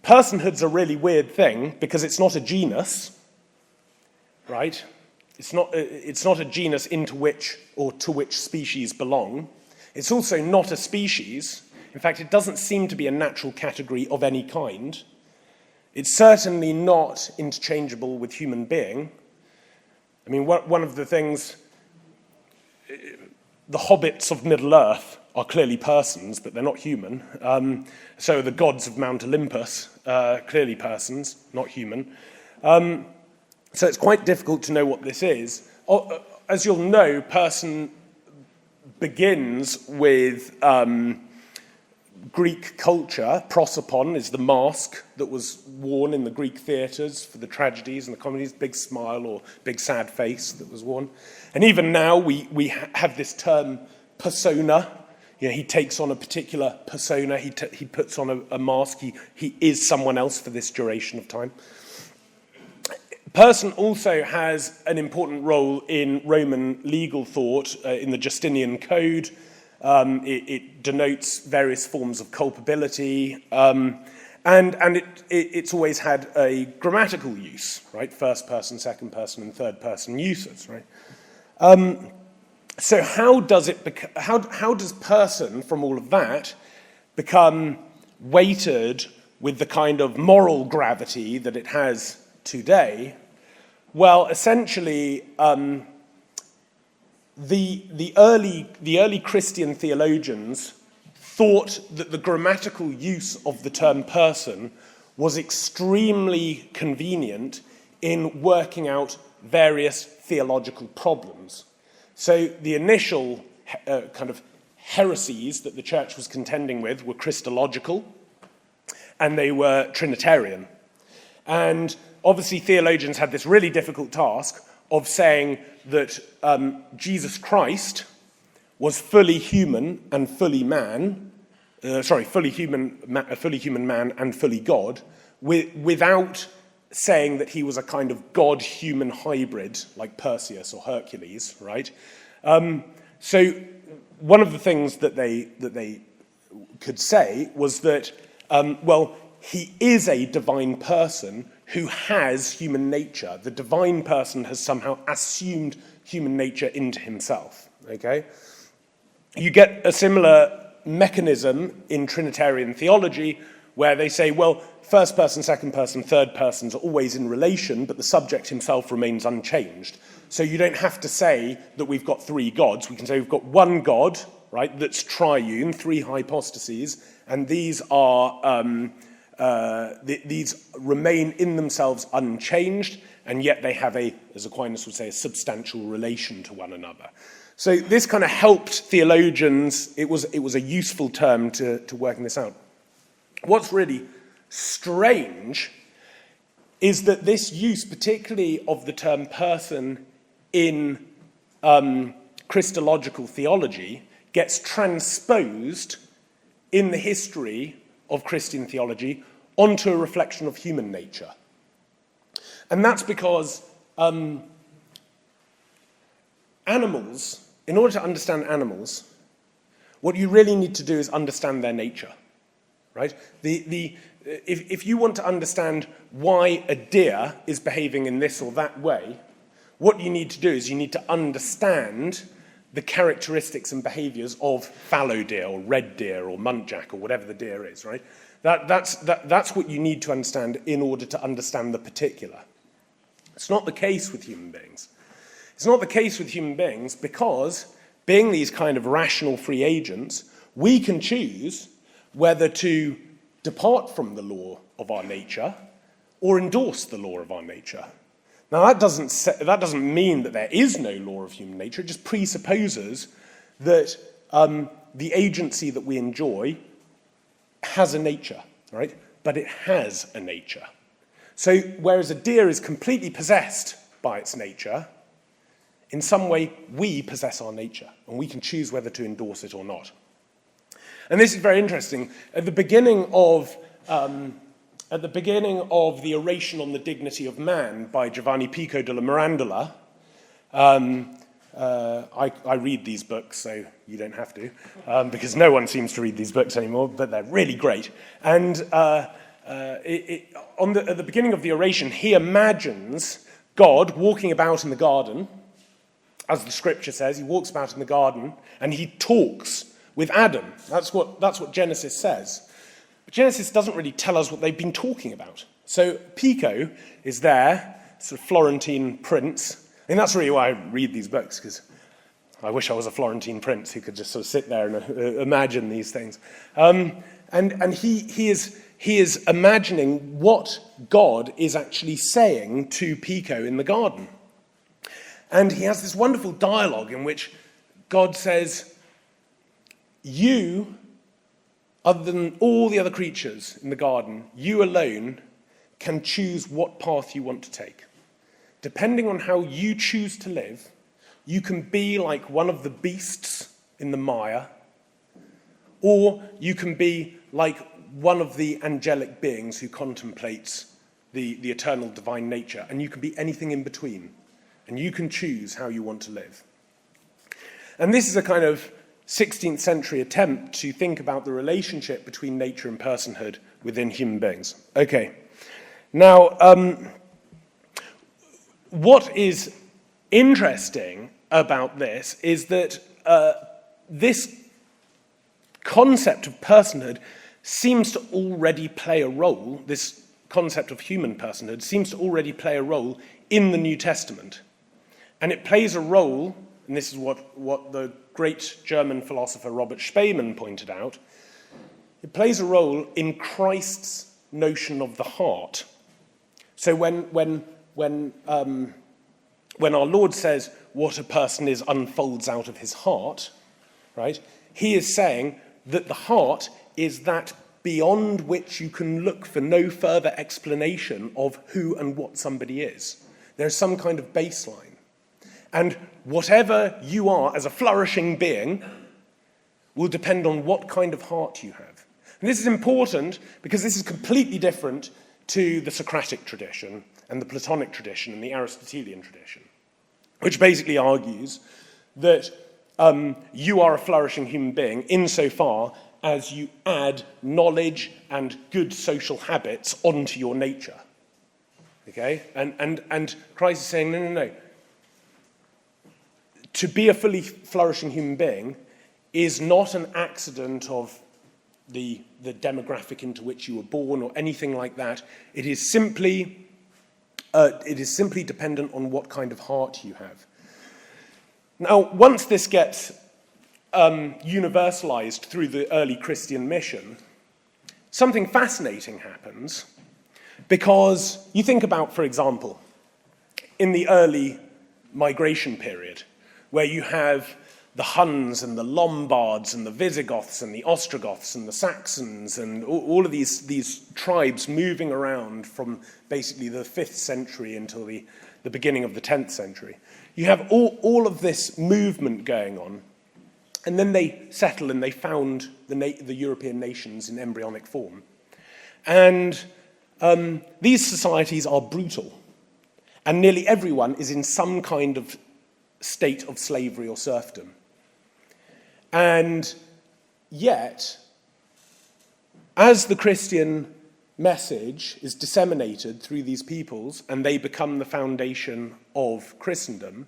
Personhood's a really weird thing because it's not a genus, right? It's not a genus into which or to which species belong. It's also not a species. In fact, it doesn't seem to be a natural category of any kind. It's certainly not interchangeable with human being. I mean, one of the things, the hobbits of Middle-earth are clearly persons, but they're not human. So the gods of Mount Olympus are clearly persons, not human. So it's quite difficult to know what this is. As you'll know, person begins with Greek culture. Prosopon is the mask that was worn in the Greek theatres for the tragedies and the comedies, big smile or big sad face that was worn. And even now we have this term persona. You know, he takes on a particular persona, he puts on a mask, he is someone else for this duration of time. Person also has an important role in Roman legal thought, in the Justinian Code. It denotes various forms of culpability, and it's always had a grammatical use, right? First person, second person, and third person uses, right? So how does person, from all of that, become weighted with the kind of moral gravity that it has today? Well, essentially, the early Christian theologians thought that the grammatical use of the term person was extremely convenient in working out various theological problems. So the initial kind of heresies that the church was contending with were Christological, and they were Trinitarian. And obviously theologians had this really difficult task of saying that Jesus Christ was fully human and fully man, fully human man and fully God, without saying that he was a kind of God-human hybrid like Perseus or Hercules, right? So one of the things that they could say was that, well, he is a divine person who has human nature. The divine person has somehow assumed human nature into himself, okay? You get a similar mechanism in Trinitarian theology where they say, well, first person, second person, third persons are always in relation, but the subject himself remains unchanged. So you don't have to say that we've got three gods. We can say we've got one God, right, that's triune, three hypostases, and these are these remain in themselves unchanged, and yet they have a, as Aquinas would say, a substantial relation to one another. So this kind of helped theologians. It was a useful term to working this out. What's really strange is that this use, particularly of the term person in Christological theology, gets transposed in the history of Christian theology onto a reflection of human nature. And that's because animals, in order to understand animals, what you really need to do is understand their nature, right? If you want to understand why a deer is behaving in this or that way, what you need to do is you need to understand the characteristics and behaviors of fallow deer or red deer or muntjac or whatever the deer is, right? That's what you need to understand in order to understand the particular. It's not the case with human beings. It's not the case with human beings because, being these kind of rational free agents, we can choose whether to depart from the law of our nature or endorse the law of our nature. Now, that doesn't mean that there is no law of human nature. It just presupposes that the agency that we enjoy has a nature, right? But it has a nature. So, whereas a deer is completely possessed by its nature, in some way we possess our nature, and we can choose whether to endorse it or not. And this is very interesting. At the beginning of the Oration on the Dignity of Man by Giovanni Pico della Mirandola, I read these books, so you don't have to, because no one seems to read these books anymore, but they're really great. And at the beginning of the oration, he imagines God walking about in the garden, as the scripture says. He walks about in the garden, and he talks with Adam. That's what Genesis says. But Genesis doesn't really tell us what they've been talking about. So Pico is there, sort of Florentine prince. I mean, that's really why I read these books, because I wish I was a Florentine prince who could just sort of sit there and imagine these things. And he is imagining what God is actually saying to Pico in the garden. And he has this wonderful dialogue in which God says, you, other than all the other creatures in the garden, you alone can choose what path you want to take. Depending on how you choose to live, you can be like one of the beasts in the mire, or you can be like one of the angelic beings who contemplates the eternal divine nature, and you can be anything in between, and you can choose how you want to live. And this is a kind of 16th century attempt to think about the relationship between nature and personhood within human beings. Okay. Now, what is interesting about this is that this concept of personhood seems to already play a role, this concept of human personhood seems to already play a role in the New Testament. And it plays a role, and this is what the great German philosopher Robert Spemann pointed out, it plays a role in Christ's notion of the heart. So when our Lord says what a person is unfolds out of his heart, right, he is saying that the heart is that beyond which you can look for no further explanation of who and what somebody is. There's some kind of baseline. And whatever you are as a flourishing being will depend on what kind of heart you have. And this is important because this is completely different to the Socratic tradition and the Platonic tradition and the Aristotelian tradition, which basically argues that you are a flourishing human being insofar as you add knowledge and good social habits onto your nature. Okay? And Christ is saying, no. To be a fully flourishing human being is not an accident of the demographic into which you were born or anything like that. It is simply dependent on what kind of heart you have. Now, once this gets universalized through the early Christian mission, something fascinating happens, because you think about, for example, in the early migration period, where you have the Huns and the Lombards and the Visigoths and the Ostrogoths and the Saxons and all of these tribes moving around from basically the 5th century until the beginning of the 10th century. You have all of this movement going on, and then they settle and they found the European nations in embryonic form. And these societies are brutal, and nearly everyone is in some kind of state of slavery or serfdom. And yet, as the Christian message is disseminated through these peoples and they become the foundation of Christendom,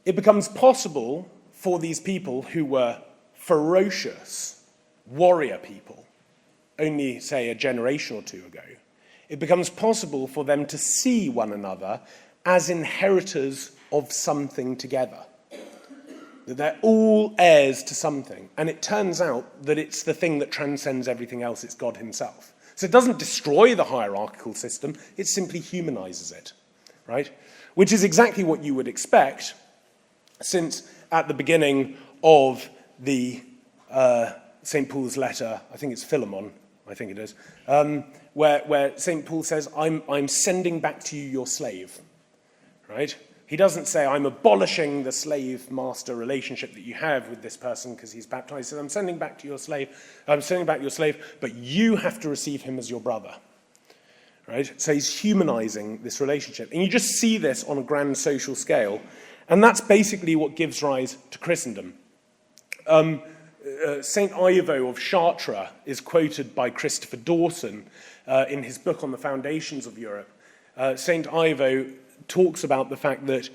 it becomes possible for these people who were ferocious warrior people only, say, a generation or two ago, it becomes possible for them to see one another as inheritors of something together. That they're all heirs to something. And it turns out that it's the thing that transcends everything else. It's God himself. So it doesn't destroy the hierarchical system. It simply humanizes it, right? Which is exactly what you would expect, since at the beginning of the St. Paul's letter, I think it's Philemon, I think it is, where St. Paul says, I'm sending back to you your slave, right? He doesn't say, I'm abolishing the slave-master relationship that you have with this person because he's baptized. He says, I'm sending back your slave, but you have to receive him as your brother. Right? So he's humanizing this relationship. And you just see this on a grand social scale. And that's basically what gives rise to Christendom. St. Ivo of Chartres is quoted by Christopher Dawson in his book on the foundations of Europe. St. Ivo talks about the fact that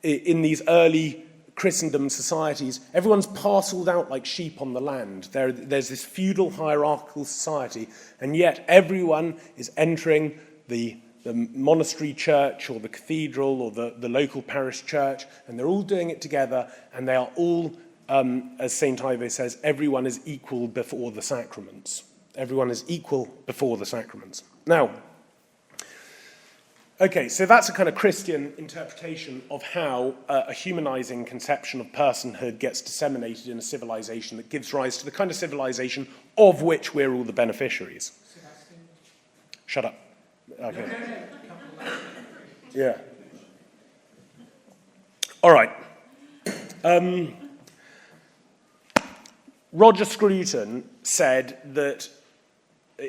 in these early Christendom societies, everyone's parceled out like sheep on the land. There's this feudal hierarchical society, and yet everyone is entering the monastery church or the cathedral or the local parish church, and they're all doing it together, and they are all, as St. Ivo says, everyone is equal before the sacraments. Everyone is equal before the sacraments. Now, okay, so that's a kind of Christian interpretation of how a humanizing conception of personhood gets disseminated in a civilization that gives rise to the kind of civilization of which we're all the beneficiaries. Shut up. Okay. Yeah. All right. Roger Scruton said that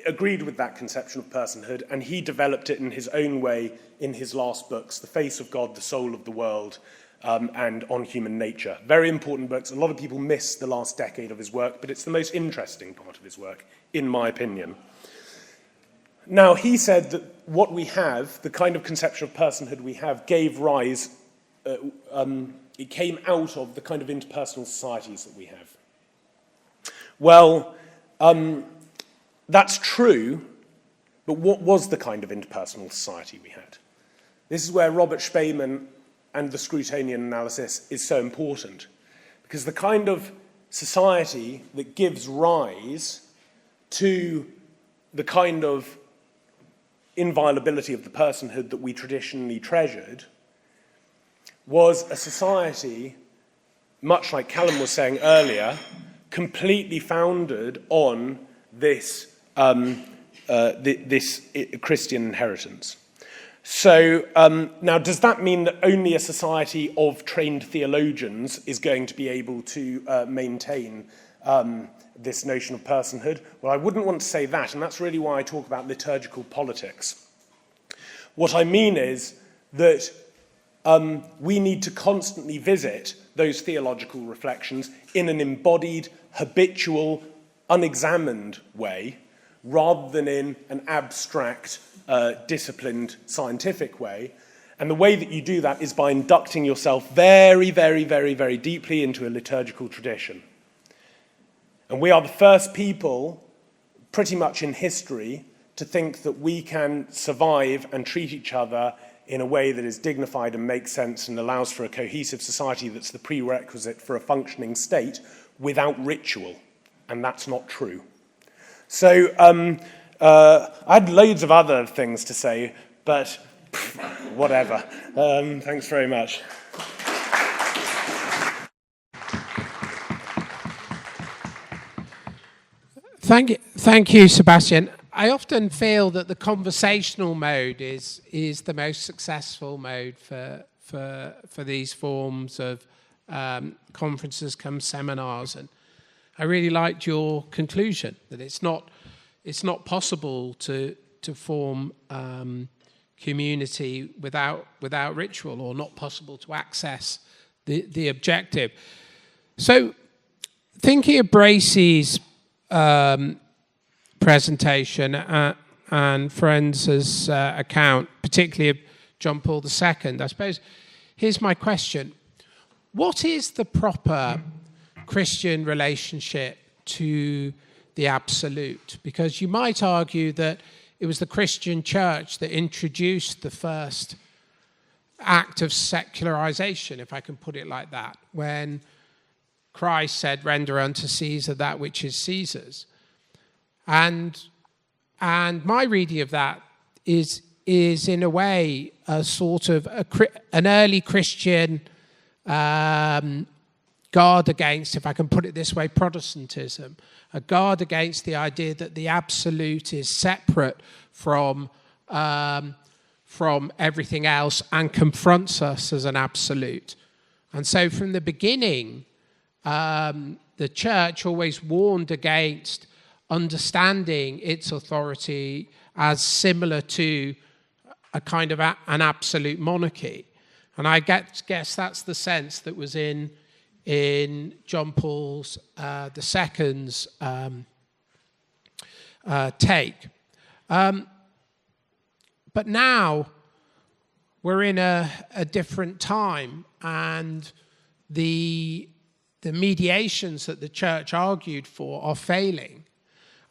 agreed with that conception of personhood, and he developed it in his own way in his last books, The Face of God, The Soul of the World, and On Human Nature. Very important books. A lot of people miss the last decade of his work, but it's the most interesting part of his work, in my opinion. Now, he said that what we have, the kind of conception of personhood we have, gave rise, it came out of the kind of interpersonal societies that we have. Well, that's true, but what was the kind of interpersonal society we had? This is where Robert Spemann and the Scrutonian analysis is so important, because the kind of society that gives rise to the kind of inviolability of the personhood that we traditionally treasured was a society, much like Callum was saying earlier, completely founded on this Christian inheritance. So now, does that mean that only a society of trained theologians is going to be able to maintain this notion of personhood? Well, I wouldn't want to say that, and that's really why I talk about liturgical politics. What I mean is that we need to constantly visit those theological reflections in an embodied, habitual, unexamined way, rather than in an abstract, disciplined, scientific way. And the way that you do that is by inducting yourself very, very, very, very deeply into a liturgical tradition. And we are the first people, pretty much in history, to think that we can survive and treat each other in a way that is dignified and makes sense and allows for a cohesive society that's the prerequisite for a functioning state without ritual. And that's not true. So I had loads of other things to say, but whatever. Thanks very much. Thank you, Sebastian. I often feel that the conversational mode is the most successful mode for these forms of conferences come seminars, and I really liked your conclusion that it's not possible to form community without ritual, or not possible to access the objective. So, thinking of Bracey's presentation and Ferencz's account, particularly of John Paul II, I suppose here's my question. What is the proper Christian relationship to the absolute? Because you might argue that it was the Christian church that introduced the first act of secularization, if I can put it like that, when Christ said, "Render unto Caesar that which is Caesar's." And my reading of that is in a way a sort of an early Christian guard against, if I can put it this way, Protestantism, a guard against the idea that the absolute is separate from everything else and confronts us as an absolute. And so from the beginning, the church always warned against understanding its authority as similar to a kind of an absolute monarchy. And I guess that's the sense that was in John Paul's II's take. But now we're in a different time, and the mediations that the church argued for are failing.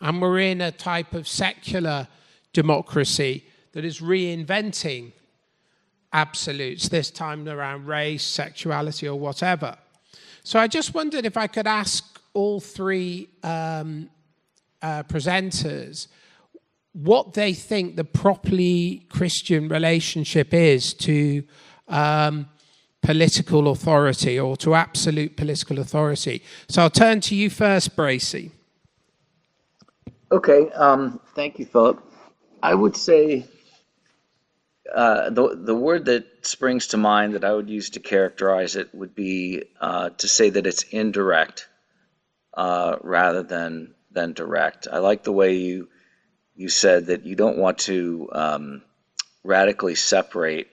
And we're in a type of secular democracy that is reinventing absolutes, this time around race, sexuality, or whatever. So I just wondered if I could ask all three presenters what they think the properly Christian relationship is to political authority, or to absolute political authority. So I'll turn to you first, Bracey. Okay, thank you, Philip. I would say the word that springs to mind that I would use to characterize it would be to say that it's indirect rather than direct. I like the way you said that you don't want to radically separate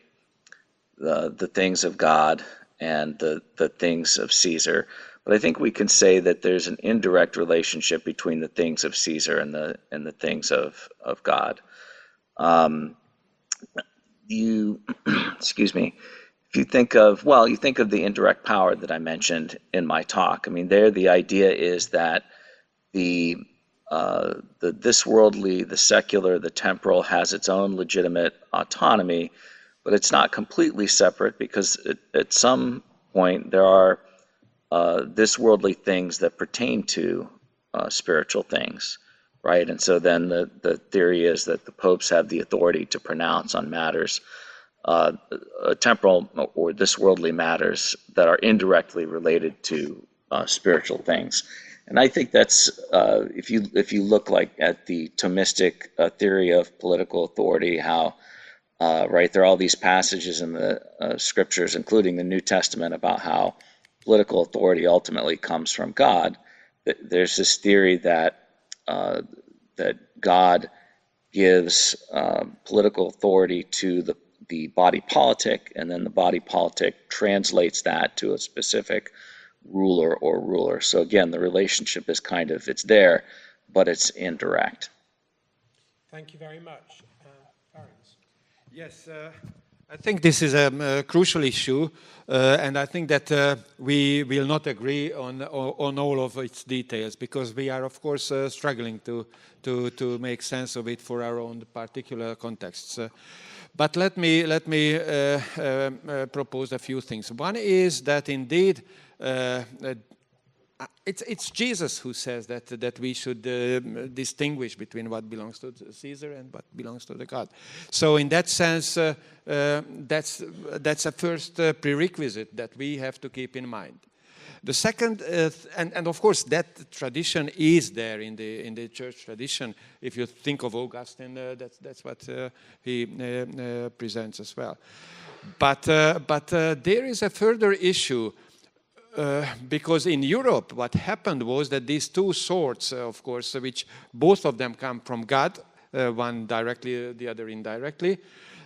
the things of God and the things of Caesar. But I think we can say that there's an indirect relationship between the things of Caesar and the things of God. Excuse me. If you think of the indirect power that I mentioned in my talk. I mean, there the idea is that the this worldly, the secular, the temporal has its own legitimate autonomy, but it's not completely separate, because at some point there are this worldly things that pertain to spiritual things, right? And so then the theory is that the popes have the authority to pronounce on matters, temporal or this worldly matters that are indirectly related to spiritual things. And I think that's if you look like at the Thomistic theory of political authority, how right, there are all these passages in the scriptures, including the New Testament, about how political authority ultimately comes from God. There's this theory that God gives political authority to the body politic, and then the body politic translates that to a specific ruler or rulers. So again, the relationship is it's there, but it's indirect. Thank you very much. Yes, I think this is a crucial issue, and I think that we will not agree on all of its details, because we are, of course, struggling to make sense of it for our own particular contexts. But let me propose a few things. One is that indeed it's Jesus who says that we should distinguish between what belongs to Caesar and what belongs to the God. So in that sense, that's a first prerequisite that we have to keep in mind. The second, and of course that tradition is there in the church tradition. If you think of Augustine, that's what he presents as well. But there is a further issue. Because in Europe, what happened was that these two swords, of course, which both of them come from God, one directly, the other indirectly,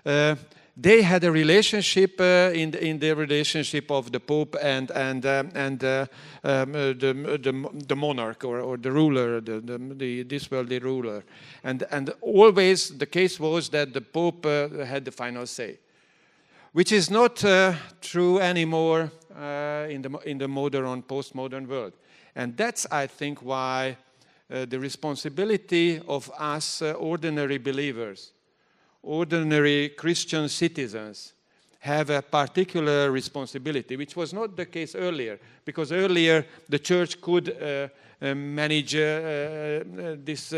they had a relationship in the relationship of the Pope and the monarch or the ruler, this worldly ruler, and always the case was that the Pope had the final say, which is not true anymore in the modern, postmodern world. And that's, I think, why the responsibility of us ordinary believers, ordinary Christian citizens, have a particular responsibility, which was not the case earlier, because earlier the church could manage this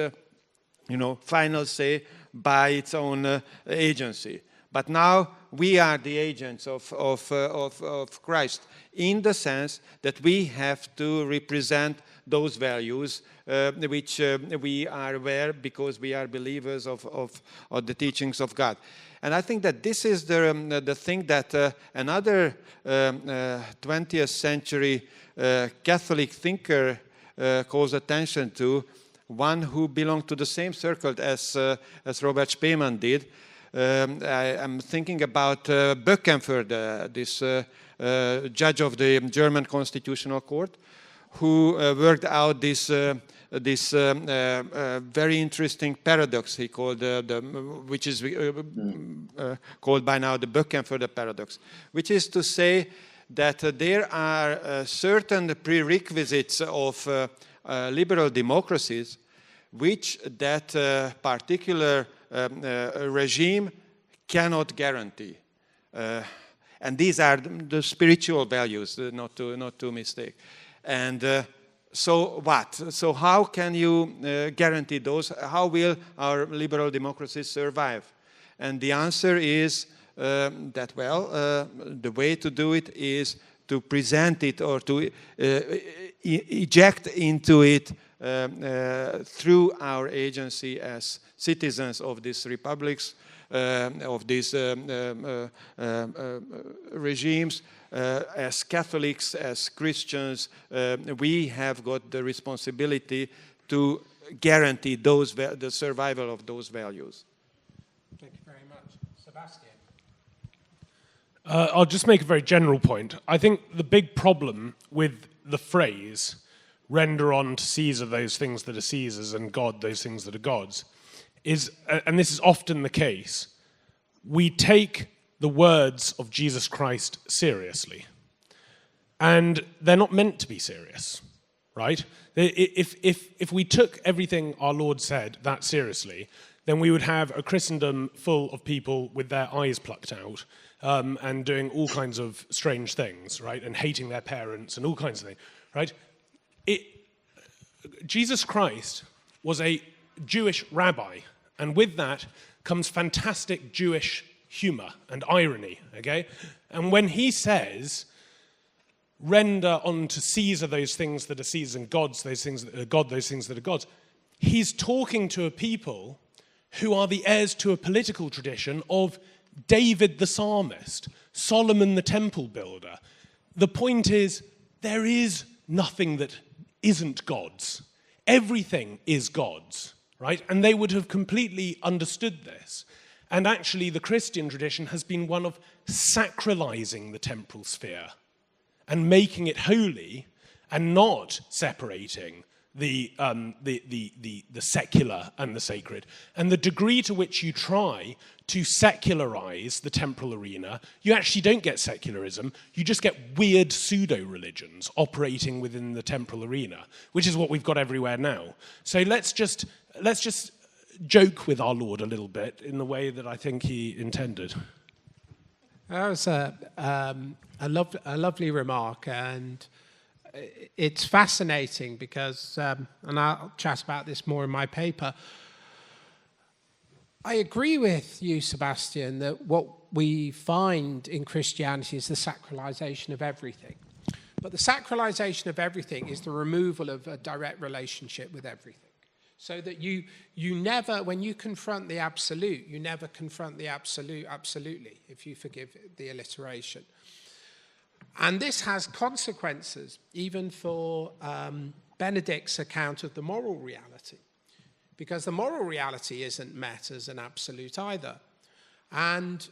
final say by its own agency. But now we are the agents of Christ, in the sense that we have to represent those values which we are aware because we are believers of the teachings of God. And I think that this is the thing that another 20th century Catholic thinker calls attention to, one who belonged to the same circle as Robert Spemann did. I'm thinking about Böckenförde, this judge of the German Constitutional Court, who worked out this very interesting paradox he called, which is called by now the Böckenförde paradox, which is to say that there are certain prerequisites of liberal democracies which that particular regime cannot guarantee. And these are the spiritual values, not to mistake. And so what? So how can you guarantee those? How will our liberal democracies survive? And the answer is that, well, the way to do it is to present it or to eject into it through our agency as citizens of these republics, of these regimes, as Catholics, as Christians, we have got the responsibility to guarantee the survival of those values. Thank you very much. Sebastian? I'll just make a very general point. I think the big problem with the phrase, render unto Caesar those things that are Caesar's and God those things that are God's, is, and this is often the case, we take the words of Jesus Christ seriously. And they're not meant to be serious, right? If we took everything our Lord said that seriously, then we would have a Christendom full of people with their eyes plucked out and doing all kinds of strange things, right? And hating their parents and all kinds of things, right? Jesus Christ was a Jewish rabbi, and with that comes fantastic Jewish humor and irony, okay? And when he says, render unto Caesar those things that are Caesar's and God's those things that are God, those things that are God's, he's talking to a people who are the heirs to a political tradition of David the psalmist, Solomon the temple builder. The point is, there is nothing that isn't God's. Everything is God's, right? And they would have completely understood this. And actually, the Christian tradition has been one of sacralizing the temporal sphere and making it holy and not separating the secular and the sacred. And the degree to which you try to secularize the temporal arena, you actually don't get secularism, you just get weird pseudo-religions operating within the temporal arena, which is what we've got everywhere now. So let's just joke with our Lord a little bit in the way that I think he intended. That was a lovely remark, and it's fascinating because, and I'll chat about this more in my paper, I agree with you, Sebastian, that what we find in Christianity is the sacralization of everything. But the sacralization of everything is the removal of a direct relationship with everything. So that you never, when you confront the absolute, you never confront the absolute absolutely, if you forgive the alliteration. And this has consequences, even for Benedict's account of the moral reality, because the moral reality isn't met as an absolute either. And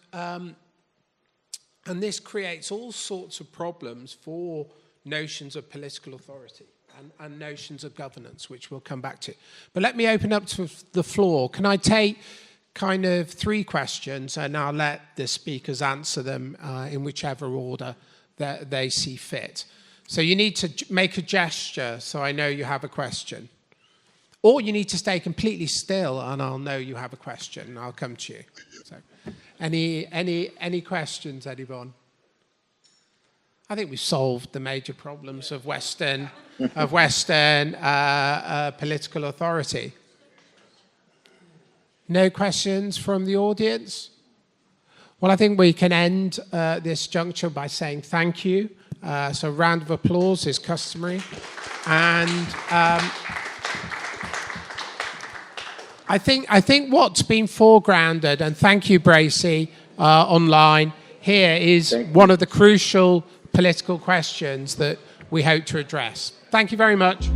this creates all sorts of problems for notions of political authority and notions of governance, which we'll come back to. But let me open up to the floor. Can I take kind of 3 questions, and I'll let the speakers answer them in whichever order that they see fit. So you need to make a gesture so I know you have a question. Or you need to stay completely still and I'll know you have a question and I'll come to you. So, any questions, anyone? I think we've solved the major problems of Western political authority. No questions from the audience? Well, I think we can end this juncture by saying thank you. So a round of applause is customary. And I think what's been foregrounded, and thank you, Bracy, online, here is one of the crucial political questions that we hope to address. Thank you very much.